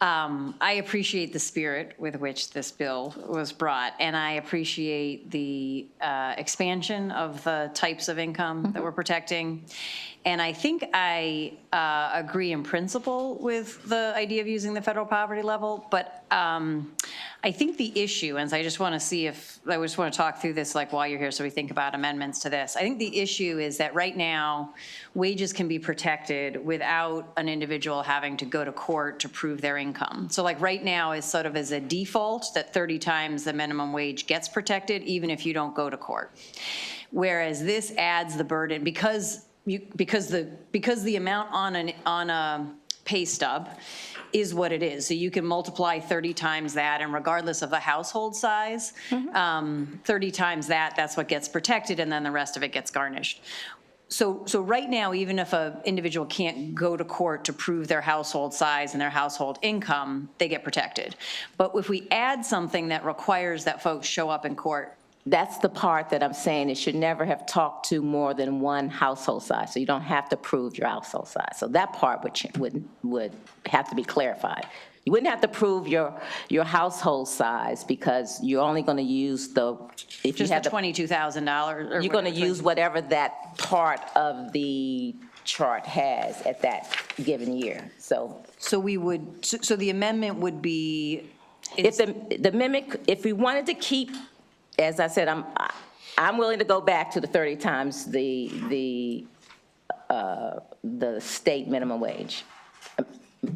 I appreciate the spirit with which this bill was brought, and I appreciate the expansion of the types of income that we're protecting. And I think I agree in principle with the idea of using the federal poverty level, but I think the issue, and I just want to see if, I just want to talk through this like while you're here so we think about amendments to this. I think the issue is that right now, wages can be protected without an individual having to go to court to prove their income. So like right now is sort of as a default that 30 times the minimum wage gets protected even if you don't go to court. Whereas this adds the burden because the amount on a pay stub is what it is. So you can multiply 30 times that, and regardless of the household size, 30 times that, that's what gets protected, and then the rest of it gets garnished. So right now, even if an individual can't go to court to prove their household size and their household income, they get protected. But if we add something that requires that folks show up in court, That's the part that I'm saying, it should never have talked to more than one household size, so you don't have to prove your household size. So that part would have to be clarified. You wouldn't have to prove your household size because you're only going to use if you just have the $22,000. you're going to use whatever that part of the chart has at that given year. So the amendment would be. If the mimic, if we wanted to keep, as I said, I'm willing to go back to the 30 times the state minimum wage.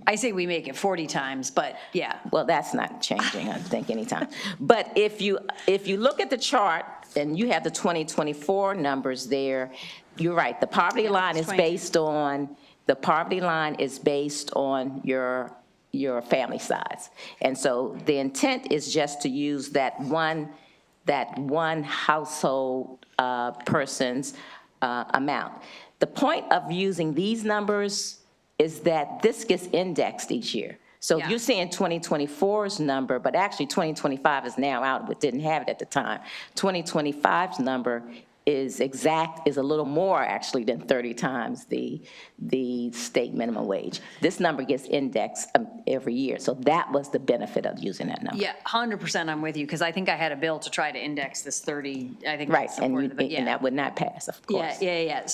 I say we make it 40 times, but yeah. Well, that's not changing, I think, anytime. But if you look at the chart and you have the 2024 numbers there, you're right. The poverty line is based on your family size. And so the intent is just to use that one household person's amount. The point of using these numbers is that this gets indexed each year. So you're seeing 2024's number, but actually 2025 is now out, but didn't have it at the time. 2025's number is a little more actually than 30 times the state minimum wage. This number gets indexed every year. So that was the benefit of using that number. Yeah, 100% I'm with you, because I think I had a bill to try to index this 30, I think. Right, and that would not pass, of course. Yeah.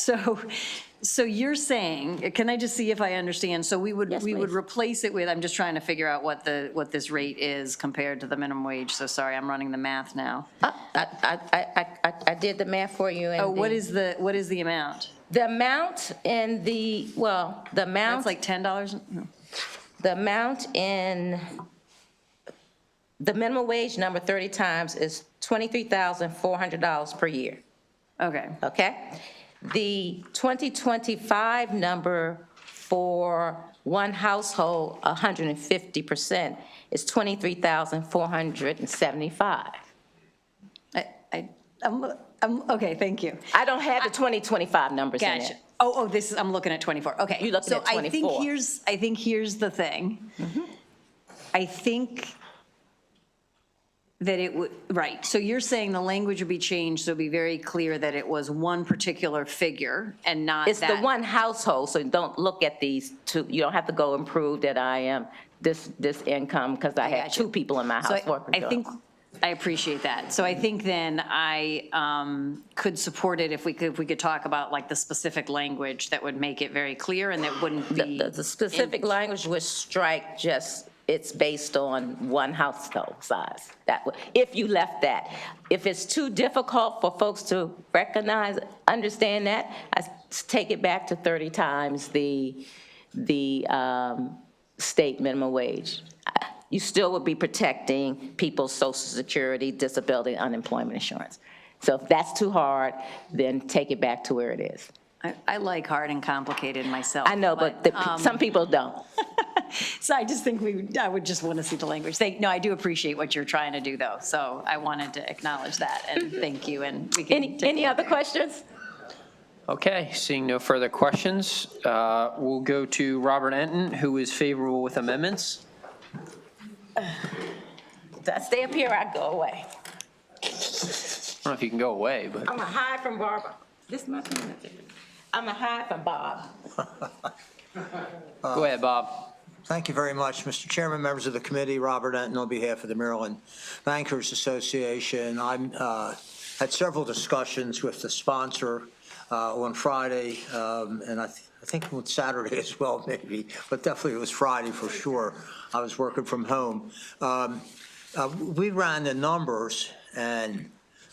So you're saying, can I just see if I understand? So we would replace it with, I'm just trying to figure out what this rate is compared to the minimum wage. So sorry, I'm running the math now. I did the math for you. What is the amount? The amount in the amount. That's like $10? No. The amount in the minimum wage number 30 times is $23,400 per year. Okay? The 2025 number for one household, 150%, is $23,475. Okay, thank you. I don't have the 2025 numbers in Gotcha. it. I'm looking at 24. Okay. You're looking at 24. I think here's the thing. I think that it would, right, so you're saying the language would be changed, so it'd be very clear that it was one particular figure and not that. It's the one household, so don't look at these two. You don't have to go and prove that I am this income because I have two people in my house. I appreciate that. So I think then I could support it if we could talk about like the specific language that would make it very clear and that wouldn't be. The specific language would strike just, it's based on one household size. If you left that. If it's too difficult for folks to understand that, I take it back to 30 times the state minimum wage. You still would be protecting people's Social Security, disability, unemployment insurance. So if that's too hard, then take it back to where it is. I like hard and complicated myself. I know, but some people don't. So I just think I would just want to see the language. No, I do appreciate what you're trying to do, though. So I wanted to acknowledge that, and thank you. And we can any other questions? Okay, seeing no further questions, we'll go to Robert Enton, who is favorable with amendments. I stay up here, I go away. I don't know if you can go away, but. I'm a hide from Barbara. This is my pen. I'm a hide from Bob. Go ahead, Bob. Thank you very much, Mr. Chairman, members of the committee. Robert Enton on behalf of the Maryland Bankers Association. I had several discussions with the sponsor on Friday, and I think it was Saturday as well, maybe, but definitely it was Friday for sure. I was working from home. We ran the numbers, and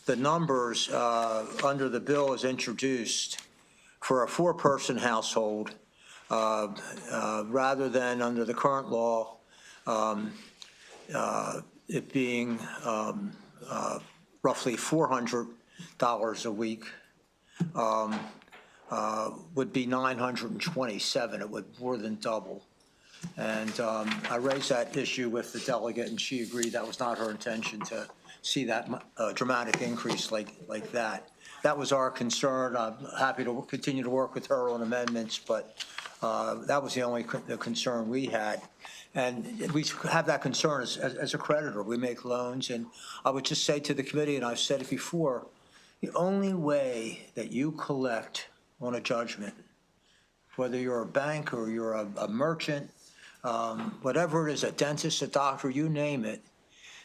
the numbers under the bill as introduced for a 4-person household, rather than under the current law, it being roughly $400 a week, would be $927. It would more than double. And I raised that issue with the delegate, and she agreed that was not her intention to see that dramatic increase like that. That was our concern. I'm happy to continue to work with her on amendments, but that was the only concern we had. And we have that concern as a creditor. We make loans, and I would just say to the committee, and I've said it before, the only way that you collect on a judgment, whether you're a bank or you're a merchant, whatever it is, a dentist, a doctor, you name it,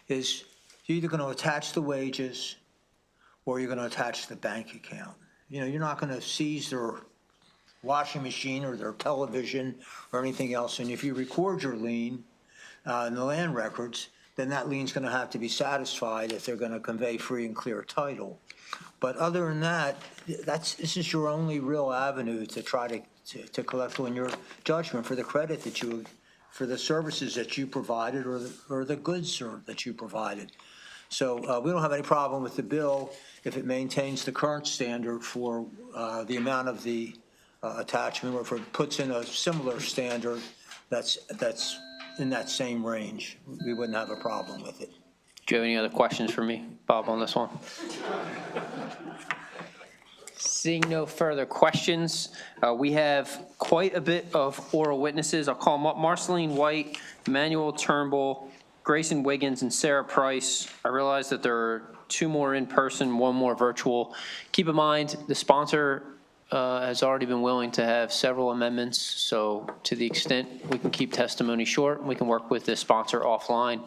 is you're either going to attach the wages or you're going to attach the bank account. You know, you're not going to seize their washing machine or their television or anything else. And if you record your lien in the land records, then that lien's going to have to be satisfied if they're going to convey free and clear title. But other than that, this is your only real avenue to try to collect on your judgment for the credit that you, for the services that you provided or the goods that you provided. So we don't have any problem with the bill if it maintains the current standard for the amount of the attachment, or if it puts in a similar standard that's in that same range. We wouldn't have a problem with it. Do you have any other questions for me, Bob, on this one? Seeing no further questions, we have quite a bit of oral witnesses. I'll call them up. Marceline White, Emmanuel Turnbull, Grayson Wiggins, and Sarah Price. I realize that there are 2 more in person, 1 more virtual. Keep in mind, the sponsor has already been willing to have several amendments, so to the extent we can keep testimony short, we can work with the sponsor offline.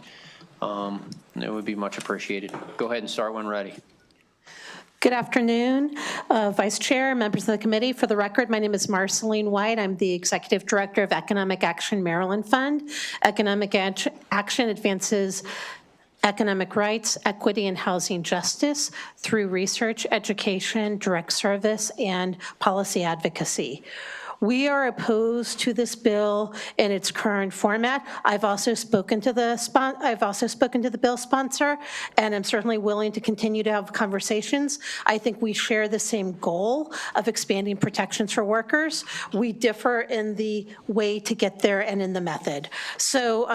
It would be much appreciated. Go ahead and start when ready. Good afternoon, Vice Chair, members of the committee. For the record, my name is Marceline White. I'm the Executive Director of Economic Action Maryland Fund. Economic Action advances economic rights, equity, and housing justice through research, education, direct service, and policy advocacy. We are opposed to this bill in its current format. I've also spoken to the bill sponsor, and I'm certainly willing to continue to have conversations. I think we share the same goal of expanding protections for workers. We differ in the way to get there and in the method. So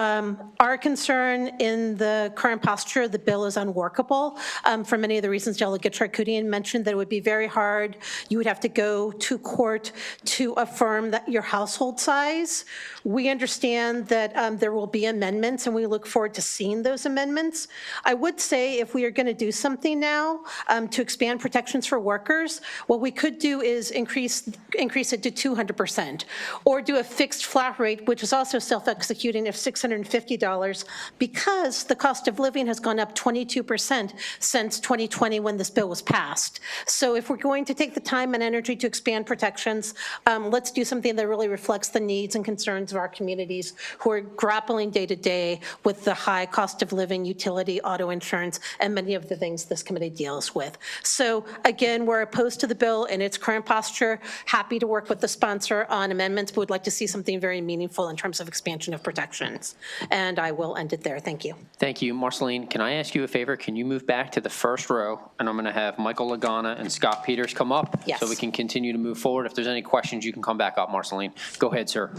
our concern in the current posture of the bill is unworkable for many of the reasons Delegate Charkoudian mentioned, that it would be very hard. You would have to go to court to affirm that your household size. We understand that there will be amendments, and we look forward to seeing those amendments. I would say if we are going to do something now to expand protections for workers, what we could do is increase it to 200%, or do a fixed flat rate, which is also self-executing, of $650, because the cost of living has gone up 22% since 2020 when this bill was passed. So if we're going to take the time and energy to expand protections, let's do something that really reflects the needs and concerns of our communities who are grappling day to day with the high cost of living, utility, auto insurance, and many of the things this committee deals with. So again, we're opposed to the bill in its current posture, happy to work with the sponsor on amendments, but would like to see something very meaningful in terms of expansion of protections. And I will end it there. Thank you. Thank you. Marceline, can I ask you a favor? Can you move back to the first row? And I'm going to have Michael Lagana and Scott Peters come up so we can continue to move forward. If there's any questions, you can come back up, Marceline. Go ahead, sir.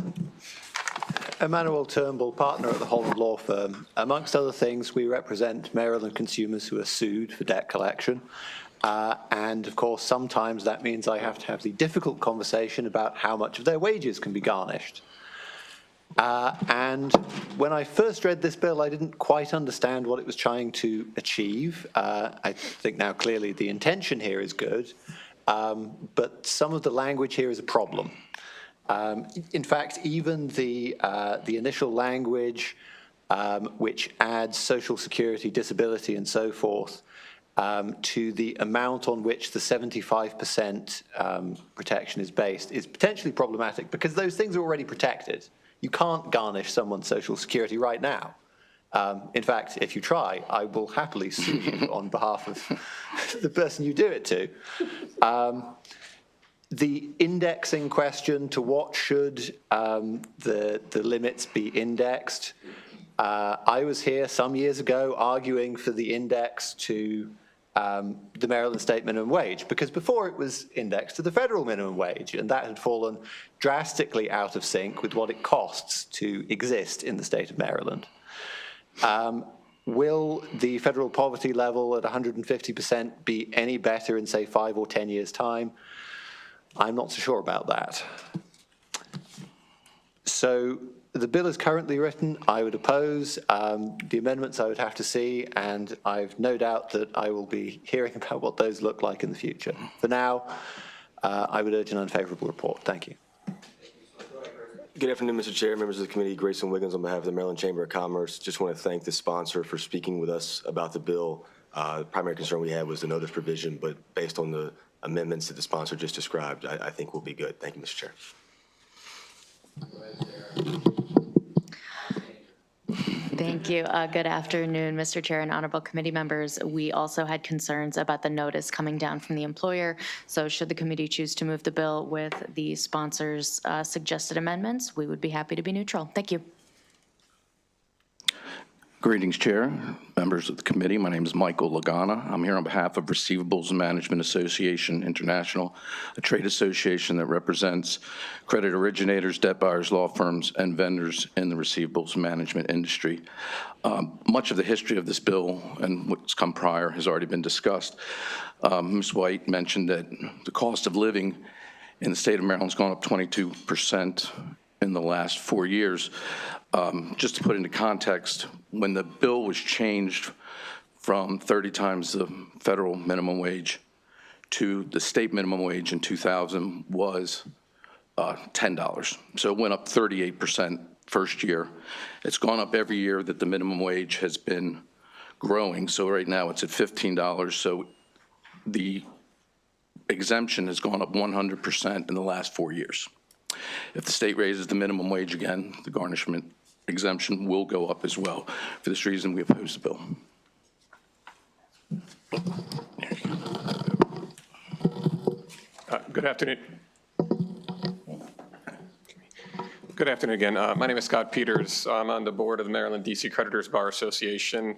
Emmanuel Turnbull, partner at the Holland Law Firm. Amongst other things, we represent Maryland consumers who are sued for debt collection. And of course, sometimes that means I have to have the difficult conversation about how much of their wages can be garnished. And when I first read this bill, I didn't quite understand what it was trying to achieve. I think now clearly the intention here is good, but some of the language here is a problem. In fact, even the initial language, which adds Social Security, disability, and so forth, to the amount on which the 75% protection is based is potentially problematic because those things are already protected. You can't garnish someone's Social Security right now. In fact, if you try, I will happily sue you on behalf of the person you do it to. The indexing question, to what should the limits be indexed? I was here some years ago arguing for the index to the Maryland state minimum wage, because before it was indexed to the federal minimum wage, and that had fallen drastically out of sync with what it costs to exist in the state of Maryland. Will the federal poverty level at 150% be any better in, say, 5 or 10 years' time? I'm not so sure about that. So the bill is currently written. I would oppose. The amendments I would have to see, and I've no doubt that I will be hearing about what those look like in the future. For now, I would urge an unfavorable report. Thank you. Good afternoon, Mr. Chair, members of the committee. Grayson Wiggins on behalf of the Maryland Chamber of Commerce. Just want to thank the sponsor for speaking with us about the bill. The primary concern we had was the notice provision, but based on the amendments that the sponsor just described, I think we'll be good. Thank you, Mr. Chair. Thank you. Good afternoon, Mr. Chair and honorable committee members. We also had concerns about the notice coming down from the employer. So should the committee choose to move the bill with the sponsor's suggested amendments, we would be happy to be neutral. Thank you. Greetings, Chair, members of the committee. My name is Michael Lagana. I'm here on behalf of Receivables Management Association International, a trade association that represents credit originators, debt buyers, law firms, and vendors in the receivables management industry. Much of the history of this bill and what's come prior has already been discussed. Ms. White mentioned that the cost of living in the state of Maryland has gone up 22% in the last 4 years. Just to put into context, when the bill was changed from 30 times the federal minimum wage to the state minimum wage in 2000 was $10. So it went up 38% first year. It's gone up every year that the minimum wage has been growing. So right now it's at $15. So the exemption has gone up 100% in the last 4 years. If the state raises the minimum wage again, the garnishment exemption will go up as well. For this reason, we oppose the bill. Good afternoon. Good afternoon again. My name is Scott Peters. I'm on the board of the Maryland DC Creditors Bar Association,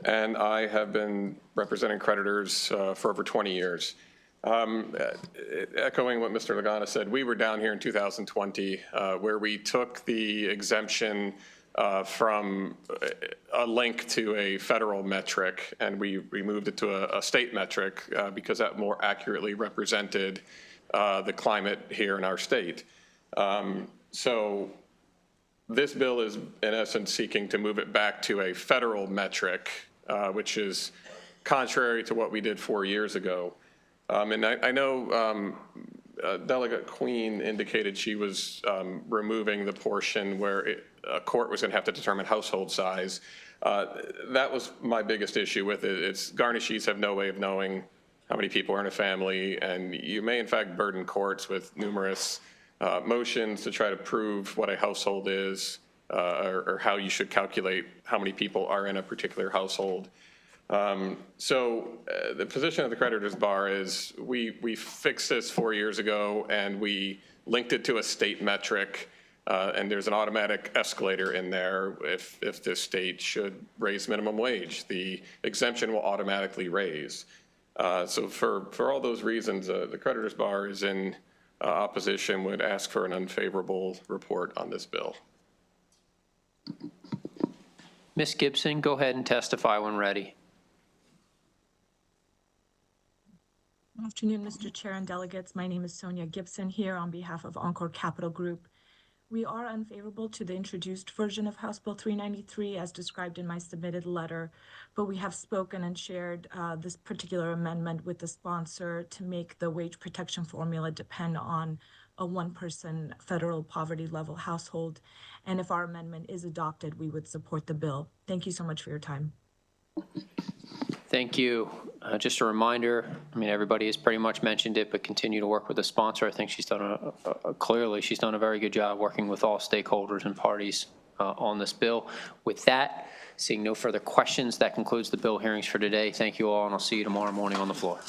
and I have been representing creditors for over 20 years. Echoing what Mr. Lagana said, we were down here in 2020 where we took the exemption from a link to a federal metric, and we moved it to a state metric because that more accurately represented the climate here in our state. So this bill is in essence seeking to move it back to a federal metric, which is contrary to what we did 4 years ago. And I know Delegate Queen indicated she was removing the portion where a court was going to have to determine household size. That was my biggest issue with it. It's garnishees have no way of knowing how many people are in a family, and you may in fact burden courts with numerous motions to try to prove what a household is or how you should calculate how many people are in a particular household. So the position of the creditors bar is we fixed this 4 years ago and we linked it to a state metric, and there's an automatic escalator in there. If the state should raise minimum wage, the exemption will automatically raise. So for all those reasons, the creditors bar is in opposition, would ask for an unfavorable report on this bill. Ms. Gibson, go ahead and testify when ready. Good afternoon, Mr. Chair and delegates. My name is Sonia Gibson here on behalf of Encore Capital Group. We are unfavorable to the introduced version of House Bill 393 as described in my submitted letter, but we have spoken and shared this particular amendment with the sponsor to make the wage protection formula depend on a one-person federal poverty level household. And if our amendment is adopted, we would support the bill. Thank you so much for your time. Thank you. Just a reminder, I mean, everybody has pretty much mentioned it, but continue to work with the sponsor. I think she's done clearly, she's done a very good job working with all stakeholders and parties on this bill. With that, seeing no further questions, that concludes the bill hearings for today. Thank you all, and I'll see you tomorrow morning on the floor.